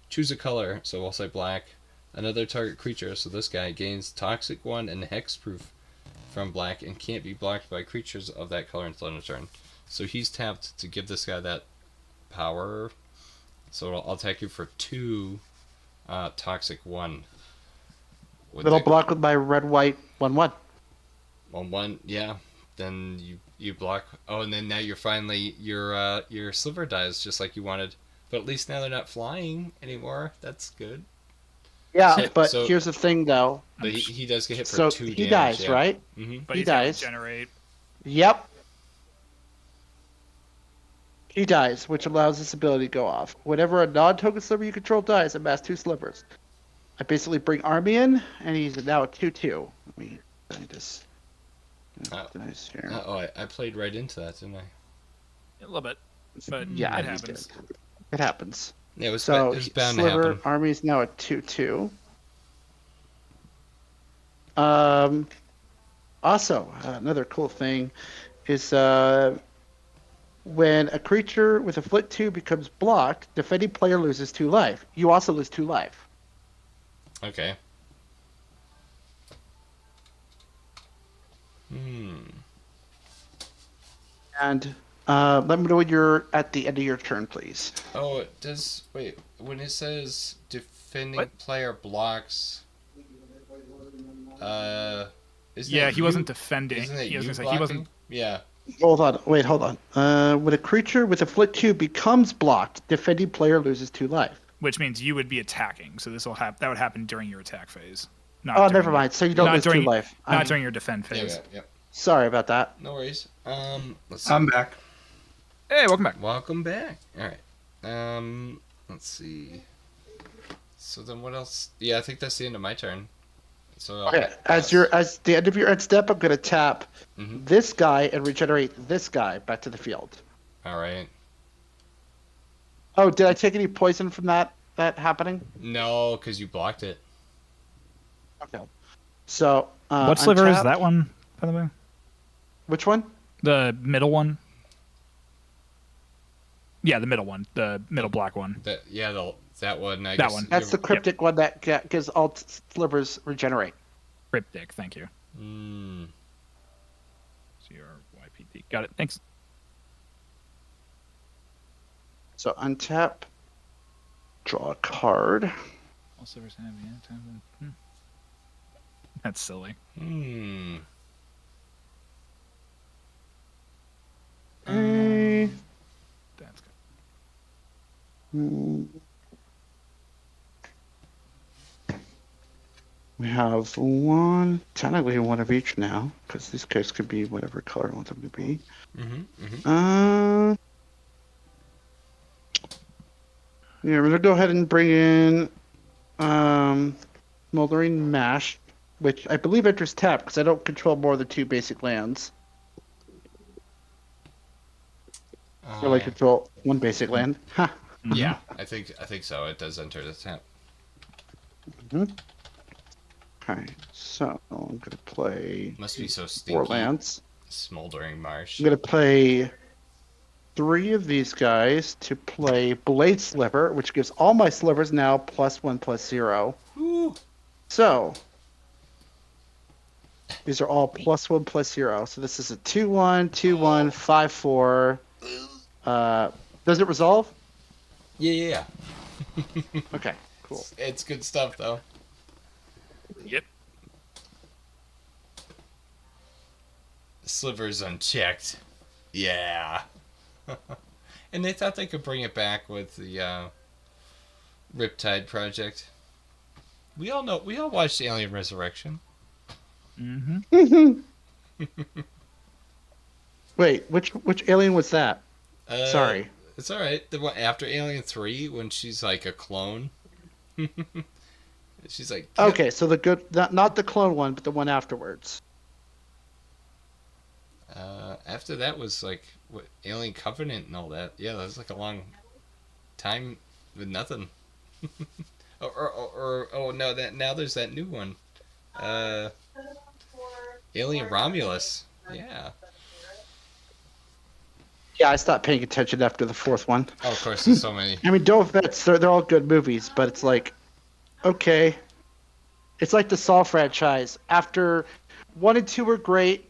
Choose a color, so we'll say black. Another target creature, so this guy gains Toxic 1 and Hexproof from black, and can't be blocked by creatures of that color until end of turn. So he's tapped to give this guy that power. So I'll attack you for 2 Toxic 1. Little block with my red white 1/1. 1/1, yeah. Then you block. Oh, and then now you're finally your sliver dies just like you wanted. But at least now they're not flying anymore. That's good. Yeah, but so- here's the thing though. But he does get hit for So 2 he damage. dies, yeah. right? Mm-hmm. But He he's gonna dies. generate. Yep. He dies, which allows this ability to go off. Whenever a non-token sliver you control dies, amass 2 slivers. I basically bring Army in, and he's now a 2/2. Let me just Oh. nice here. I played right into that, didn't I? A little bit, but Yeah, it you happens. did. It happens. Yeah, it was So bound to Sliver happen. Army's now at 2/2. Also, another cool thing is when a creature with a Flit 2 becomes blocked, defending player loses 2 life. You also lose 2 life. Okay. And let me know when you're at the end of your turn, please. Oh, it does. Wait, when it says defending What? player blocks, isn't Yeah, it he wasn't you- defending. Isn't it He was you gonna say blocking? he wasn't. Yeah. Hold on. Wait, hold on. When a creature with a Flit 2 becomes blocked, defending player loses 2 life. Which means you would be attacking. So this will that would happen during your attack phase. Not Oh, during never your- mind. So you don't not lose 2 during- life. Not I'm during your defend Yeah, phase. yeah, yeah. sorry about that. No worries. Let's see. I'm back. Hey, welcome back. Welcome back. All right. Let's see. So then, what else? Yeah, I think that's the end of my turn. So Okay, as the end of your end step, I'm gonna tap Mhm. this guy and regenerate this guy back to the field. All right. Oh, did I take any poison from that happening? No, because you blocked it. Okay. So What sliver is untap- that one, by the way? Which one? The middle one. Yeah, the middle one, the middle black one. That one. I That guess one. That's the cryptic one that gives all slivers regenerate. Cryptic, thank you. Mm, CRYPD. Got it. Thanks. So untap, draw a card. All slivers have the time. That's silly. hmm. Eh, That's good. hmm. We have technically one of each now, because these guys could be whatever color I want them to be. Yeah, we're gonna go ahead and bring in Smoldering Mash, which I believe enters tap because I don't control more than 2 basic lands. I only control 1 basic land. Ha. Yeah, I think so. It does enter the tap. Okay, so I'm gonna play Must be so 4 stinky. lands. Smoldering Marsh. I'm gonna play 3 of these guys to play Blade Sliver, which gives all my slivers now +1/+0. Ooh. So these are all +1/+0. So this is a 2/1, 2/1, 5/4. Does it resolve? Yeah. Okay, cool. It's good stuff though. Yep. Slivers unchecked. Yeah. And they thought they could bring it back with the Riptide Project. We all watched Alien Resurrection. Mm-hmm. Wait, which alien was that? Sorry. It's alright. The one after Alien 3 when she's like a clone. She's like Okay, so the good, not the clone one, but the one afterwards. After that was like what, Alien Covenant and all that. Yeah, that was like a long time with nothing. Oh no, that now there's that new one. Alien Romulus. Yeah. Yeah, I stopped paying attention after the fourth one. Oh, of course, there's so many. I mean, no offense, they're all good movies, but it's like, okay. It's like the Saw franchise. After 1 and 2 were great,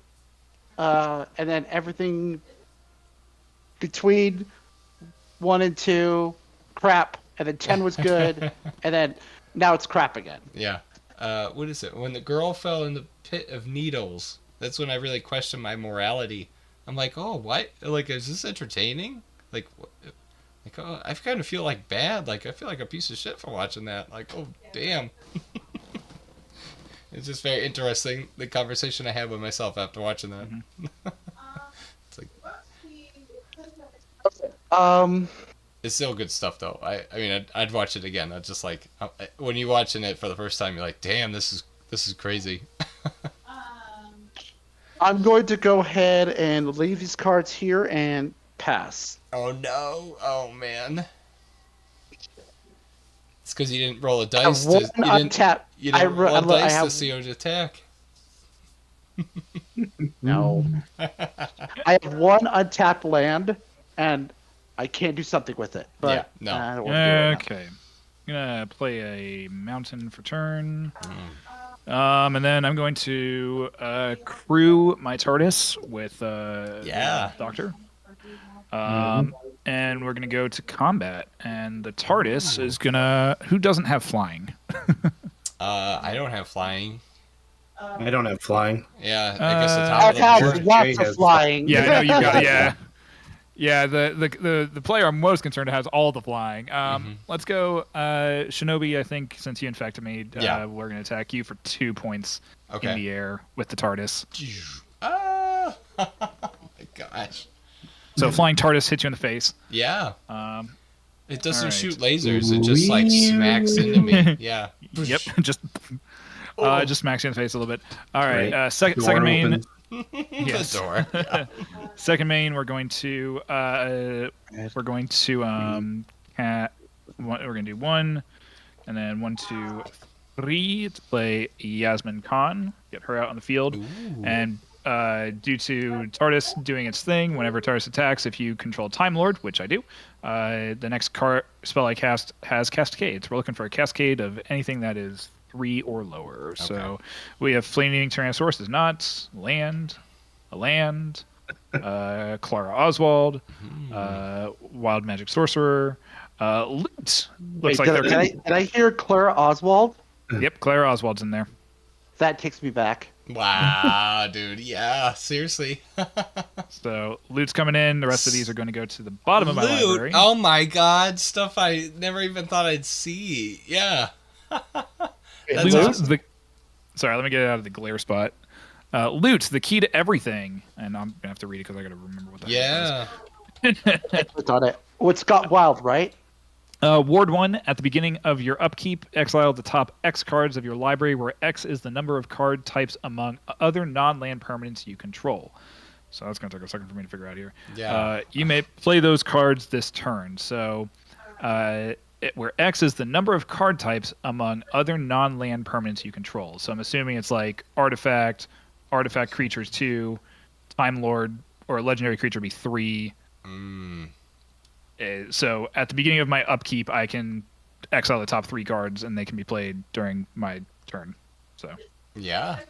and then everything between 1 and 2, crap, and then 10 was good, and then now it's crap again. Yeah. What is it? When the girl fell in the pit of needles. That's when I really questioned my morality. I'm like, oh, what? Like, is this entertaining? Like, oh, I kind of feel like bad. Like, I feel like a piece of shit for watching that. Like, oh, damn. It's just very interesting, the conversation I had with myself after watching that. It's like, it's still good stuff, though. I mean, I'd watch it again. I just like when you're watching it for the first time, you're like, damn, this is crazy. I'm going to go ahead and leave these cards here and pass. Oh no! Oh man! It's because you didn't roll a dice. One You didn't untap. roll a dice have to see who'd attack. no. I have one untapped land, and I can't do something with it. But Yeah, no. I don't want to do it right Okay. I'm gonna play a mountain for turn. And then I'm going to crew my TARDIS with Yeah. Doctor. And we're gonna go to combat, and the TARDIS is gonna. Who doesn't have flying? I don't have flying. I don't have flying. Yeah, I guess the now. top I of the have board. Jay lots has of flying. Yeah, I know you've got. Yeah, yeah. The player I'm most concerned has all the flying. Let's go, Shinobi. I think since you infected me, Yeah. we're gonna attack you for 2 points in Okay. the air with the TARDIS. Ah! Oh my gosh. So flying TARDIS hits you in the face. Yeah. It doesn't Alright. shoot lasers. It just like smacks into me. Yeah. Yep, Oh. just smacks you in the face a little bit. All right, Right. second Door main. opens. Yes. The door. Yeah. Second main, we're going to we're going to we're gonna do 1, and then 1, 2, 3 to play Yasmin Khan, get her out on the field, and due to TARDIS doing its thing, whenever TARDIS attacks, if you control Time Lord, which I do, the next spell I cast has Cascades. We're looking for a Cascade of anything that is 3 or lower. So we have Flame-Eating Tyrannosaurus is not, a land, Clara Oswald, Wild Magic Sorcerer, Loot. Looks like they're Did I hear Clara Oswald? Yep, Clara Oswald's in there. That takes me back. Wow, dude. Yeah, seriously. So Loot's coming in. The rest of these are going to go to the bottom of my Loot. library. Oh my god, stuff I never even thought I'd see. Yeah. That's Loot, awesome. sorry, let me get it out of the glare spot. Loot, the key to everything. And I'm going to have to read it because I got to remember what that Yeah. I clicked on it. Oh, it's got wild, right? Ward 1, at the beginning of your upkeep, exile the top X cards of your library, where X is the number of card types among other non-land permanents you control. So that's going to take a second for me to figure out here. Yeah. You may play those cards this turn. So where X is the number of card types among other non-land permanents you control. So I'm assuming it's like artifact creatures 2, Time Lord, or a legendary creature be 3. So at the beginning of my upkeep, I can exile the top 3 cards, and they can be played during my turn. So Yeah.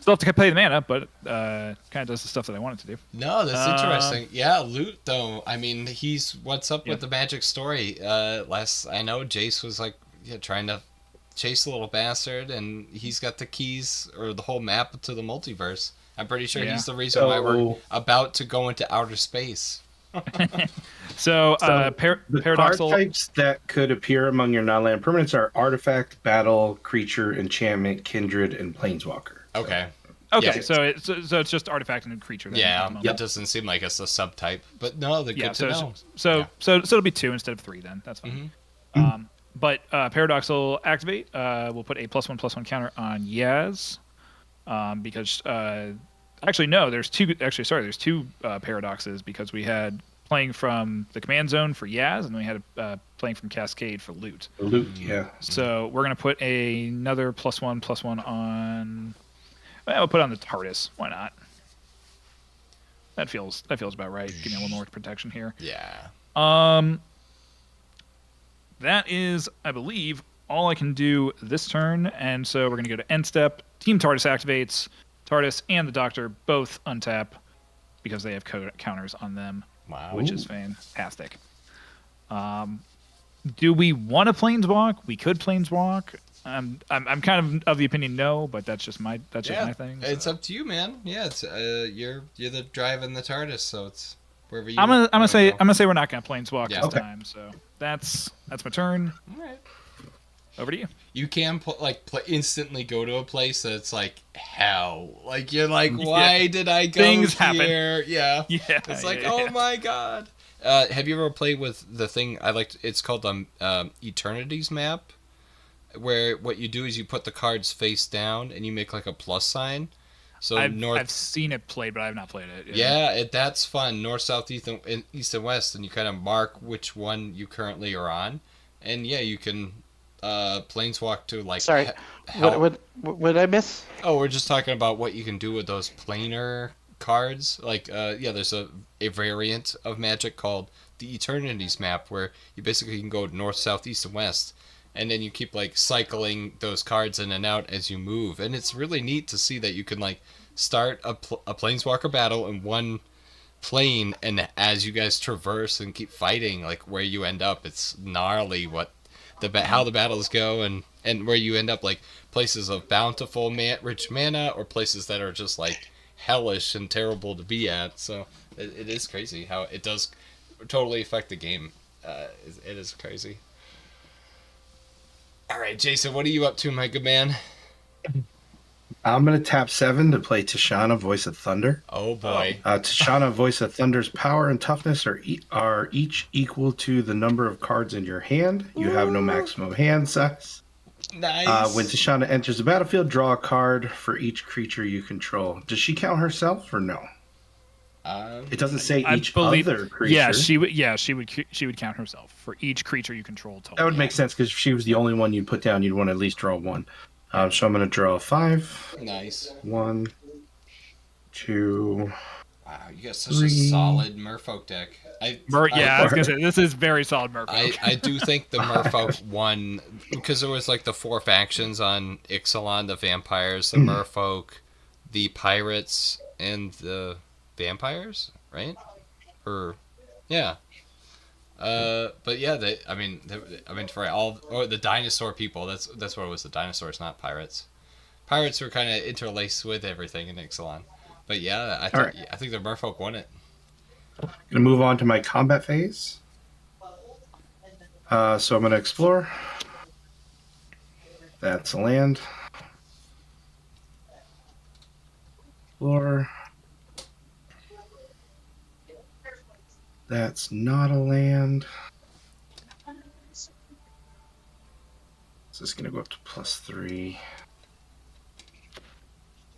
still have to play the mana, but kind of does the stuff that I want it to do. No, that's interesting. Yeah, Loot though. I mean, he's what's up Yeah. with the magic story. Last I know, Jace was like trying to chase the little bastard, and he's got the keys or the whole map to the multiverse. I'm pretty sure Yeah. he's the reason why we're So- about to go into outer space. So, The paradoxal. card types that could appear among your non-land permanents are artifact, battle, creature, enchantment, kindred, and planeswalker. Okay. Okay, Yeah. so it's just artifact and creature. Then, Yeah, at the moment. it doesn't seem like it's a subtype, but no, they're Yeah. good to know. So it'll be 2 instead of 3. Then that's fine. But paradoxal activate. We'll put a +1/+1 counter on Yaz, because actually no, there's 2. Actually, sorry, there's 2 paradoxes because we had playing from the command zone for Yaz, and we had playing from Cascade for Loot. Luke, yeah. So we're gonna put another +1/+1 on. Well, we'll put it on the TARDIS. Why not? That feels about right. Give me a little more protection here. Yeah. That is, I believe, all I can do this turn, and so we're gonna go to end step. Team TARDIS activates. TARDIS and the Doctor both untap because they have counters on them, Wow. which is fantastic. Do we want to planeswalk? We could planeswalk. I'm kind of the opinion no, but that's just my thing. It's so. up to you, man. Yeah, it's you're the driving the TARDIS, so it's wherever you. I'm wanna gonna say go. we're not gonna planeswalk Yeah. this Okay. time. So that's my turn. All right. Over to you. You can instantly go to a place that's like hell. Like you're like, why did I go Things here? happen. Yeah. Yeah. It's like, yeah, oh yeah. my god. Have you ever played with the thing I liked? It's called Eternity's Map, where what you do is you put the cards face down and you make like a plus sign. So I've seen it played, but I have not played it. yeah, that's fun. North, south, east, and west, and you kind of mark which one you currently are on, and yeah, you can planeswalk to like. Sorry, what did I miss? Oh, we're just talking about what you can do with those planar cards. Like, there's a variant of Magic called the Eternities Map, where you basically can go north, south, east, and west, and then you keep like cycling those cards in and out as you move, and it's really neat to see that you can like start a planeswalker battle in one plane, and as you guys traverse and keep fighting, like where you end up, it's gnarly what how the battles go, and where you end up, like places of bountiful rich mana or places that are just like hellish and terrible to be at. So it is crazy how it does totally affect the game. It is crazy. All right, Jason, what are you up to, my good man? I'm going to tap 7 to play Tishana, Voice of Thunder. Oh boy. Tishana, Voice of Thunder's power and toughness are each equal to the number of cards in your hand. You have no maximum hand size. Nice. When Tishana enters the battlefield, draw a card for each creature you control. Does she count herself or no? It doesn't say I each believe, other creature. Yeah, she would count herself for each creature you control. Total. That would make sense because if she was the only one you'd put down, you'd want to at least draw one. So I'm going to draw 5. Nice. 1, 2. Wow, you got such 3. a solid Merfolk deck. I was gonna say this is very solid Merfolk. I do think the Merfolk won because there was like the 4 factions on Ixalan: the vampires, the Merfolk, the pirates, and the vampires, right? Or yeah. But yeah, for all or the dinosaur people, that's what it was. The dinosaurs, not pirates. Pirates were kind of interlaced with everything in Ixalan. But yeah, I think the Merfolk won it. Going to move on to my combat phase. So I'm going to explore. That's a land. Explore. That's not a land. So it's going to go up to +3.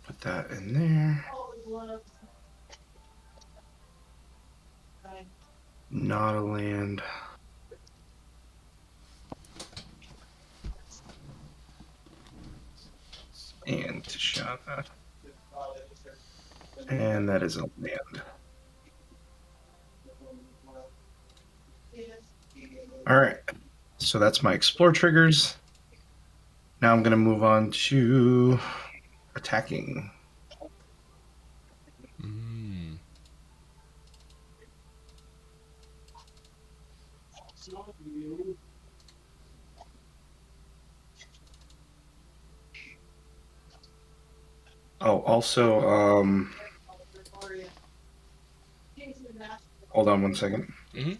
Put that in there. Not a land. And Tishana. And that is a land. Alright. So that's my explore triggers. Now I'm going to move on to attacking. Mm. Oh, also, hold on one second. Hmm.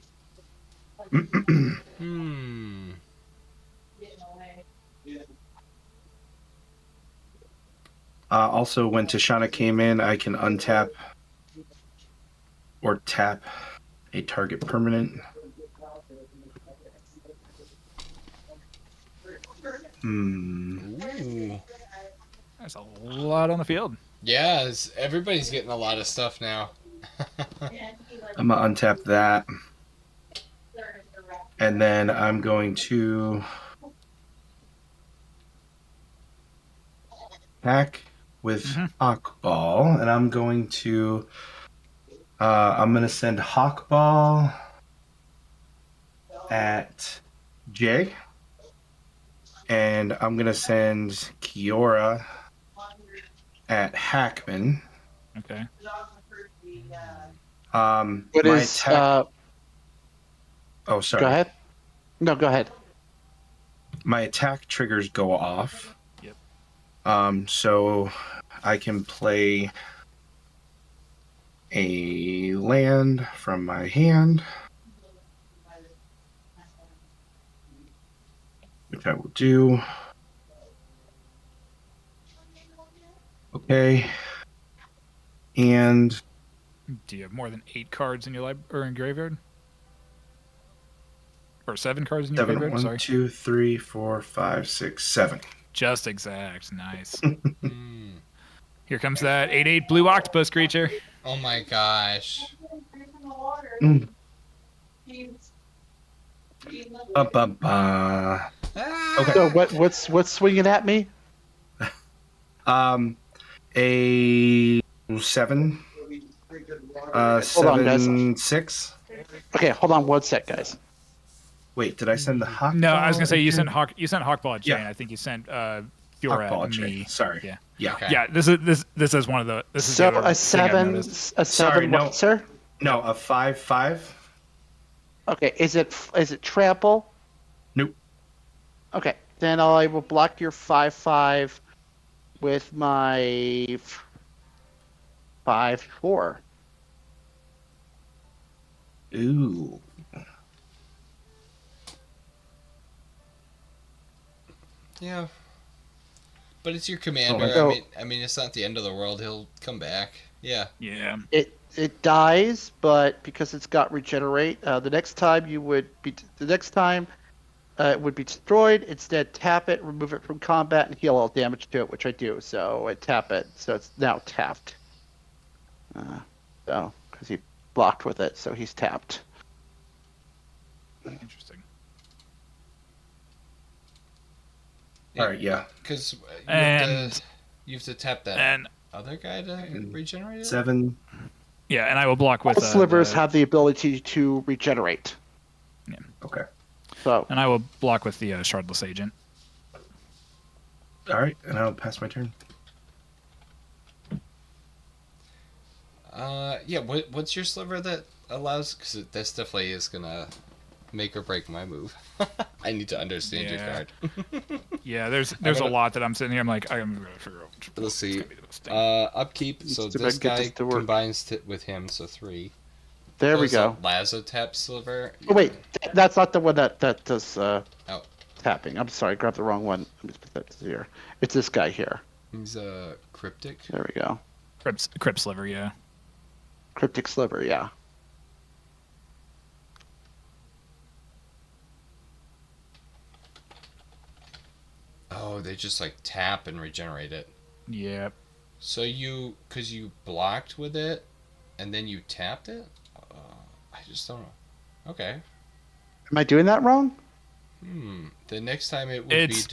Also, when Tishana came in, I can untap or tap a target permanent. Ooh. There's a lot on the field. Yeah, everybody's getting a lot of stuff now. I'm going to untap that. And then I'm going to attack with Hawkball. And I'm going to send Hawkball at Jay. And I'm going to send Kiora at Hackman. Okay. What my is? attack- Oh, sorry. Go ahead. No, go ahead. My attack triggers go off. Yep. So I can play a land from my hand, which I will do. Okay. And Do you have more than 8 cards in your in graveyard? Or 7 cards in your 7, graveyard? 1, Sorry. 2, 3, 4, 5, 6, 7. Just exact. Nice. Hmm. Here comes that 8/8 blue octopus creature. Oh my gosh. Mm. Oh. Ba-ba-ba. Ah! Okay. So what's swinging at me? A 7. on, 7, 6. Okay, hold on one sec, guys. Wait, did I send the Hawk? No, I was gonna say you again? sent Hawkball at Jay, Yeah. and I think you sent Fiora Hawkball at at me. Jay. Sorry. Yeah. Yeah. Okay. Yeah, this is one of the this is the So other a thing I've seven, noticed. a seven. Sorry, no. What, sir? No, a 5/5. Okay, is it trample? Nope. Okay, then I will block your 5/5 with my 5/4. Ooh. Yeah. But it's your commander. So- I mean, it's not the end of the world. He'll come back. Yeah. Yeah. It dies, but because it's got regenerate, the next time it would be destroyed. Instead, tap it, remove it from combat, and heal all damage to it, which I do. So I tap it, so it's now tapped. So because he blocked with it, so he's tapped. Interesting. All right, yeah. Because And- you have to tap that And other guy to regenerate it? 7. yeah, and I will block with All slivers the- have the ability to regenerate. Okay. So and I will block with the Shardless Agent. All right, and I'll pass my turn. Yeah. What's your sliver that allows? Because this definitely is gonna make or break my move. I need to understand your Yeah. card. Yeah, there's a gonna- lot that I'm sitting here. I'm like, I'm gonna figure out. which Let's see. gonna be the best thing. Upkeep. So Let's see if I this can get guy this to work. combines with him, so 3. there we So go. Lazo tap sliver. Oh, wait, that's not the one that does Oh. tapping. I'm sorry, grabbed the wrong one. Let me just put that here. It's this guy here. He's cryptic. There we go. Crypt Sliver, yeah. Cryptic Sliver, yeah. Oh, they just like tap and regenerate it. Yeah. So because you blocked with it, and then you tapped it. I just don't know. Okay. Am I doing that wrong? The next time it would It's be for-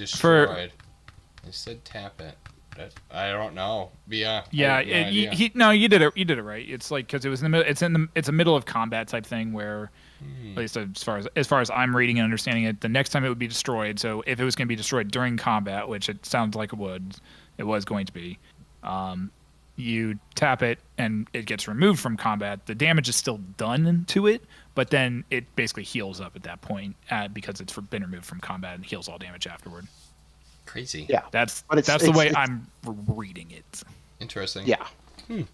destroyed. Instead, tap it. I don't know. Yeah. Yeah, I have no idea. you did it right. It's like because it was in the middle. It's a middle of combat type thing where, at least as far as I'm reading and understanding it, the next time it would be destroyed. So if it was going to be destroyed during combat, which it sounds like it was going to be, you tap it and it gets removed from combat. The damage is still done to it, but then it basically heals up at that point because it's been removed from combat and heals all damage afterward. Crazy. Yeah. That's But the way I'm reading it. Interesting. Yeah. All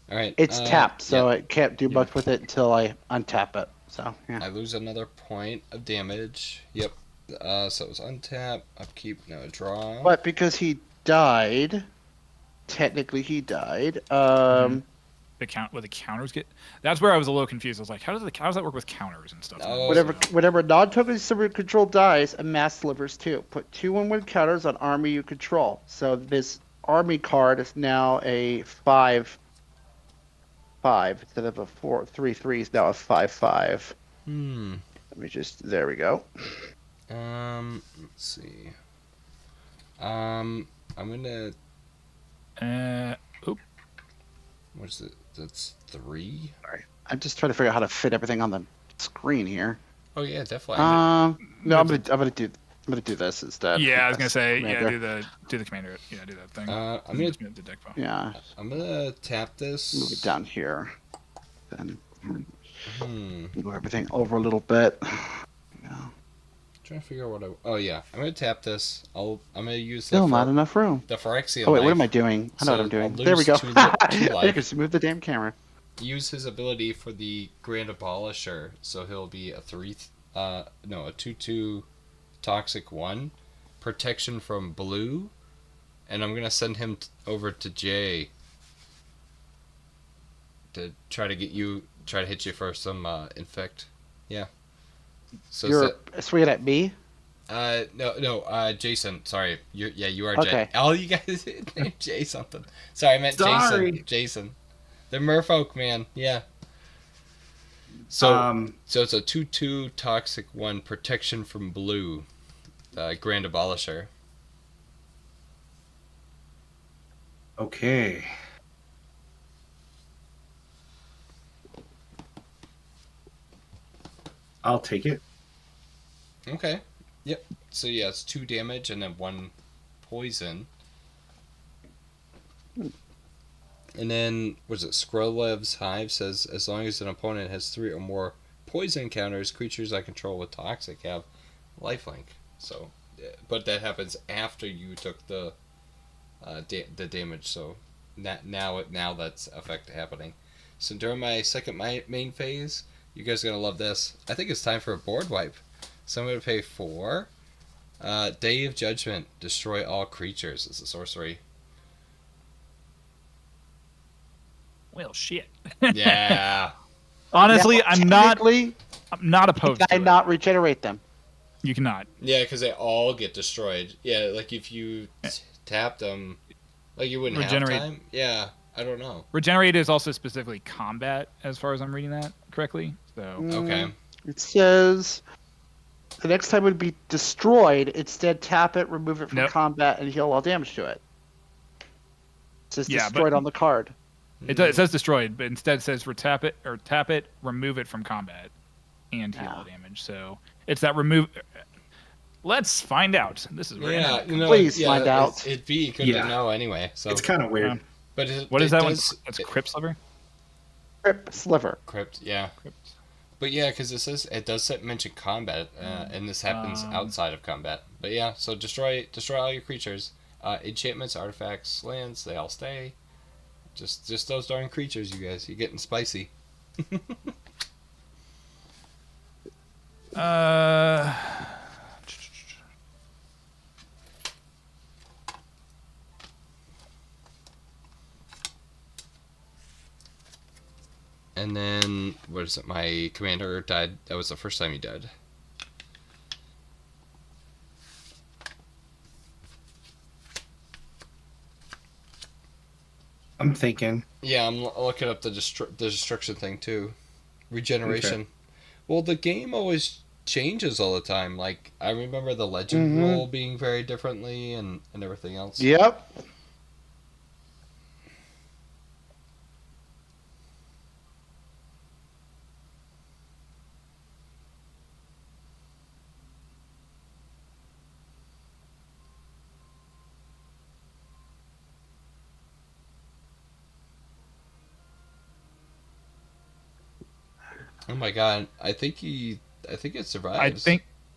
right. It's tapped, so yeah. I can't do much with it until I untap it. So, yeah. I lose another point of damage. Yep. So it was untap, upkeep, now a draw. But because he died, technically he died. The counters get. That's where I was a little confused. I was like, how does that work with counters and stuff? Oh. Whenever non-token sliver control dies, amass slivers too. Put 2 1/1 counters on army you control. So this army card is now a 5 5 instead of a 4-3-3 is now a 5-5. Hmm. Let me just. There we go. Let's see. I'm gonna. Oop. What's it? That's 3. Sorry, I'm just trying to figure out how to fit everything on the screen here. Oh yeah, definitely. No, I'm gonna do this instead. Yeah, I was gonna say, yeah, Commander. do the commander. Yeah, do that thing. I'm gonna Just move the deck file. Yeah, I'm gonna tap this. move it down here. Then Hmm. move everything over a little bit. Yeah. Trying to figure out what I. Oh yeah, I'm gonna tap this. I'm gonna use Still the not enough room. the Phyrexian Oh wait, what knife. am I doing? I know what I'm So doing. I'll There we lose go. 2 I life. just move the damn camera. Use his ability for the Grand Abolisher, so he'll be a 2/2 toxic 1, protection from blue, and I'm gonna send him over to Jay to try to hit you for some infect. Yeah. So You're swinging at me. no, Jason. Sorry, you are Okay. Jay. All you guys named Jay something. Sorry, I meant Sorry. Jason. The Merfolk man. Yeah. So it's a 2/2 toxic 1 protection from blue, Grand Abolisher. Okay. I'll take it. Okay. Yep. So yeah, it's 2 damage and then 1 poison. And then, what is it? Skrulev's Hive says, as long as an opponent has 3 or more poison counters, creatures I control with Toxic have lifelink. So, but that happens after you took the damage. So now that's effect happening. So during my second main phase, you guys are gonna love this. I think it's time for a board wipe. So I'm gonna pay 4. Day of Judgment, destroy all creatures. It's a sorcery. Well, shit. Yeah. Honestly, Now, I'm not technically, opposed to Can I it. not regenerate them? You cannot. Yeah, because they all get destroyed. Yeah, like if you tapped them, like you wouldn't Regenerate. have time. Yeah, I don't know. Regenerate is also specifically combat, as far as I'm reading that correctly. So Okay. It says the next time it would be destroyed. Instead, tap it, remove it from Nope. combat, and heal all damage to it. It says Yeah, but- destroyed on the card. it says destroyed, but instead it says tap it, remove it from combat, and heal Ah. damage. So it's that remove. Let's find out. This is very Yeah, you know, Please yeah, find out. It'd be good Yeah. to know anyway. So, It's kind of weird. Yeah. but What is that one? does- That's Crypt Sliver. Crypt Sliver. Crypt, yeah. Crypt. But yeah, because it does mention combat, and this happens outside of combat. But yeah, so destroy all your creatures, enchantments, artifacts, lands. They all stay. Just those darn creatures, you guys. You're getting spicy. And then what is it? My commander died. That was the first time he died. I'm thinking. Yeah, I'm looking up the destruction thing too. Regeneration. Well, the game always changes all the time. Like I remember the legend Mhm. rule being very differently and everything else. Yep. Oh my god! I think it survives.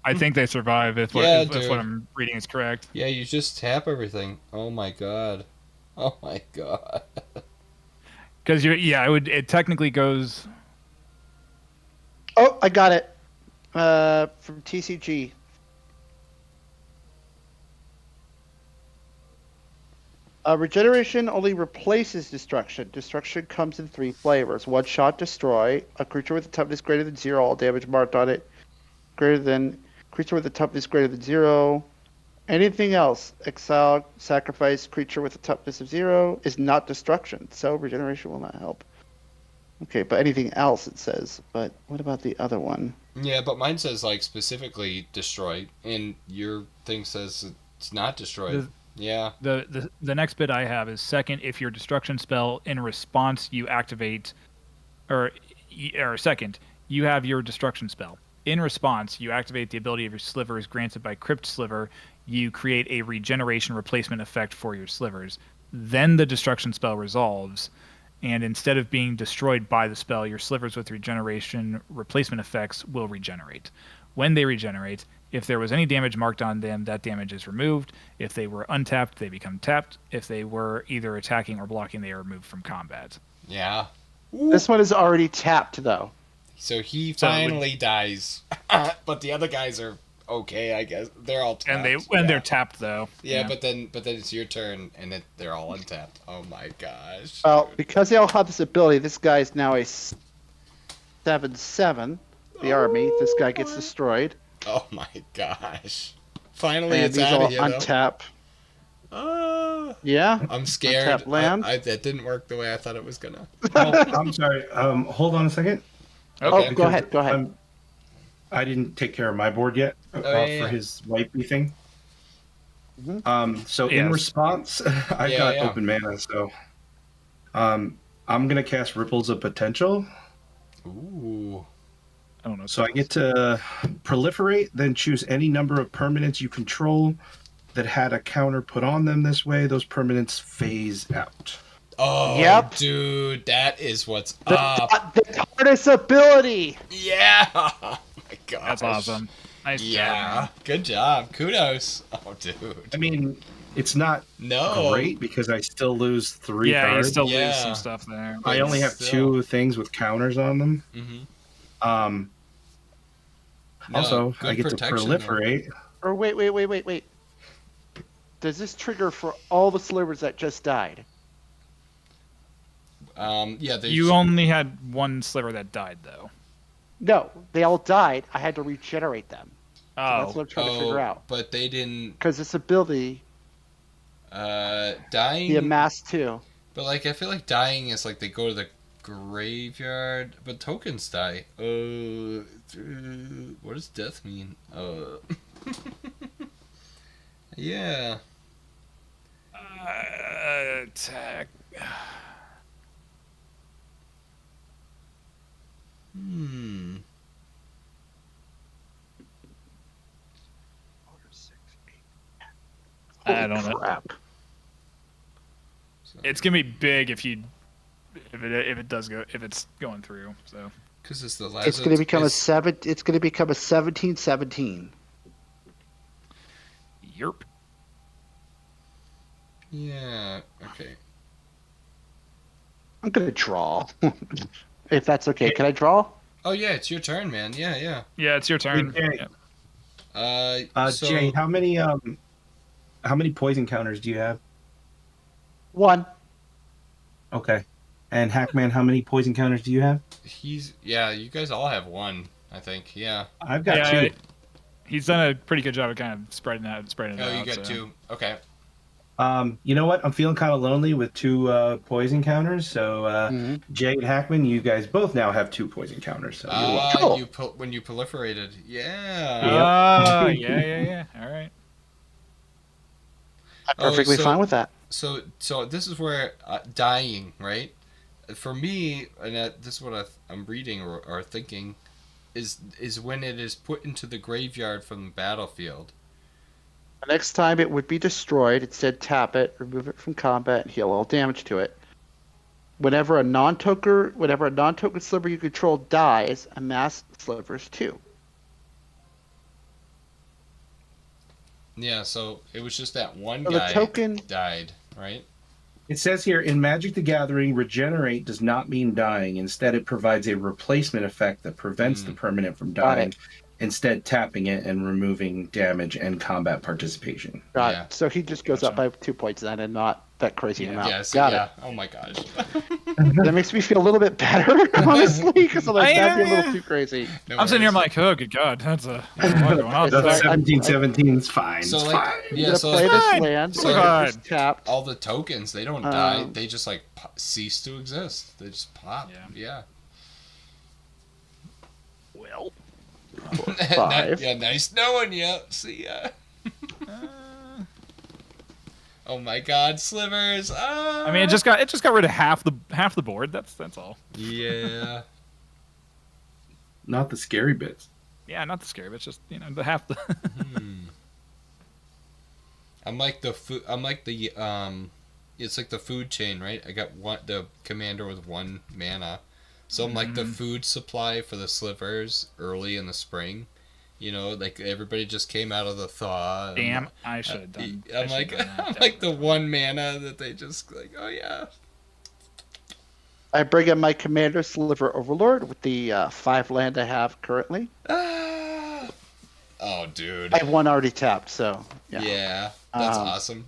I think they survive if what, Yeah, if dude. what I'm reading is correct. Yeah, you just tap everything. Oh my god. Oh my god. Because it technically goes. Oh, I got it. From TCG. Regeneration only replaces destruction. Destruction comes in 3 flavors. One shot destroy. A creature with a toughness greater than 0, all damage marked on it. Creature with a toughness greater than 0. Anything else, exile, sacrifice, creature with a toughness of 0, is not destruction. So regeneration will not help. Okay, but anything else it says. But what about the other one? Yeah, but mine says like specifically destroyed, and your thing says it's not destroyed. Yeah. The next bit I have is second, if your destruction spell in response you activate, or second, you have your destruction spell. In response, you activate the ability of your slivers granted by Crypt Sliver. You create a regeneration replacement effect for your slivers. Then the destruction spell resolves, and instead of being destroyed by the spell, your slivers with regeneration replacement effects will regenerate. When they regenerate, if there was any damage marked on them, that damage is removed. If they were untapped, they become tapped. If they were either attacking or blocking, they are removed from combat. Yeah. This one is already tapped, though. So he finally dies, but the other guys are okay, I guess. They're all tapped. They're tapped though. Yeah, but then it's your turn, and they're all untapped. Oh my gosh. Well, because they all have this ability, this guy is now a 7/7. The army. This guy gets destroyed. Oh my gosh. Finally, And it's these out all of here, though. untap. Yeah, Yeah. I'm scared. Untap land. That didn't work the way I thought it was gonna. I'm sorry. Hold on a second. Okay. Oh, go ahead. Go ahead. I didn't take care of my board yet yeah. for his wipey thing. Mhm. So in Yes. response, I've Yeah, got yeah. open mana, so I'm gonna cast Ripples of Potential. Ooh. I don't know. So I get to proliferate, then choose any number of permanents you control that had a counter put on them this way. Those permanents phase out. Oh, Yep. dude, that is what's The, up. the TARDIS ability. Yeah. Oh my gosh. That's awesome. Nice job. Yeah. Man. Good job. Kudos. Oh, dude. I mean, it's not No. great because I still lose 3 Yeah, you cards. still Yeah. lose some stuff there. I only have Still. 2 things with counters on them. Mm-hmm. Also, good I get to protection, though. proliferate. Or wait. Does this trigger for all the slivers that just died? Yeah. They You only had one sliver that died though. No, they all died. I had to regenerate them. So Oh, that's what I'm trying to figure out. But they didn't. Because this ability, Dying. the amass too. But like, I feel like dying is like they go to the graveyard, but tokens die. What does death mean? Yeah. attack. Hmm. I don't know. Crap. It's gonna be big if it's going through. So Because it's the last. It's going to become a 7. It's going to become a 17/17. yerp. Yeah. Okay. I'm going to draw. If that's okay. Can I draw? Oh yeah, it's your turn, man. Yeah, yeah. Yeah, it's your turn. Hey, Jay. Yeah. So Jay, how many poison counters do you have? 1. Okay. And Hackman, how many poison counters do you have? you guys all have one, I think. Yeah. I've got Yeah, 2. He's done a pretty good job of kind of spreading it out. Oh, you got so. 2. Okay. You know what? I'm feeling kind of lonely with 2 poison counters. So Mhm. Jay and Hackman, you guys both now have 2 poison counters. So you're welcome. Cool. When you proliferated. Yeah. Ah, yeah. All right. I'm perfectly so- fine with that. So this is where dying, right? For me, and this is what I'm reading or thinking, is when it is put into the graveyard from the battlefield. The next time it would be destroyed, it said tap it, remove it from combat, and heal all damage to it. Whenever a non-token sliver you control dies, amass slivers too. Yeah, so it was just that one So the guy token- died, right? It says here in Magic the Gathering, regenerate does not mean dying. Instead, it provides a replacement effect that prevents the permanent from Got dying. it. Instead, tapping it and removing damage and combat participation. Got Yeah. it. So he just goes up by 2 points then, and not that crazy amount. Yes, Got yeah. Oh my gosh. it. That makes me feel a little bit better, honestly, because I'm like, that'd be a little too crazy. No I'm sitting here, I'm worries. like, oh, good God, that's a lot going on. So The I- 1717 is fine. So it's like, fine. I'm yeah. gonna So play like, this Fine. land. So So fine. it's tapped. all the tokens, they don't die. Um, They just like cease to exist. They just pop. Yeah. Well, Yeah. five. Yeah. Nice knowing you. See ya. Oh my God, slivers! I mean, it just got rid of half the board. That's all. Yeah. Not the scary bits. Yeah, not the scary, but it's just the half the. I'm like the food. I'm like the It's like the food chain, right? I got the commander with 1 mana, so I'm like the food supply for the slivers early in the spring. Like everybody just came out of the thaw. Damn, I should have done. I'm like I'm like the 1 mana that they just like. Oh yeah. I bring in my commander, Sliver Overlord, with the 5 land I have currently. Ah. Oh, dude. I have 1 already tapped, so yeah. Yeah, that's Um, awesome.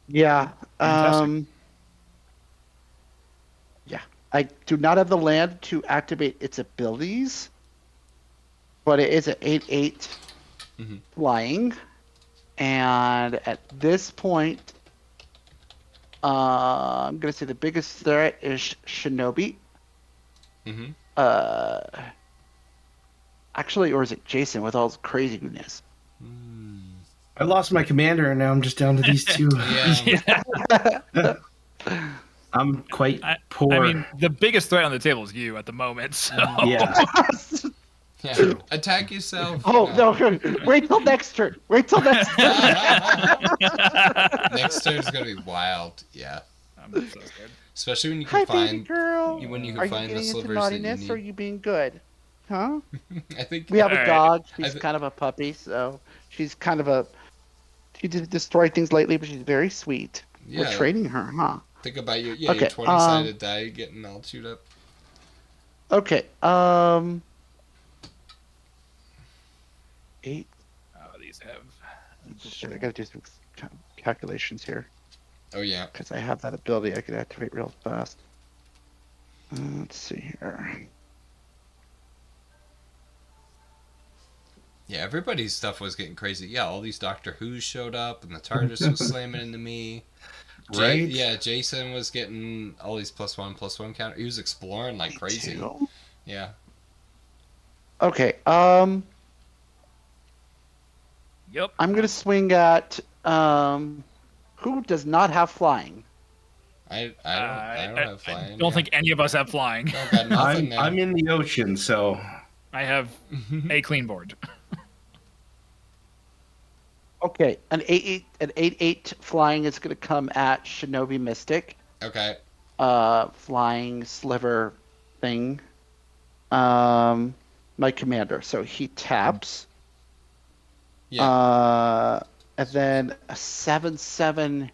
Yeah. Fantastic. Yeah. I do not have the land to activate its abilities, but it is an 8/8 Mhm. flying, and at this point, I'm gonna say the biggest threat is Shinobi. Mm-hmm. Actually, or is it Jason with all his craziness? I lost my commander, and now I'm just down to these 2. Yeah. I'm quite I poor. mean, the biggest threat on the table is you at the moment. So. yeah. Yeah. Attack yourself. Oh no! Wait till next turn. Wait till next turn. Next turn's gonna be wild. Yeah. I'm so scared. Especially when you Hi, can baby find. girl. when you can Are you find the getting into slivers that you naughtiness, or are need. you being good? Huh? I think. We have a Alright. dog. I She's thi- kind of a puppy, so she's kind of a. She did destroy things lately, but she's very sweet. Yeah. We're training her, huh? Think about your Okay, 20-sided die getting all chewed up. Okay. 8. Oh, these have. Shit, I gotta do some calculations here Oh yeah. because I have that ability I could activate real fast. Let's see here. Yeah, everybody's stuff was getting crazy. Yeah, all these Doctor Who's showed up, and the TARDIS was slamming into me. Right? Yeah, Jason was getting all these +1/+1 counter. He was exploring like crazy. 2. Yeah. Okay. Yep. I'm gonna swing at who does not have flying. I don't have flying. I don't think any of us have flying. Don't got nothing now. I'm in the ocean, so I have a clean board. Okay, an 8/8 flying is gonna come at Shinobi Mystic. Okay. Flying sliver thing. My commander. So he taps. Yeah. And then a 7/7.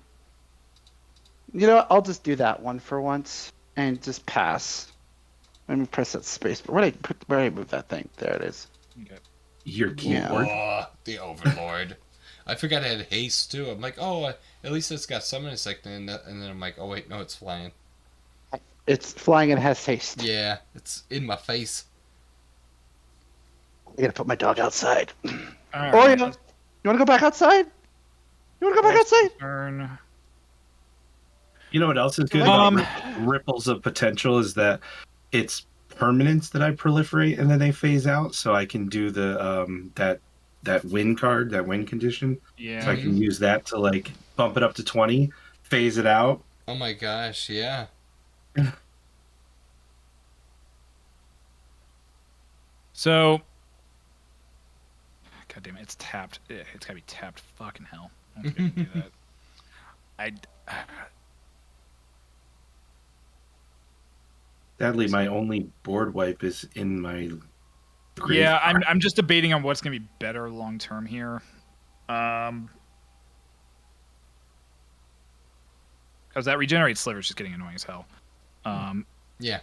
You know what? I'll just do that one for once and just pass. Let me press that space. But where did I move that thing? There it is. Okay. your Yeah. keyboard. Oh, the Overlord. I forgot it had haste too. I'm like, oh, at least it's got summon insect, and then I'm like, oh wait, no, it's flying. It's flying and has haste. Yeah, it's in my face. I gotta put my dog outside. All Oh, right. yeah. You wanna go back outside? You wanna go back outside? Turn. You know what else is good? Um, about Ripples of Potential is that it's permanents that I proliferate and then they phase out, so I can do the that win card, that win condition. Yeah. So I can use that to like bump it up to 20, phase it out. Oh my gosh, yeah. So. God damn it! It's tapped. It's gotta be tapped. Fucking hell! I don't think I can do that. Sadly, my only board wipe is in my Yeah, graveyard. I'm just debating on what's gonna be better long term here. Because that regenerates slivers just getting annoying as hell. Yeah.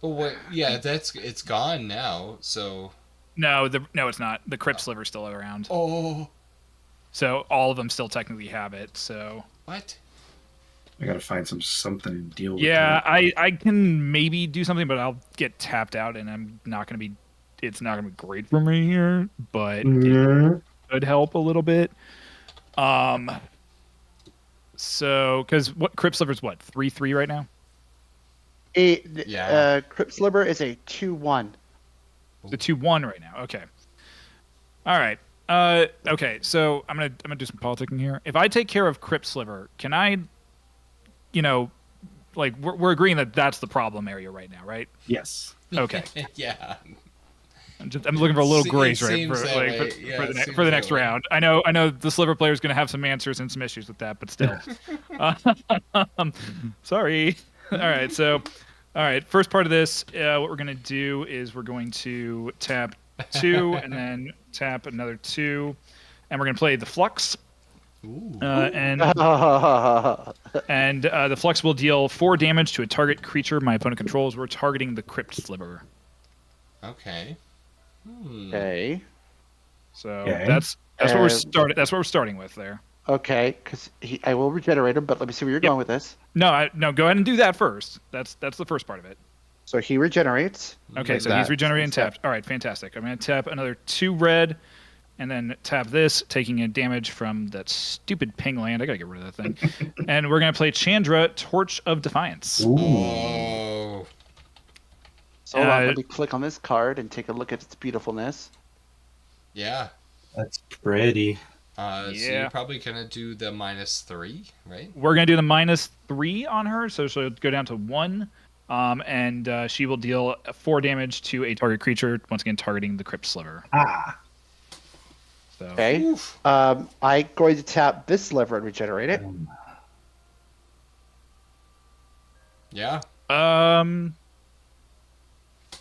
Well, what? Yeah, it's gone now. So No, it's not. The Crypt Sliver's still around. Oh, So all of them still technically have it. So what? I gotta find something to deal with. yeah, that. I can maybe do something, but I'll get tapped out, and I'm not gonna be. It's not gonna be great for me here, but Yeah. it could help a little bit. So because what Crypt Sliver's what 3/3 right now? Yeah. Crypt Sliver is a 2-1. The 2/1 right now. Okay. All right. Okay. So I'm gonna do some politicking here. If I take care of Crypt Sliver, can I, like we're agreeing that that's the problem area right now, right? Yes. Okay. Yeah. I'm looking for a little It grace, right, seems for, that like, way. for, Yeah, for it the, ne- seems for the that next way. round. I know the Sliver player is going to have some answers and some issues with that, but still. Sorry. All right. So, all right. First part of this, what we're going to do is we're going to tap 2 and then tap another 2, and we're going to play the Flux. Ooh. And the Flux will deal 4 damage to a target creature my opponent controls. We're targeting the Crypt Sliver. Okay. Okay. So Okay. that's what we're starting. That's what we're starting with there. Okay, because I will regenerate him, but let me see where you're going with this. No, go ahead and do that first. That's the first part of it. So he regenerates. Okay, Like so he's that. regenerating and So- tapped. All right, fantastic. I'm going to tap another 2 red, and then tap this, taking a damage from that stupid ping land. I got to get rid of that thing. And we're going to play Chandra, Torch of Defiance. Ooh. Oh. So hold on, Uh, let me click on this card and take a look at its beautifulness. Yeah. That's pretty. So Yeah. you're probably gonna do the -3, right? We're going to do the -3 on her, so she'll go down to 1. And she will deal 4 damage to a target creature, once again targeting the Crypt Sliver. Ah. So, Okay. Oof. I'm going to tap this lever and regenerate it. Yeah.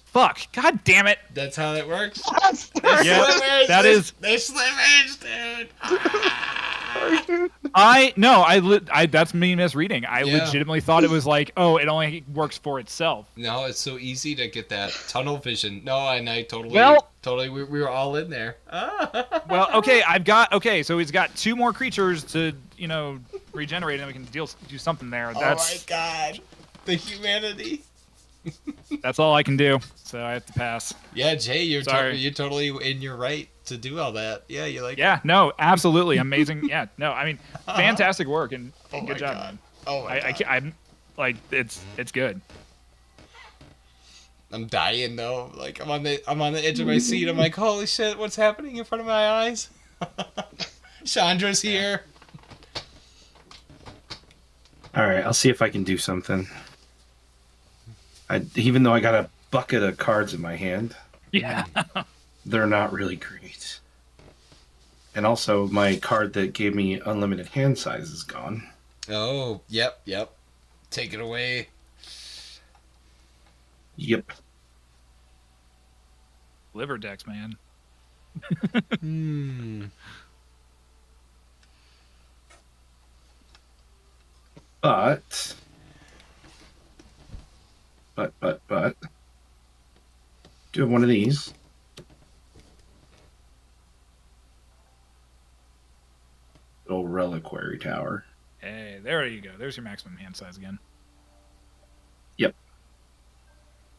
Fuck. God damn it. That's how it works. Yeah, Slivers, that is- They're slivers, dude. That's me misreading. I Yeah. legitimately thought it was like, oh, it only works for itself. No, it's so easy to get that tunnel vision. No, and I totally, Well- we were all in there. Well, okay, so he's got 2 more creatures to, regenerate, and we can do something there. Oh my god, the humanity. That's all I can do. So I have to pass. Yeah, Jay, you're Sorry. you're totally in your right to do all that. Yeah, you're like, Yeah, no, absolutely amazing. Yeah, no, I mean, fantastic work and oh good my job, god. man. Oh my god. I'm like, it's good. I'm dying though. Like I'm on the edge of my seat. I'm like, holy shit, what's happening in front of my eyes? Chandra's here. All right, I'll see if I can do something. Even though I got a bucket of cards in my hand, Yeah. they're not really great. And also, my card that gave me unlimited hand size is gone. Oh, yep. Take it away. Yep. Liver decks, man. But. Do have one of these. Little reliquary tower. Hey, there you go. There's your maximum hand size again.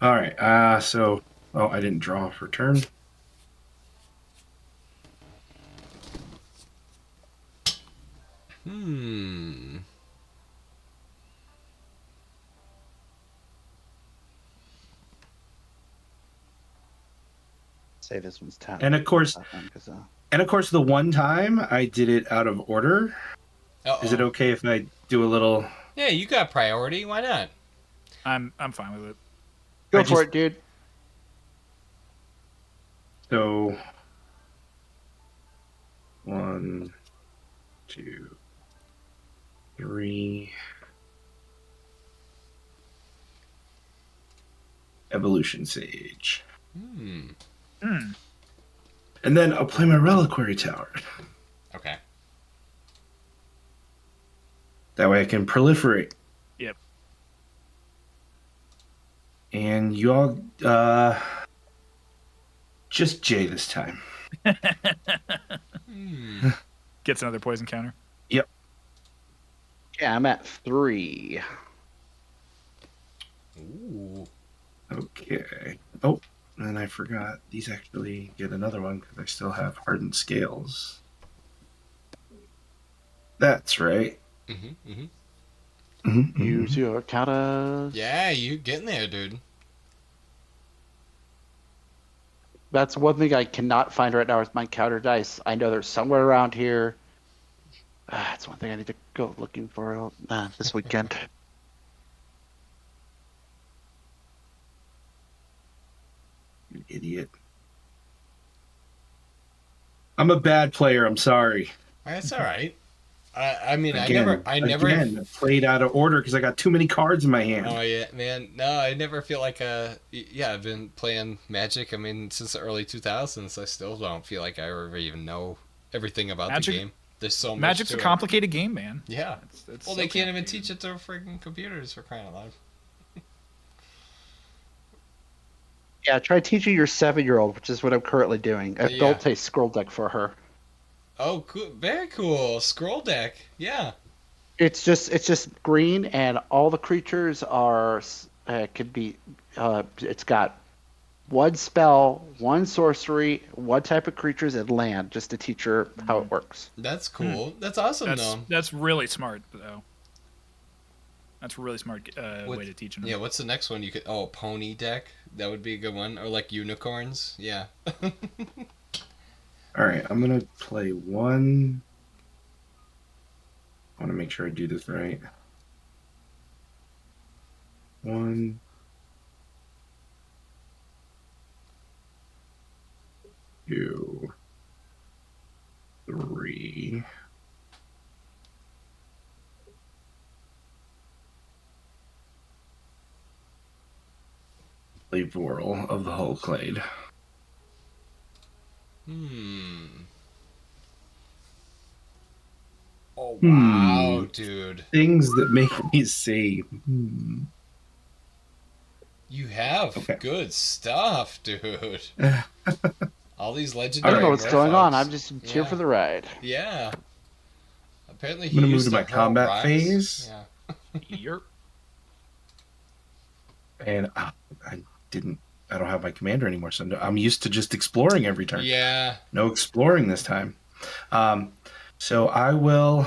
All right. Oh, I didn't draw for turn. Say this one's tapped. And of course, the one time I did it out of order. Uh-oh. Is it okay if I do a little? Yeah, you got priority. Why not? I'm fine with it. Go I for just- it, dude. So 1, 2, 3. Evolution Sage. Hmm. And then I'll play my Reliquary Tower. Okay. That way I can proliferate. Yep. And you all, Just Jay this time. Gets another poison counter. Yeah, I'm at 3. Ooh. Okay. Oh, and I forgot. These actually get another one because I still have hardened scales. That's right. Mm-hmm, mm-hmm. Use your counter. Yeah, you getting there, dude. That's one thing I cannot find right now is my counter dice. I know they're somewhere around here. That's one thing I need to go looking for this weekend. You idiot. I'm a bad player. I'm sorry. That's all right. I mean, Again, I never. Again, played out of order because I got too many cards in my hand. Oh yeah, man. No, I never feel like yeah, I've been playing Magic. I mean, since the early 2000s. I still don't feel like I ever even know everything about Magic- the game. There's so much. Magic's to a it. complicated game, man. Yeah. It's Well, so they can't even complicated. teach it to freaking computers for crying out loud. Yeah, try teaching your 7-year-old, which is what I'm currently doing. I've Yeah. built a scroll deck for her. Oh, cool. Very cool. Scroll deck. Yeah. It's just green, and all the creatures are could be. It's got one spell, one sorcery, one type of creatures, and land, just to teach her how it works. That's cool. That's awesome, though. That's really smart, though. That's a really smart What- way to teach them. Yeah, what's the next one you could... Oh, pony deck. That would be a good one. Or like unicorns. Yeah. All right, I'm going to play one. I want to make sure I do this right. 1, 2, 3. Play Voral of the Hull Clade. Oh, wow, dude. Things that make me say, You have Okay. good stuff, dude. All these I legendary don't know what's going on. merfolks. I'm just here Yeah. for the ride. Yeah. Apparently I'm gonna move used to my the whole combat rise. phase. Yeah. Yerp. and I don't have my commander anymore, so I'm used to just exploring every turn. Yeah. No exploring this time. So I will.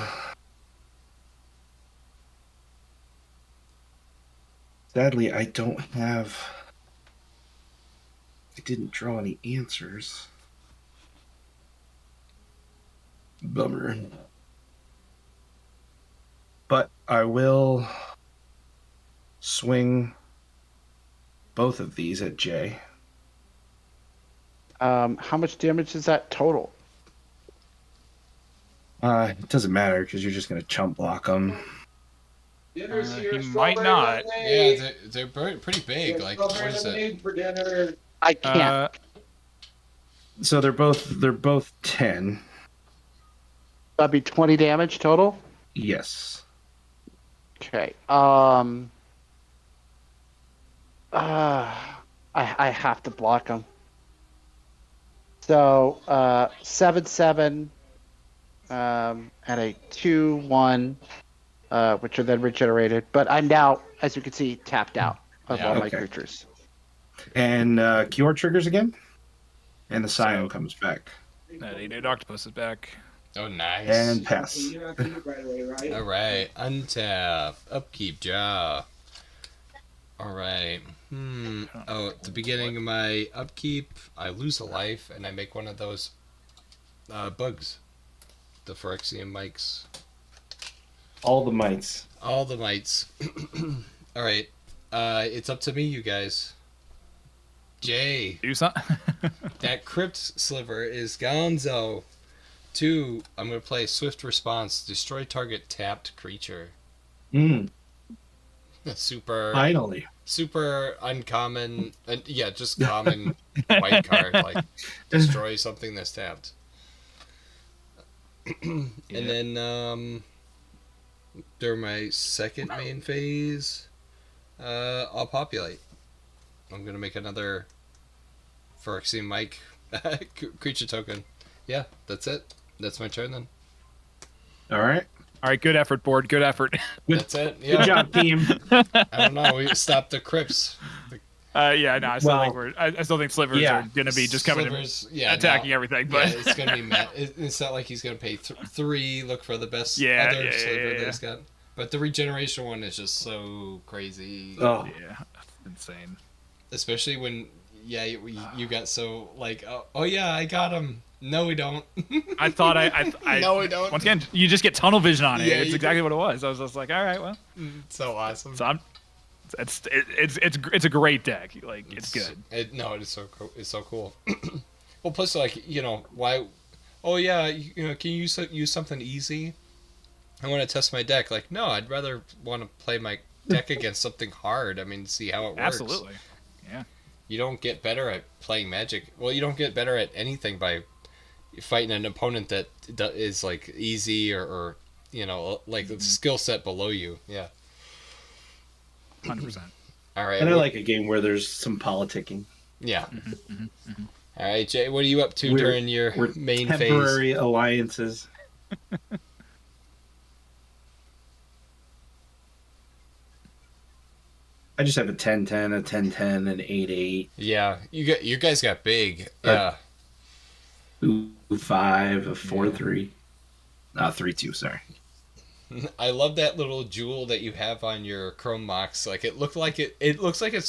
Sadly, I don't have. I didn't draw any answers. Bummer. But I will swing both of these at Jay. How much damage is that total? It doesn't matter because you're just going to chump block them. Dinner's here. he might strawberry not. Yeah, lemonade. they're pretty big. Yeah, Like, what strawberry is it? lemonade for dinner. I can't. So they're both 10. That'd be 20 damage total. Yes. Okay. I have to block them. So 7/7, and a 2/1, which are then regenerated. But I'm now, as you can see, tapped out of Yeah. all my Okay. creatures. And Cure triggers again. And the Scion So- comes back. That 8-8 octopus is back. Oh, nice. And pass. You're not gonna eat right away, right? All right. Untap. Upkeep jaw. All right. Oh, at the beginning of my upkeep, I lose a life, and I make one of those bugs. The Phyrexian mics. All the mites. All the mites. All right. It's up to me, you guys. Jay, Do something. that Crypt Sliver is gonzo. 2, I'm going to play Swift Response. Destroy target tapped creature. Super Finally. super uncommon, yeah, just common white card, like destroy something that's tapped. And then during my second main phase, I'll populate. I'm gonna make another Phyrexian Mike Creature token. Yeah, that's it. That's my turn then. All right. All right, good effort, board. Good effort. That's it. Good Yeah. job, team. I don't know. We stopped the crypts. Yeah, no, I still Well, think I still think slivers yeah, are gonna be just coming Slivers, in, yeah, attacking no. everything. Yeah, But it's gonna be it's not like he's gonna pay 3, look for the best Yeah, other yeah, sliver yeah. that he's got. But the regeneration one is just so crazy. Oh, yeah, that's insane. Especially when you got so like oh yeah, I got him. No, we don't. I thought I No, we don't. Once again, you just get tunnel vision on it. Yeah, It's you exactly what it was. I was just like, all right, well, So awesome. so it's a great deck. Like it's good. It is so cool. It's so cool. Well, plus like why? Oh yeah, can you use something easy? I want to test my deck. Like no, I'd rather want to play my deck against something hard. I mean, see how it works. Absolutely. Yeah. You don't get better at playing Magic. Well, you don't get better at anything by fighting an opponent that is like easy or like the skill set below you. Yeah. 100%. All right. and I like a game where there's some politicking. Yeah. All right, Jay. What are you up to during your We're main phase? temporary alliances. I just have a 10-10, a 10-10, an 8-8, Yeah, you guys got big. Uh, Yeah. 2-5, a 4-3. 3-2, sorry. I love that little jewel that you have on your Chrome Mox. Like it looks like it's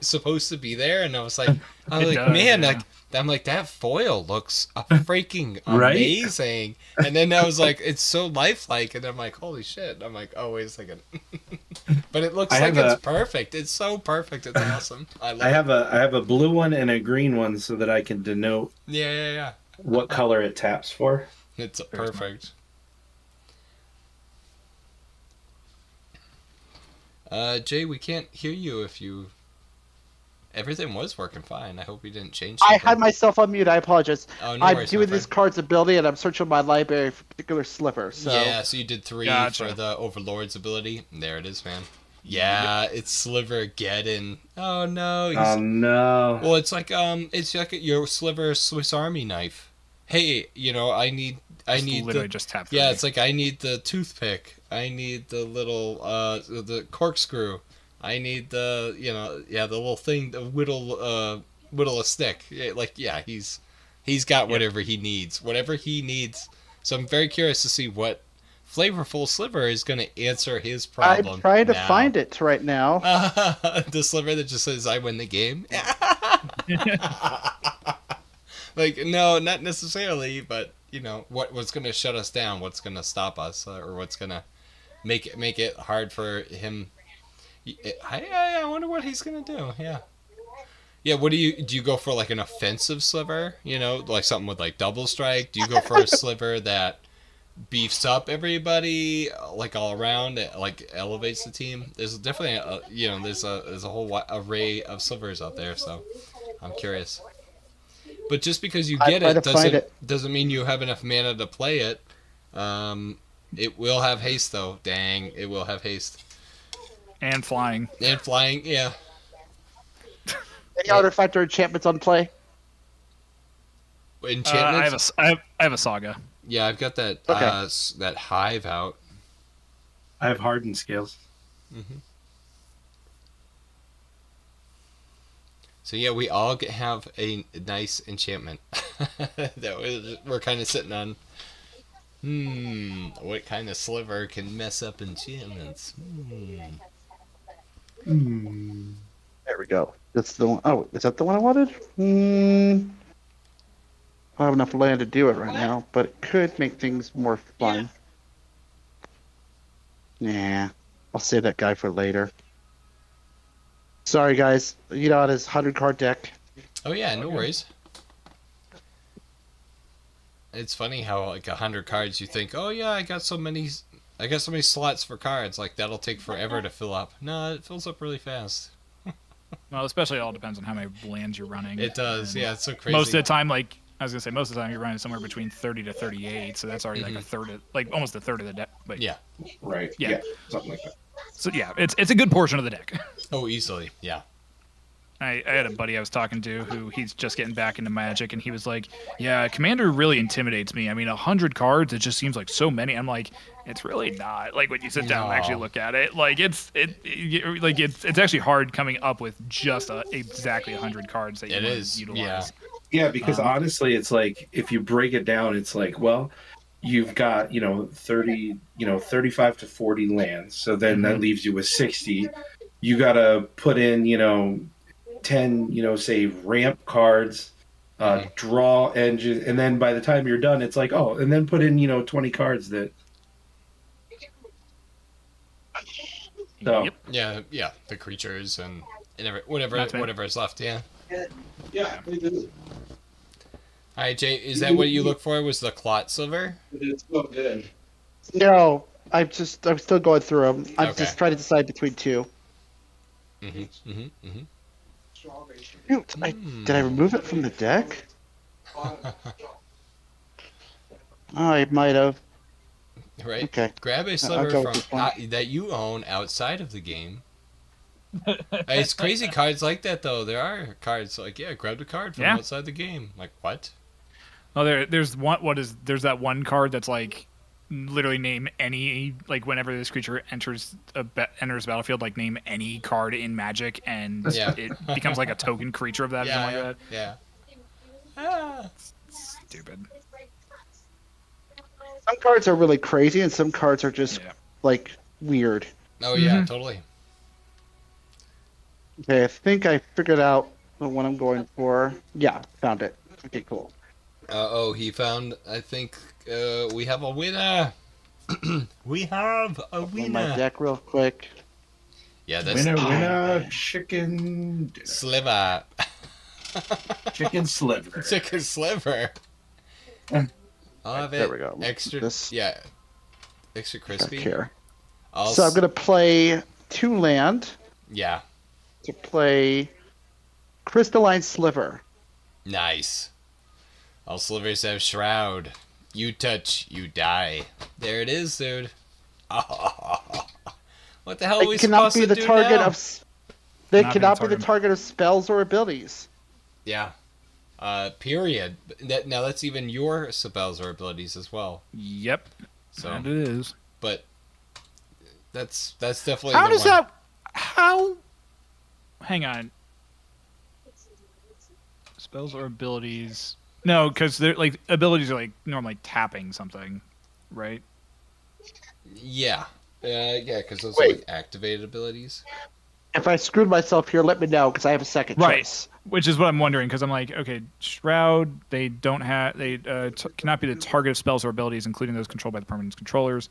supposed to be there, and I was like, man, yeah. I'm like that foil looks freaking Right? amazing. And then I was like, it's so lifelike, and I'm like, holy shit. I'm like, oh wait a second. But it looks I like have it's perfect. It's so perfect. It's awesome. I love I it. have a blue one and a green one so that I can denote Yeah. what color it taps for. It's Very smart. perfect. Jay, we can't hear you if you. Everything was working fine. I hope we didn't change I something. had myself on mute. I apologize. Oh, no I'm worries, doing my this friend. card's ability, and I'm searching my library for a particular sliver. So Yeah, so you did 3 Gotcha. for the Overlord's ability. There it is, man. Yeah, it's Slivergeddon. Oh no. Oh no. Well, it's like your Sliver Swiss Army knife. Hey, I need Literally the. just tap. Yeah, 3. it's like I need the toothpick. I need the little the corkscrew. I need the the little thing, the whittle a stick. Yeah, he's got whatever he needs. Whatever he needs. So I'm very curious to see what Flavorful Sliver is going to answer his problem. I'm trying to now. find it right now. The sliver that just says I win the game. Like no, not necessarily, but what's going to shut us down, what's going to stop us, or what's going to make it hard for him. I wonder what he's going to do. Yeah. What do you go for, like an offensive sliver? Like something with like double strike. Do you go for a sliver that beefs up everybody, like all around, like elevates the team? There's definitely there's a whole array of slivers out there, so I'm curious. But just because you get tried to find doesn't mean you have enough mana to play it. It will have haste though. Dang, it will have haste And flying. and flying. Yeah. Any artifact or enchantments on play? Enchantments. I have a saga. Yeah, I've got that Okay. that hive out. I have hardened scales. So yeah, we all have a nice enchantment that we're kind of sitting on. What kind of sliver can mess up enchantments? There we go. That's the one. Oh, is that the one I wanted? I don't have enough land to do it right now, but it could make things more fun. Nah, I'll save that guy for later. Sorry, guys. On his 100-card deck. Oh yeah, no worries. It's funny how like 100 cards you think, oh yeah, I got so many slots for cards, like that'll take forever to fill up. No, it fills up really fast. Well, especially all depends on how many lands you're running. It does, And yeah, it's so crazy. Most of the time, like I was gonna say, most of the time you're running somewhere between 30 to 38, so that's already like a third of, like almost a third of the deck. But Yeah. Right. Yeah. Something like that. So yeah, it's a good portion of the deck. Oh, easily, yeah. I had a buddy I was talking to who he's just getting back into Magic, and he was like, "Yeah, Commander really intimidates me. I mean, 100 cards, it just seems like so many." I'm like, "It's really not. Like when you sit down and actually No. look at it, like it's actually hard coming up with just exactly 100 cards that you It want is, to utilize." Yeah, because honestly, it's like if you break it down, it's like, well, you've got 30, 35 to 40 lands, so then that leaves you with 60. You got to put in 10 say ramp cards, draw engines, and then by the time you're done, it's like, oh, and then put in 20 cards that. So Yep. Yeah, the creatures and Not whatever bad. is left. Yeah. Yeah, they do. All right, Jay, is that what you look for? Was the clot silver? It's so good. No, I'm still going through them. I'm Okay. just trying to decide between two. Mm-hmm. Shoot, did I remove it from the deck? I might have. Right. Okay. Grab a I'll sliver go with from this one. that you own outside of the game. It's crazy cards like that though. There are cards like grab the card from Yeah. outside the game. Like what? Oh, there's that one card that's like literally name any, like whenever this creature enters enters battlefield, like name any card in Magic, and Yeah. it becomes like a token creature of that or something like Yeah. that. Stupid. Some cards are really crazy, and some cards are just Yeah. like weird. Oh yeah, totally. Okay, I think I figured out the one I'm going for. Yeah, found it. Okay, cool. He found. I think we have a winner. We have a Open my winner. deck real quick. Yeah, that's winner, chicken dinner. sliver. Chicken sliver. Chicken sliver. I'll have it. There we go. Extra. This- Yeah. Extra Back crispy. here. I'll So I'm gonna play 2 land Yeah. to play Crystalline Sliver. Nice. All slivers have shroud. You touch, you die. There it is, dude. What the hell are we They cannot supposed be to the do target now? of. They Not cannot be be the the target of spells or abilities. Yeah. Period. Now that's even your spells or abilities as well. Yep. So, And it is. but that's definitely. How the does one. that? How? Hang on. Spells or abilities? No, because they're like abilities are like normally tapping something, right? Yeah. Yeah, because those are Wait. like activated abilities. If I screwed myself here, let me know because I have a second Right. choice. Which is what I'm wondering, because I'm like, okay, Shroud, they cannot be the target of spells or abilities, including those controlled by the permanent controllers.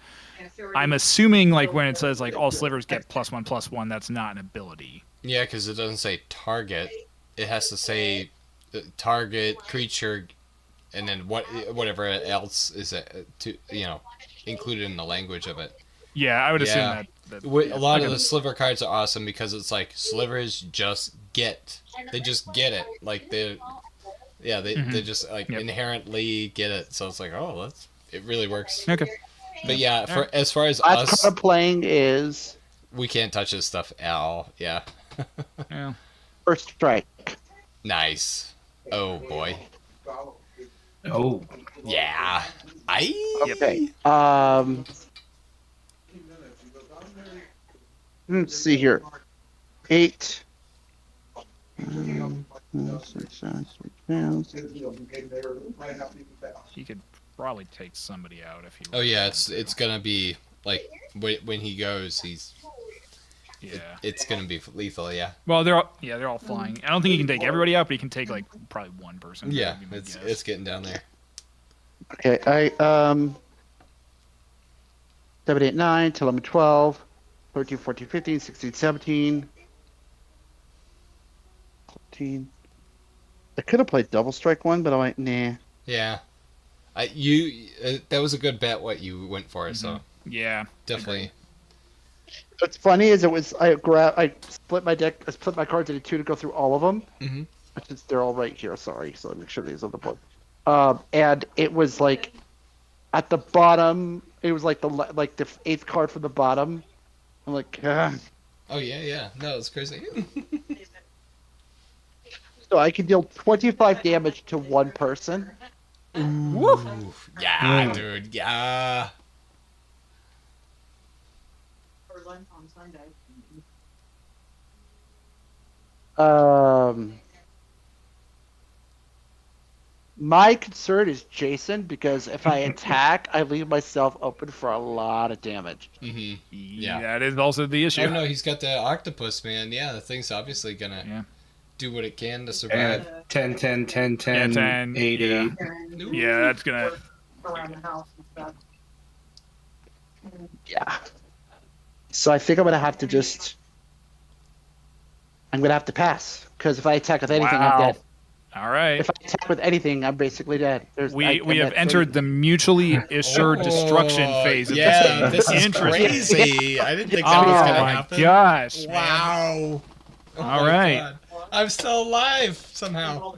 I'm assuming, like, when it says, like, all slivers get +1/+1, that's not an ability. Yeah, because it doesn't say target. It has to say target creature, and then whatever else is included in the language of it. Yeah, I would assume Yeah. that A lot of okay. the sliver cards are awesome because it's like slivers just get. They just get it. Like they just like Yep. inherently get it. So it's like, oh, it really works. Okay. But yeah, as far as Last us, card I'm playing is we can't touch this stuff at all. Yeah. Yeah. First Strike. Nice. Oh boy. Oh, Yeah. Okay. Let's see here. 8. He could probably take somebody out if he. Oh yeah, it's gonna be like when he goes, Yeah. it's gonna be lethal. Yeah. Well, they're all flying. I don't think he can take everybody out, but he can take like probably one person. Yeah, would be my guess. it's getting down there. Okay, 7, 8, 9, 10, 11, 12, 13, 14, 15, 16, 17, 14. I could have played Double Strike one, but I'm like, nah. Yeah. That was a good bet what you went for. So Yeah. definitely. What's funny is I split my deck, I split my cards into 2 to go through all of them. Mhm. They're all right here. Sorry, so let me make sure these are the board. And it was like at the bottom. It was like the 8th card from the bottom. I'm like, Oh yeah. No, it's crazy. So I can deal 25 damage to one person. Ooh, yeah, dude, yeah. For lunch on Sunday. My concern is Jason because if I attack, I leave myself open for a lot of damage. Mm-hmm. Yeah. That is also the issue. Oh no, he's got the octopus, man. Yeah, the thing's obviously gonna Yeah. do what it can to survive. And 10, 10, 10, 10, Yeah, 10, 8, yeah. 8. Yeah, that's gonna. Around the house and stuff. Yeah. So I think I'm gonna have to just. I'm gonna have to pass because if I attack with anything, Wow. I'm dead. All right. If I attack with anything, I'm basically dead. We have entered the mutually assured destruction phase of Yeah, this this game. is Interesting. crazy. I didn't think Oh that was gonna my happen. gosh. Wow. Oh All my right. God. I'm still alive somehow.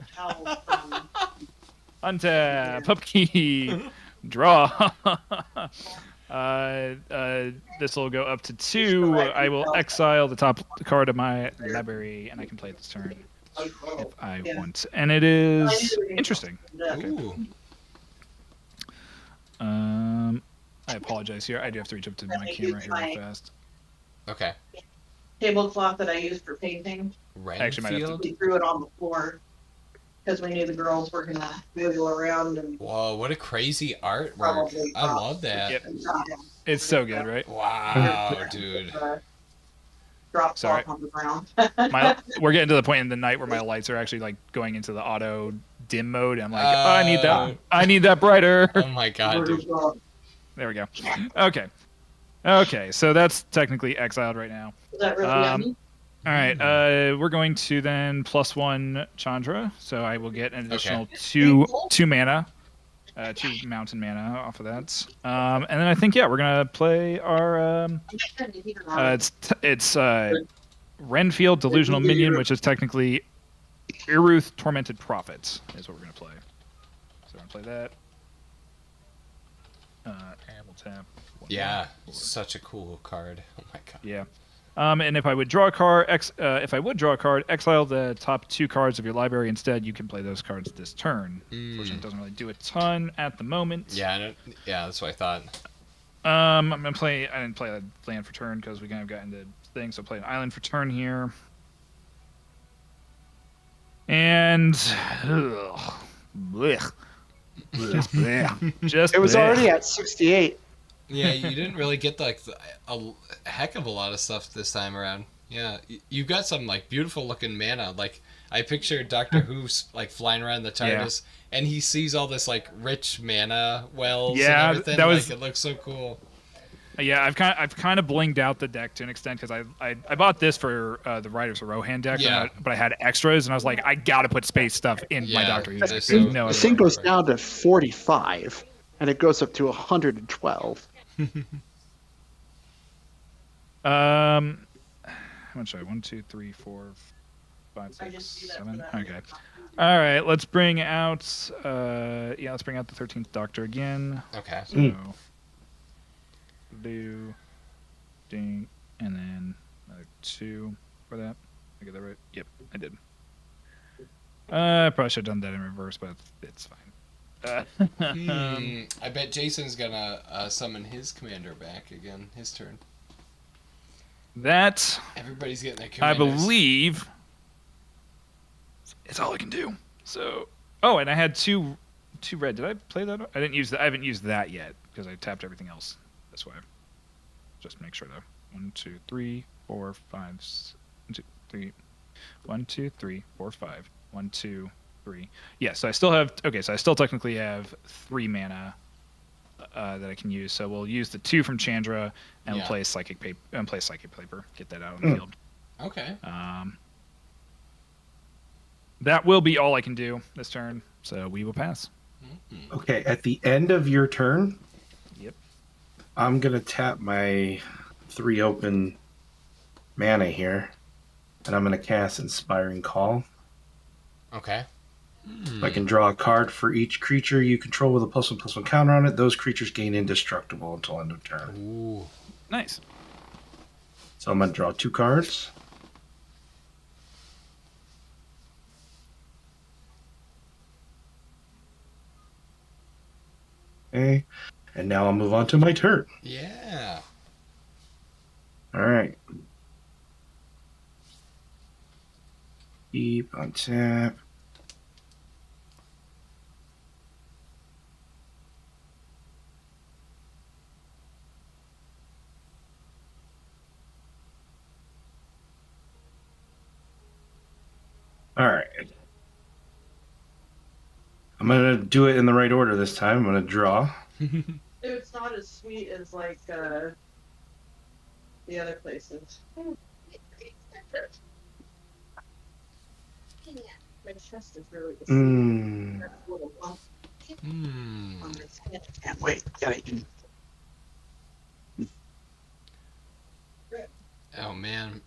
Untap, pub key, draw. This will go up to 2. I will exile the top card of my library, and I can play it this turn if I want. And it is interesting. Ooh. I apologize here. I do have to reach up to my camera here real fast. Okay. Tablecloth that I used for painting. Actually, might have to- Renfield. We threw it on the floor because we knew the girls were gonna wiggle around and Whoa, what a crazy artwork. Probably I love that. Yep. drop, It's so good, right? Wow, dude. drop Sorry. cloth on the ground. We're getting to the point in the night where my lights are actually like going into the auto dim mode. And I'm like, oh, I need that. I need that brighter. Oh my god, dude. There we go. Okay. Okay, so that's technically exiled right now. Is that really Um, yummy? All right, we're going to then +1 Chandra, so I will get an additional two mana, 2 mountain mana off of that. And then I think we're gonna play our it's Renfield Delusional Minion, which is technically Iruth Tormented Prophet, is what we're gonna play. So we're gonna play that. And we'll tap. one Yeah, more. such a cool card. Oh my god. Yeah. And if I would draw a card, exile the top 2 cards of your library instead. You can play those cards this turn. Unfortunately, it doesn't really do a ton at the moment. Yeah, yeah, that's what I thought. I'm gonna play. I didn't play a land for turn because we kind of got into things. So play an island for turn here. And blech. Just bleh. Just It was bleh. already at 68. Yeah, you didn't really get like a heck of a lot of stuff this time around. Yeah, you got some like beautiful looking mana. Like I pictured Doctor Who's like flying around the TARDIS, and he sees all this like rich mana wells. Yeah, and everything. that was- like, it looks so cool. Yeah, I've kind of blinged out the deck to an extent because I bought this for the Riders of Rohan deck, Yeah. but I had extras and I was like, I gotta put space stuff in my Yeah, Doctor Who that's deck. so- There's no The other thing way. goes down to 45, and it goes up to 112. How much should I? 1, 2, 3, 4, 5, I 6, just do that 7. for that. Okay. All right. Let's bring out. Let's bring out the 13th Doctor again. Okay. So, do, ding, and then another 2 for that. I get that right? Yep, I did. I probably should have done that in reverse, but it's fine. I bet Jason's gonna summon his commander back again. His turn. That Everybody's getting their I commanders. believe it's all I can do. So, oh, and I had two red. Did I play that? I didn't use that. I haven't used that yet because I tapped everything else. That's why. Just make sure though. 1, 2, 3, 4, 5. 1, 2, 3. 1, 2, 3, 4, 5. 1, 2, 3. Yeah. So I still have. Okay. So I still technically have 3 mana that I can use. So we'll use the 2 from Chandra and we'll play Psychic Paper. And play Psychic Paper. Get that out on the field. Okay. That will be all I can do this turn, so we will pass. Okay, at the end of your turn, Yep. I'm going to tap my 3 open mana here, and I'm going to cast Inspiring Call. Okay. I can draw a card for each creature you control with a +1/+1 counter on it. Those creatures gain indestructible until end of turn. Ooh. Nice. So I'm going to draw 2 cards. Okay. And now I'll move on to my turn. Yeah. All right. Keep on tap. All right. I'm going to do it in the right order this time. I'm going to draw. It's not as sweet as like the other places. My chest is really the Mm. That's a little bump Hmm. on my skin. Can't wait. Gotta eat. Oh man.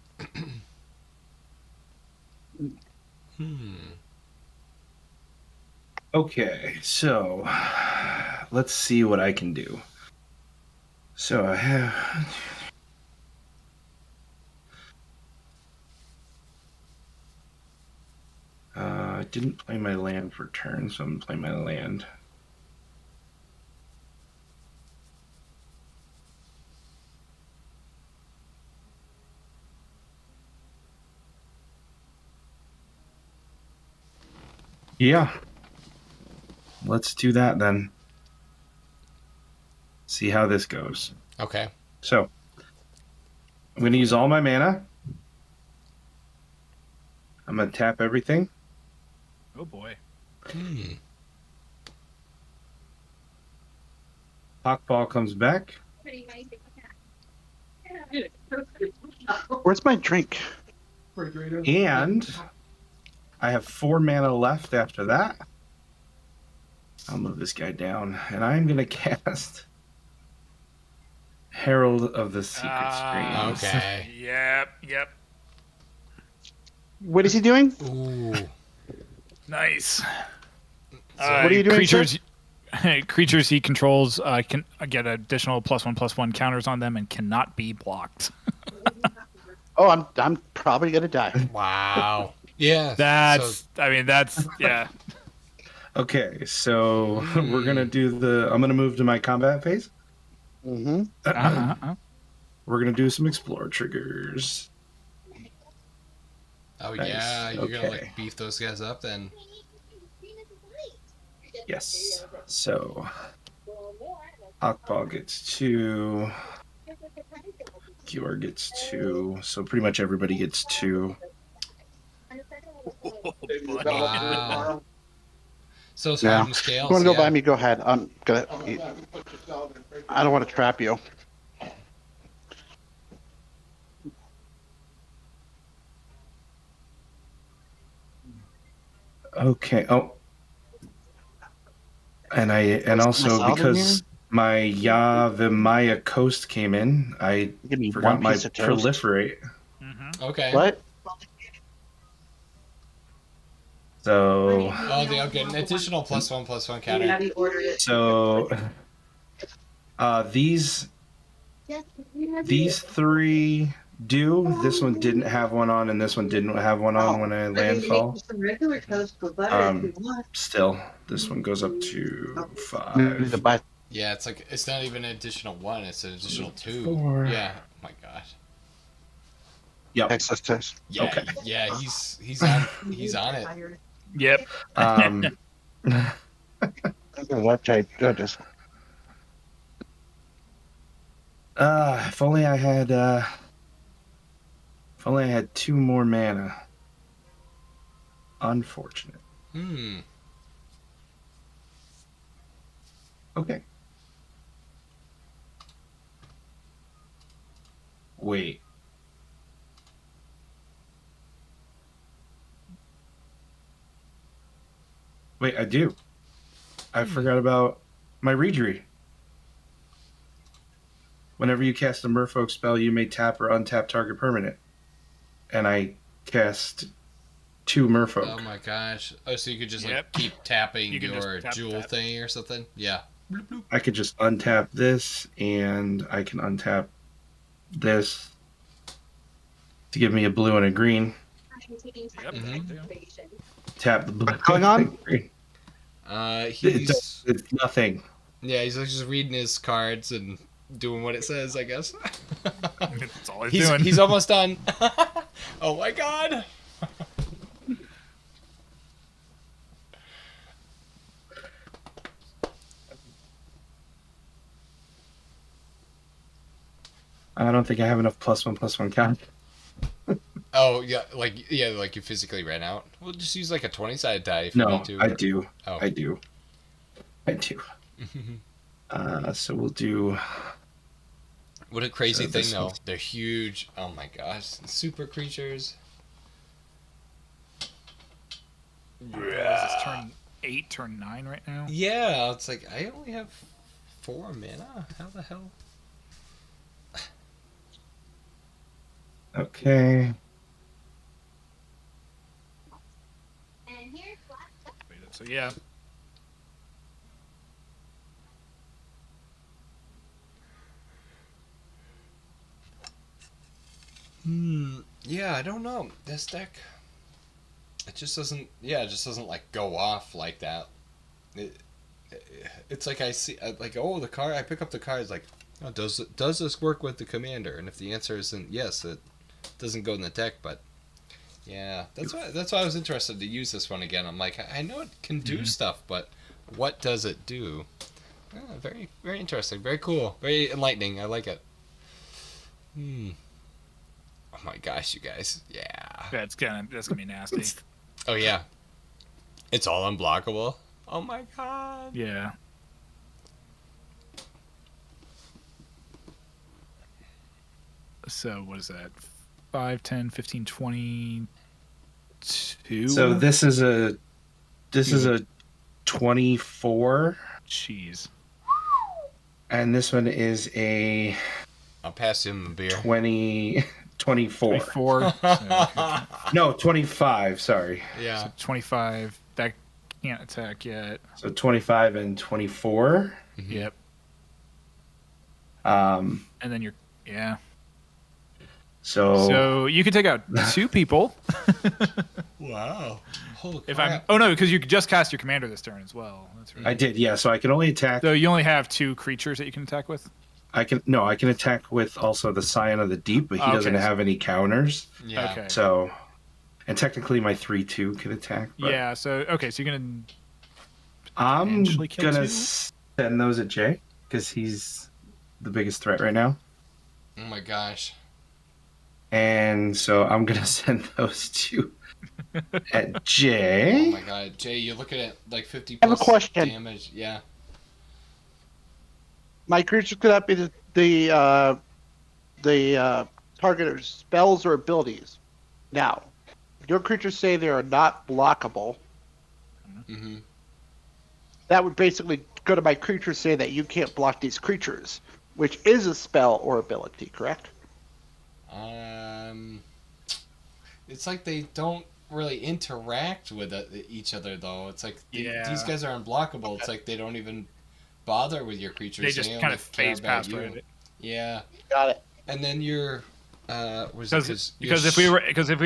Hmm. Okay, so let's see what I can do. So I have. I didn't play my land for turn, so I'm going to play my land. Yeah. Let's do that then. See how this goes. Okay. So, I'm going to use all my mana. I'm going to tap everything. Oh boy. Hmm. Hawkball comes back. Where's my drink? And I have 4 mana left after that. I'll move this guy down. And I'm going to cast Herald of the Secret Screens. Okay. Yep. What is he doing? Ooh. Nice. what are you doing, Creatures, creatures he controls can get additional +1/+1 counters on them and cannot be blocked. Oh, I'm probably gonna die. Wow. Yeah. That's yeah. Okay, so we're going to do I'm going to move to my combat phase. Mm-hmm. We're going to do some explore triggers. Oh Nice. yeah, you're gonna Okay. like beef those guys up then. Yes. So Hawkball gets 2. Gior gets 2. So pretty much everybody gets 2. Wow. So it's Yeah. hard to scale. You want to go yeah. by me? Go ahead. I'm gonna. I don't want to trap you. Okay. Oh. And also myself in because my Yavimaya Coast came in, I Give me forgot one my piece of toast. proliferate. Okay. What? So Oh, they'll get an additional +1/+1 counter. Have you ordered it? so these 3 do. This one didn't have one on, and this one didn't have one on when I landfall. Some regular toast with butter if you want. Still, this one goes up to Need to 5. buy. Yeah, it's not even an additional 1, it's an additional 2. 4. Yeah. Oh my gosh. Yep. Access test. Yeah. Okay. Yeah, he's on it. Yep. Left side. Just. If only I had 2 more mana. Unfortunate. Hmm. Okay. Wait. Wait, I do. I forgot about my Reejerey. Whenever you cast a Merfolk spell, you may tap or untap target permanent. And I cast 2 Merfolk. Oh my gosh. Oh, so you could just Yep. like keep tapping You can just your tap, jewel tap. thing or something? Yeah. I could just untap this, and I can untap this to give me a blue and a green. Yep. Mhm. Tap the blue. What's going on? Green. He's It's nothing. Yeah, he's like just reading his cards and doing what it says, I guess. That's all he's doing. He's almost done. Oh my god. I don't think I have enough +1/+1 count. Oh yeah, like you physically ran out. We'll just use like a 20-sided die if you No, need to. I do. Oh. I do. So we'll do. What a crazy So thing this though. one's- They're huge. Oh my gosh. Super creatures. Is this turn 8, turn 9 right now? Yeah, it's like I only have 4 mana. How the hell? Okay. So yeah. Yeah, I don't know. This deck, it just doesn't. Yeah, it just doesn't like go off like that. It's like I see, like, oh, the card. I pick up the cards. Like, oh, does this work with the commander? And if the answer isn't yes, it doesn't go in the deck. But yeah, that's why I was interested to use this one again. I'm like, I know it can do stuff, but what does it do? Yeah, very very interesting, very cool, very enlightening. I like it. Oh my gosh, you guys. Yeah. That's gonna be nasty. Oh yeah. It's all unblockable. Oh my god. Yeah. So what is that? 5, 10, 15, 22? So this is a 24, Jeez. and this one is a I'll pass him a beer. 24. 24. So, No, 25. Sorry. Yeah. 25. That can't attack yet. So 25 and 24. Yep. Um. And then you're yeah. So, So you could take out 2 people. Wow. Holy If crap. I'm oh no, because you could just cast your commander this turn as well. That's right. I did. Yeah. So I can only attack. So you only have 2 creatures that you can attack with. I can attack with also the Scion of the Deep, but he doesn't Okay. have any counters. Yeah. Okay. So, and technically my 3/2 can attack. But Yeah. So okay. So you're gonna I'm potentially kill gonna 2? send those at Jay because he's the biggest threat right now. Oh my gosh. And so I'm gonna send those two at Oh Jay. my god. Jay, you're looking at like 50 I have a plus question. damage. Yeah. My creatures could not be the target of spells or abilities. Now, your creatures say they are not blockable. Mm-hmm. That would basically go to my creatures say that you can't block these creatures, which is a spell or ability, correct? It's like they don't really interact with each other though. It's like Yeah. these guys are unblockable. It's like they don't even bother with your creatures. they just only kind of care phase about past you. right. Yeah. Got it. And then you're Because if we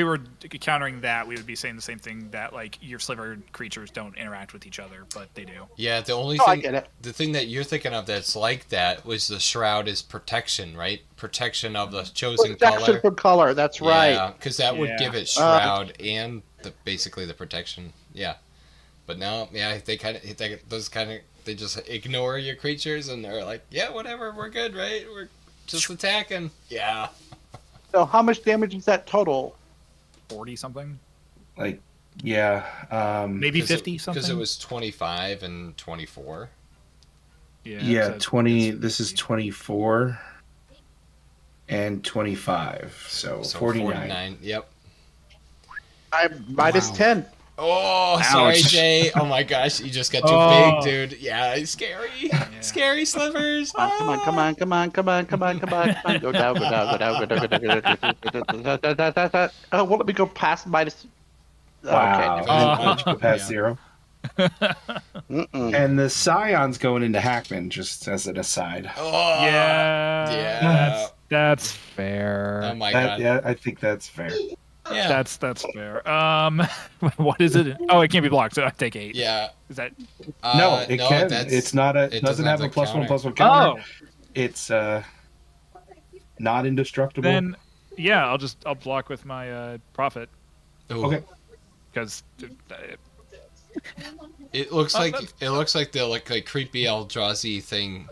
were countering that, we would be saying the same thing that like your slivered creatures don't interact with each other, but they do. yeah, the only Oh, I thing get it. the thing that you're thinking of that's like that was the shroud is protection, right? Protection of the chosen Protection color. from color. That's right. Yeah, because that would Yeah. give it shroud and basically the protection. Yeah, but now, yeah, they just ignore your creatures and they're like, yeah, whatever, we're good, right? We're just attacking. Yeah. So how much damage is that total? 40 something, Like, yeah. maybe 50 something. Because it was 25 and 24. Yeah, so 20. it's- This is 24 and 25. So, So 49. Yep. I'm minus Wow. 10. Oh, sorry, Ouch. Jay. Oh my gosh, you just got too Oh. big, dude. Yeah, it's scary. Scary slivers. Come on, come on, come on, come on, come on, come on, come on. Go down, go down, go down, go down, go down, go down. Oh, well, let me go past minus. Wow. Okay. Why don't you go past Yeah. 0? Mm-mm. And the Scion's going into Hackman, just as an aside. Oh, Yeah. Yeah. That's fair. Oh my That- god. yeah, I think that's fair. Yeah. That's fair. What is it? Oh, it can't be blocked, so I take 8. Yeah. Is that? No, it can. that's- It's not a. It doesn't have a counter. +1/+1 counter. Oh, It's not indestructible. then yeah, I'll block with my profit Ooh. Okay. because It looks Oh, like that's- the creepy Eldrazi thing,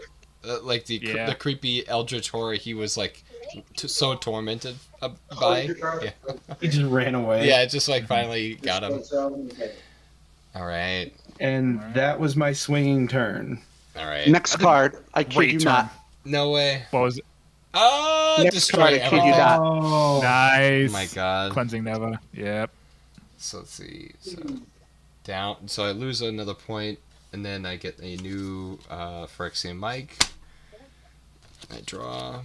like Yeah. the creepy Eldritch horror. He was like so tormented by. Yeah. He just ran away. Yeah, it just like finally got him. All right. And that was my swinging turn. All right. Next card, I kid Great you turn. not. No way. what was it? Oh, Next destroy card, I kid you everything. not. Oh. Nice. Oh my god. Cleansing Nova. Yep. So let's see. So down. So I lose another point, and then I get a new Phyrexian Mike. I draw.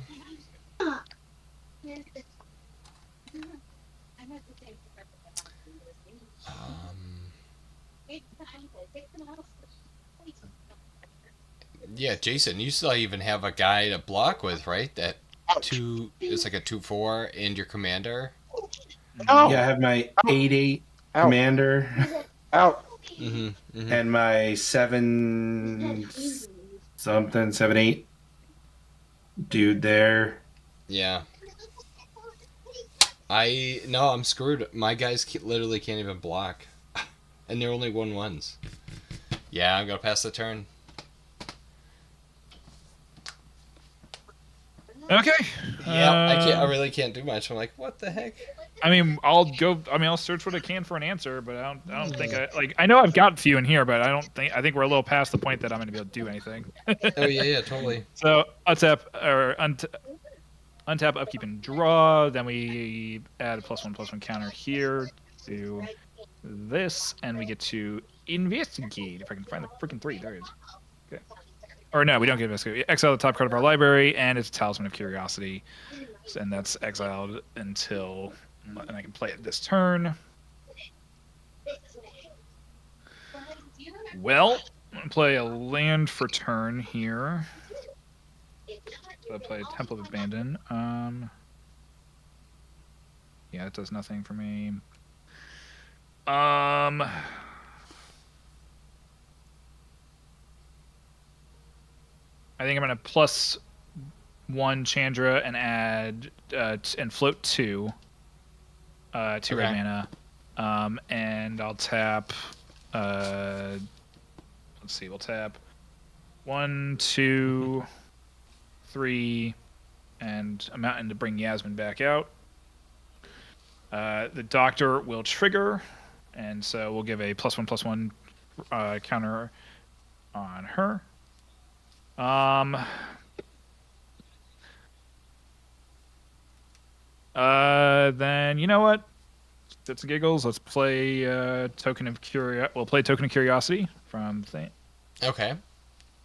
Yeah, Jason, you still even have a guy to block with, right? That it's like a 2/4 and your commander. Oh, Yeah, I have my 8/8 Ow. commander out. Mm-hmm. and my 7/8 dude there. Yeah. I'm screwed. My guys literally can't even block, and they're only 1/1s. Yeah, I'm gonna pass the turn. Okay. Yeah, I really can't do much. I'm like, what the heck? I mean, I'll search what I can for an answer, but I don't think I know I've got a few in here, but I think we're a little past the point that I'm going to be able to do anything. Oh yeah, totally. So untap, upkeep, and draw. Then we add a +1/+1 counter here to this, and we get to investigate. If I can find the freaking 3, there it is. Okay. Or no, we don't get investigate. We exile the top card of our library, and it's a Talisman of Curiosity, and that's exiled until, and I can play it this turn. Well, I'm gonna play a land for turn here. So I play Temple of Abandon. Yeah, it does nothing for me. I think I'm gonna +1 Chandra and add and float 2 red mana. And I'll tap. Let's see, we'll tap 1, 2, 3, and a mountain to bring Yasmin back out. The Doctor will trigger, and so we'll give a +1/+1 counter on her. Then you know what? Shits and giggles. Let's play Token of Curiosity from thing. Okay.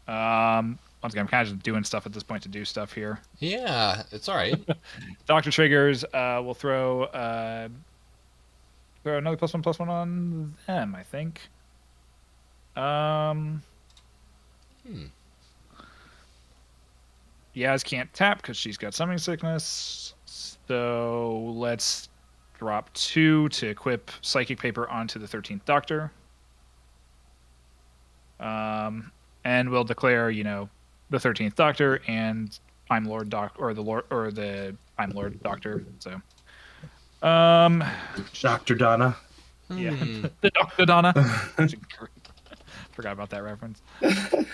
Once again, I'm kind of just doing stuff at this point to do stuff here. Yeah, it's all right. Doctor triggers. We'll throw another +1/+1 on them, I think. Yaz can't tap because she's got summoning sickness. So let's drop 2 to equip Psychic Paper onto the 13th Doctor. And we'll declare, the 13th Doctor and Time Lord the Time Lord Doctor. So, Dr. Donna. yeah, the Doctor Donna. Forgot about that reference.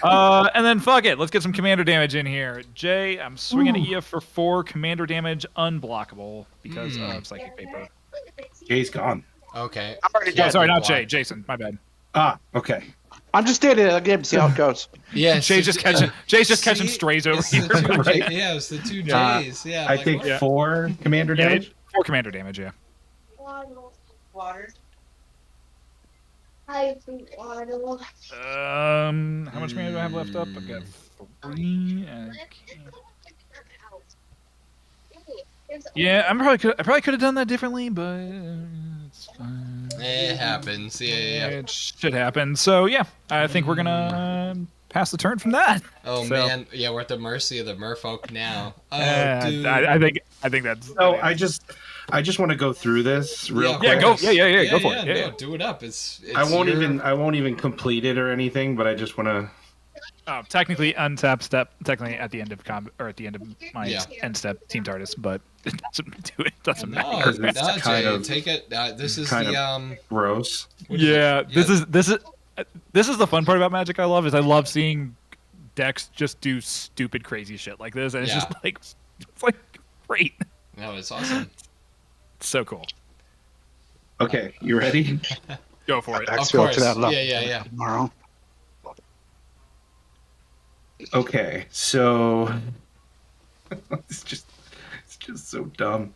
And then fuck it, let's get some commander damage in here. Jay, I'm swinging at you for 4 commander damage, unblockable because of Psychic Paper. Jay's gone. Okay. I'm already Yeah, dead. sorry, not Jay. Jason, my bad. Ah, okay. I'm just standing in the game to see how it goes. Yeah. Jay's just catching strays over It's the here. two Right. Yeah, it's the 2 Yeah. J's. Yeah. I like, think what? 4 commander Yeah, damage. 4 commander damage. Yeah. Water. How much mana do I have left up? I've got 3. And yeah, I probably could have done that differently, but it's fine. It happens. Yeah. It should happen. So yeah, I think we're gonna pass the turn from that. Oh So- man, yeah, we're at the mercy of the merfolk now. Oh, dude. I think that's. So I just want to go through this real Yeah, quick. Yeah, go. Yeah, go for it. Yeah. No, do it up. It's I won't your- even complete it or anything, but I just want to. Technically untap step. Technically at the end of or at the end of my Yeah. end step, Team TARDIS, but it doesn't do it. Doesn't No, matter. Because it's no, kind Jay, of- take it. This is kind the Gross. what is it? Yeah, this is the fun part about Magic. I love I love seeing decks just do stupid, crazy shit like this, and it's Yeah. just like it's like great. No, it's awesome. It's so cool. Okay, you ready? Go for it. Of Actually, I'll course. check that out Yeah. tomorrow. Okay, so it's just so dumb.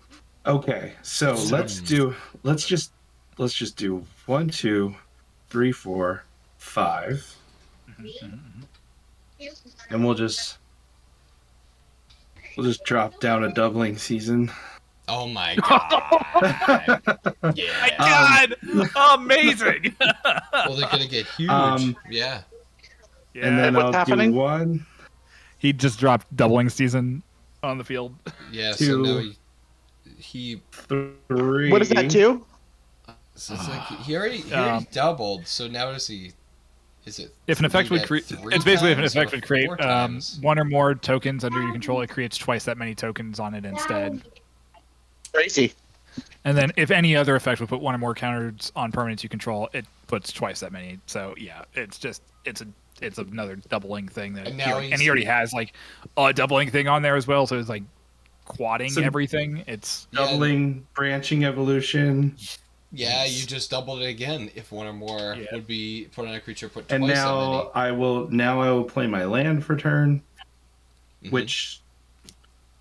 Okay, so let's just do 1, 2, 3, 4, 5, and we'll just drop down a doubling season. Oh my god. Yeah. God, amazing. Well, they're gonna get huge. Yeah. Yeah, And then what's I'll happening? do 1, he just dropped doubling season on the field. Yeah. So 2, now he 3. What is that, too? so it's like he already doubled. So now is he? Is it? If an effect do would that create, 3 it's basically if an times effect or would create 4 times? one or more tokens under your control, it creates twice that many tokens on it instead. Crazy. And then if any other effect would put one or more counters on permanents you control, it puts twice that many. So yeah, it's another doubling thing that And now he already has like a doubling thing on there as well. So it's like quadding So- everything. It's Doubling, branching evolution, Yeah, you just doubled it again. If one or more Yeah. would be put on a creature, put twice and that now I will play my land for turn, many. Mhm. which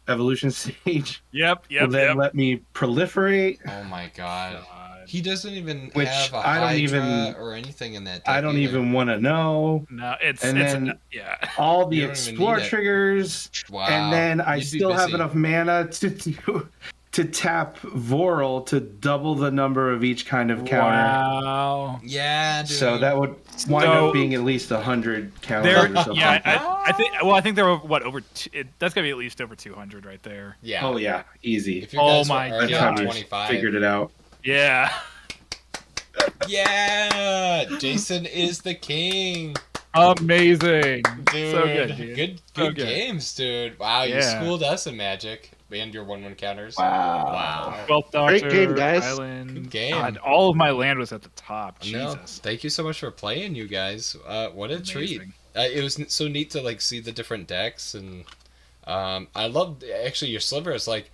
evolution stage yep. will then let me proliferate. Oh my god. He doesn't even Which have a I don't Hydra even- or anything in that deck I don't either. even want to know No, it's And then- yeah. all the You don't even explore need it. triggers, Wow. and then I You'd be still have busy. enough mana to tap Voral to double the number of each kind of counter. Wow. Yeah, dude. So that would wind So- up being at least 100 counters There, or something. yeah, like that. I think there were over. That's gonna be at least over 200 right there. Yeah. Oh yeah, easy. If your Oh guys my were already That's at how we 25. figured it out. Yeah, Yeah! Jason is the king. amazing. Dude. So good, dude. Good So good. games, dude. Wow, you Yeah. schooled us in Magic. And your 1/1 counters. Wow. Wow. 12th Doctor, Great game, guys. Island. Good game. God, all of my land was at the top. No, Jesus. thank you so much for playing, you guys. What a treat. Amazing. It was so neat to like see the different decks, and I loved actually your sliver is like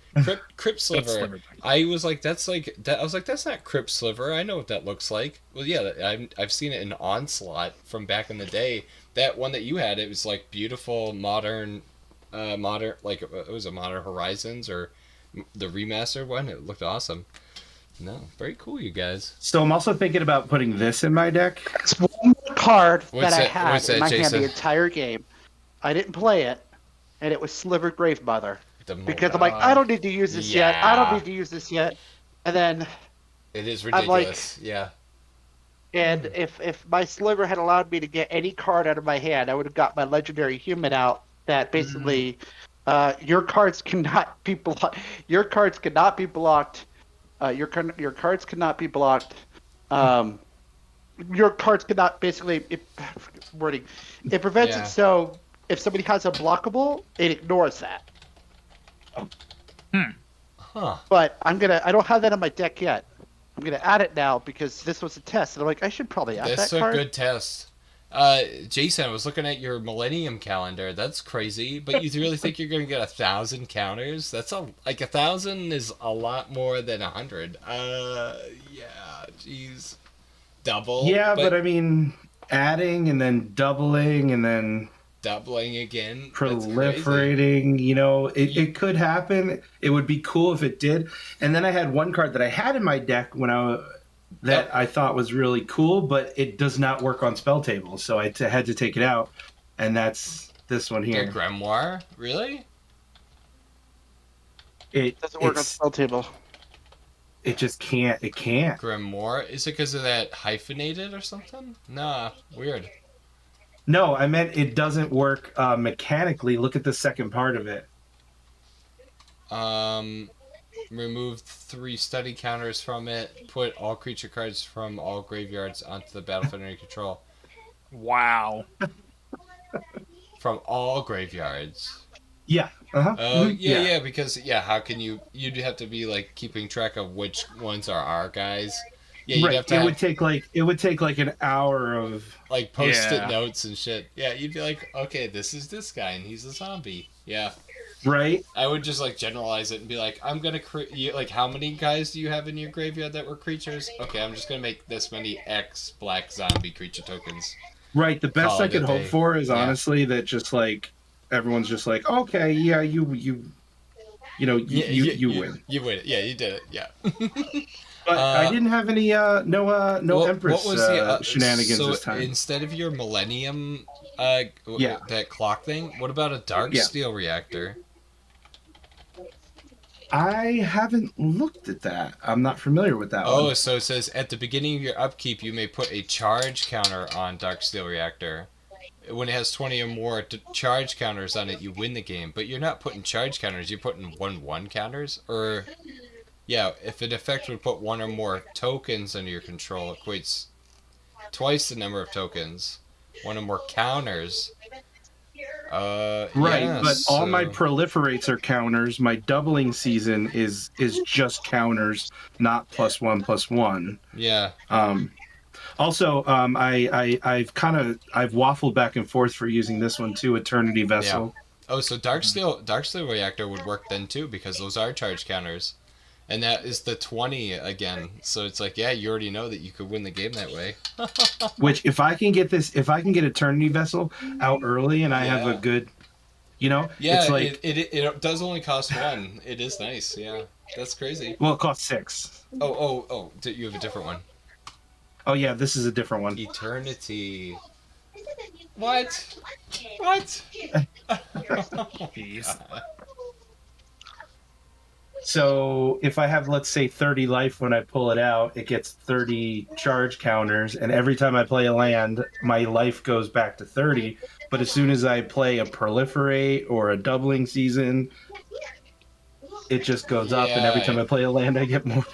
Crypt Sliver. That's Sliver. I was like, that's like that. I was like, that's not Crypt Sliver. I know what that looks like. Well, yeah, I've seen it in Onslaught from back in the day. That one that you had, it was like beautiful modern like it was a Modern Horizons or the remastered one. It looked awesome. No, very cool, you guys. So I'm also thinking about putting this in my deck. It's one more card What's that I that- had what's in that, my hand Jason? the entire game. I didn't play it, and it was Sliver Gravemother. Because I'm like, I don't need to use this yet. I Yeah. don't need to use this yet. And then, It is I'm like- ridiculous. Yeah. and if my Sliver had allowed me to get any card out of my hand, I would have got my Legendary Human out. That basically, your cards cannot be blocked. Your cards cannot be blocked. Your cards cannot be blocked. Your cards cannot basically wording. It prevents Yeah. it so if somebody has a blockable, it ignores that. Huh. But I don't have that on my deck yet. I'm gonna add it now because this was a test, and I'm like, I should probably add That's that a card. good test. Jason, I was looking at your Millennium calendar. That's crazy. But you really think you're gonna get 1,000 counters? That's 1,000 is a lot more than 100. Yeah, jeez. Double. Yeah, but I mean, adding and then doubling and then doubling again. That's crazy. proliferating, it could happen. It would be cool if it did. And then I had one card that I had in my deck that I thought was really cool, but it does not work on spell tables, so I had to take it out, and that's this one The here. Grimoire? Really? It doesn't work on it's- spell table. It just can't. It can't. Grimoire? Is it because of that hyphenated or something? Nah, weird. No, I meant it doesn't work mechanically. Look at the second part of it. remove 3 study counters from it, put all creature cards from all graveyards onto the battlefield under your control. Wow. From all graveyards. Yeah. Uh-huh. Oh, Mhm. yeah, because, how can you'd have to be, like, keeping track of which ones are our guys. Yeah, you'd Right. have to It have, would take like an hour of. like, post-it Yeah. notes and shit. Yeah, you'd be like, okay, this is this guy, and he's a zombie. Yeah. Right. I would just, like, generalize it and be like, I'm gonna create, like, how many guys do you have in your graveyard that were creatures? Okay, I'm just gonna make this many X black zombie creature tokens. Right. The best Call I it could a hope day. for is Yeah. honestly that just like everyone's just like, okay, yeah, you win. You win. Yeah, you did it. Yeah. But I didn't have any no Empress shenanigans so this time. instead of your Millennium, Yeah. that clock thing, what about a Dark Yeah. Steel reactor? I haven't looked at that. I'm not familiar with that Oh, one. so it says at the beginning of your upkeep, you may put a charge counter on Dark Steel Reactor. When it has 20 or more charge counters on it, you win the game. But you're not putting charge counters, you're putting 1/1 counters? Or, yeah, if an effect would put 1 or more tokens under your control, it equates twice the number of tokens. 1 or more counters. Right, yeah, but all my so- proliferates are counters. My doubling season is just counters, not +1/+1. Yeah. Also, I've waffled back and forth for using this one too, Eternity Vessel. Oh, so Dark Steel Reactor would work then too, because those are charge counters. And that is the 20 again. So it's like, yeah, you already know that you could win the game that way. Which if I can get Eternity Vessel out early and I have a Yeah. good, Yeah, it's like it does only cost 1. It is nice, yeah. That's crazy. well, it costs 6. Oh, you have a different one. Oh yeah, this is a different one. Eternity. What? What? Jeez. So if I have, let's say, 30 life when I pull it out, it gets 30 charge counters, and every time I play a land, my life goes back to 30. But as soon as I play a proliferate or a doubling season, it just goes up, and every Yeah. time I play a land, I get more.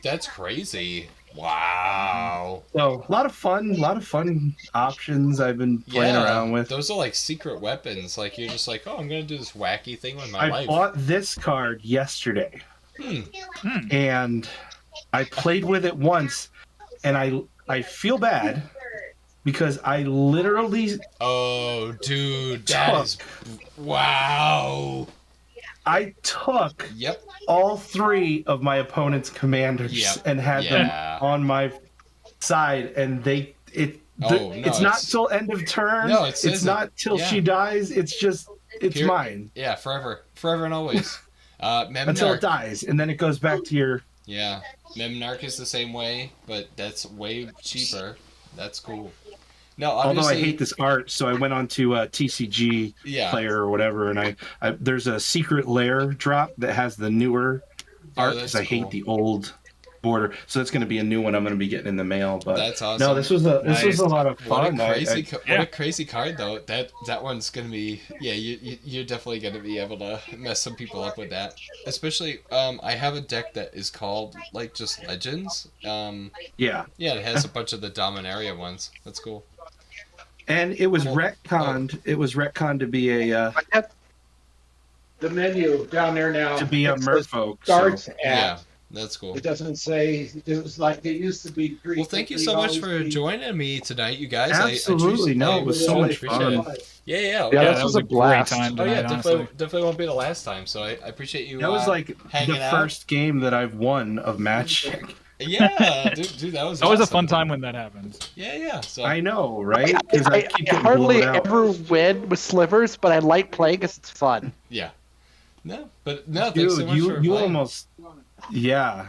That's crazy. Wow. So a lot of fun options I've been playing around with. Those are like secret weapons. Like you're just like, oh, I'm gonna do this wacky thing with my I life. bought this card yesterday, and I played with it once, and I feel bad because I literally Oh, dude, that is wow. I took Yep. all 3 of my opponent's commanders Yep. and had Yeah. them on my side, and it's not till end of turn. No, it it's says not till yeah. she dies. It's Pure- mine Yeah, forever and always. until Memnarch. it dies, and then it goes back to your. Yeah, Memnarch is the same way, but that's way cheaper. That's cool. No, Although obviously, I hate this art, so I went on to TCG Yeah. Player or whatever, and I there's a secret lair drop that has the newer art that's because I hate cool. the old border. So that's going to be a new one I'm going to be getting in the mail. But That's awesome. no, this was a Nice. lot of What fun. a crazy, Yeah. what a crazy card though. That one's gonna be, yeah. You're definitely gonna be able to mess some people up with that. Especially, I have a deck that is called like just Legends. Yeah, Yeah, it has a bunch of the Dominaria ones. That's cool. and it was Well, retconned. It was retconned to be a The menu down there now. to be a it says Merfolk. Starts So. Yeah, at. that's cool. It doesn't say. It was like it used to be. Well, thank you so much for joining me tonight, you guys. Absolutely. No, it was so really much appreciate fun. it. Yeah. Yeah, Yeah, this was a blast. great time Oh tonight, yeah, honestly. definitely won't be the last time. So I appreciate you. That was like hanging the out. first game that I've won of Magic. Yeah, dude, that was. Always a awesome. fun time when that happens. Yeah. So I know, right? Because I keep getting hardly blown out. ever win with slivers, but I like playing because it's fun. yeah. No, but no, thanks Dude, so much you for you playing. almost, yeah,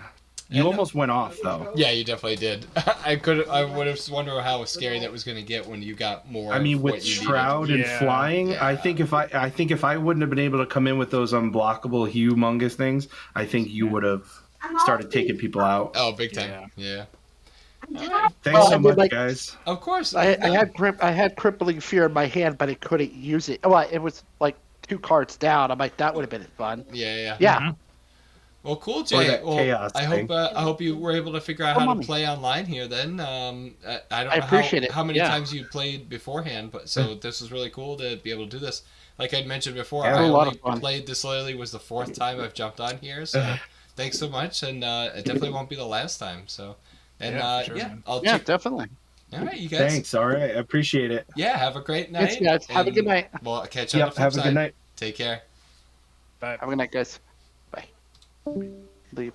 you And- almost went off though. Yeah, you definitely did. I would have wondered how scary that was going to get when you got more. I mean, of with what you needed. Shroud and Yeah. flying, Yeah. I think if I wouldn't have been able to come in with those unblockable, humongous things, I think you would have started taking people out. Oh, big time. Yeah. Thanks Well, so I mean, much, like- guys. Of course. I had crippling fear in my hand, but I couldn't use it. Well, it was like 2 cards down. I'm like, that would have been fun. Yeah. Yeah. Mhm. Well, cool, Or Jay. that Well, chaos I thing. hope you were able to figure out Oh, how to mommy. play online here. Then I don't I know appreciate it, how many yeah. times you played beforehand, but so this is really cool to be able to do this. Like I'd mentioned before, Yeah, I a lot only of fun. played Disloyally was the 4th time I've jumped on here. So thanks so much, and it definitely won't be the last time. So, and Yeah, for sure, man. I'll Yeah, check. definitely. All right, you guys. Thanks. All right. I appreciate it. Yeah, have a great night. Thanks, guys. Have a good and night. We'll catch you on the Yep. flip Have a side. good night. Take care. Bye. Have a good night, guys. Bye. Leave.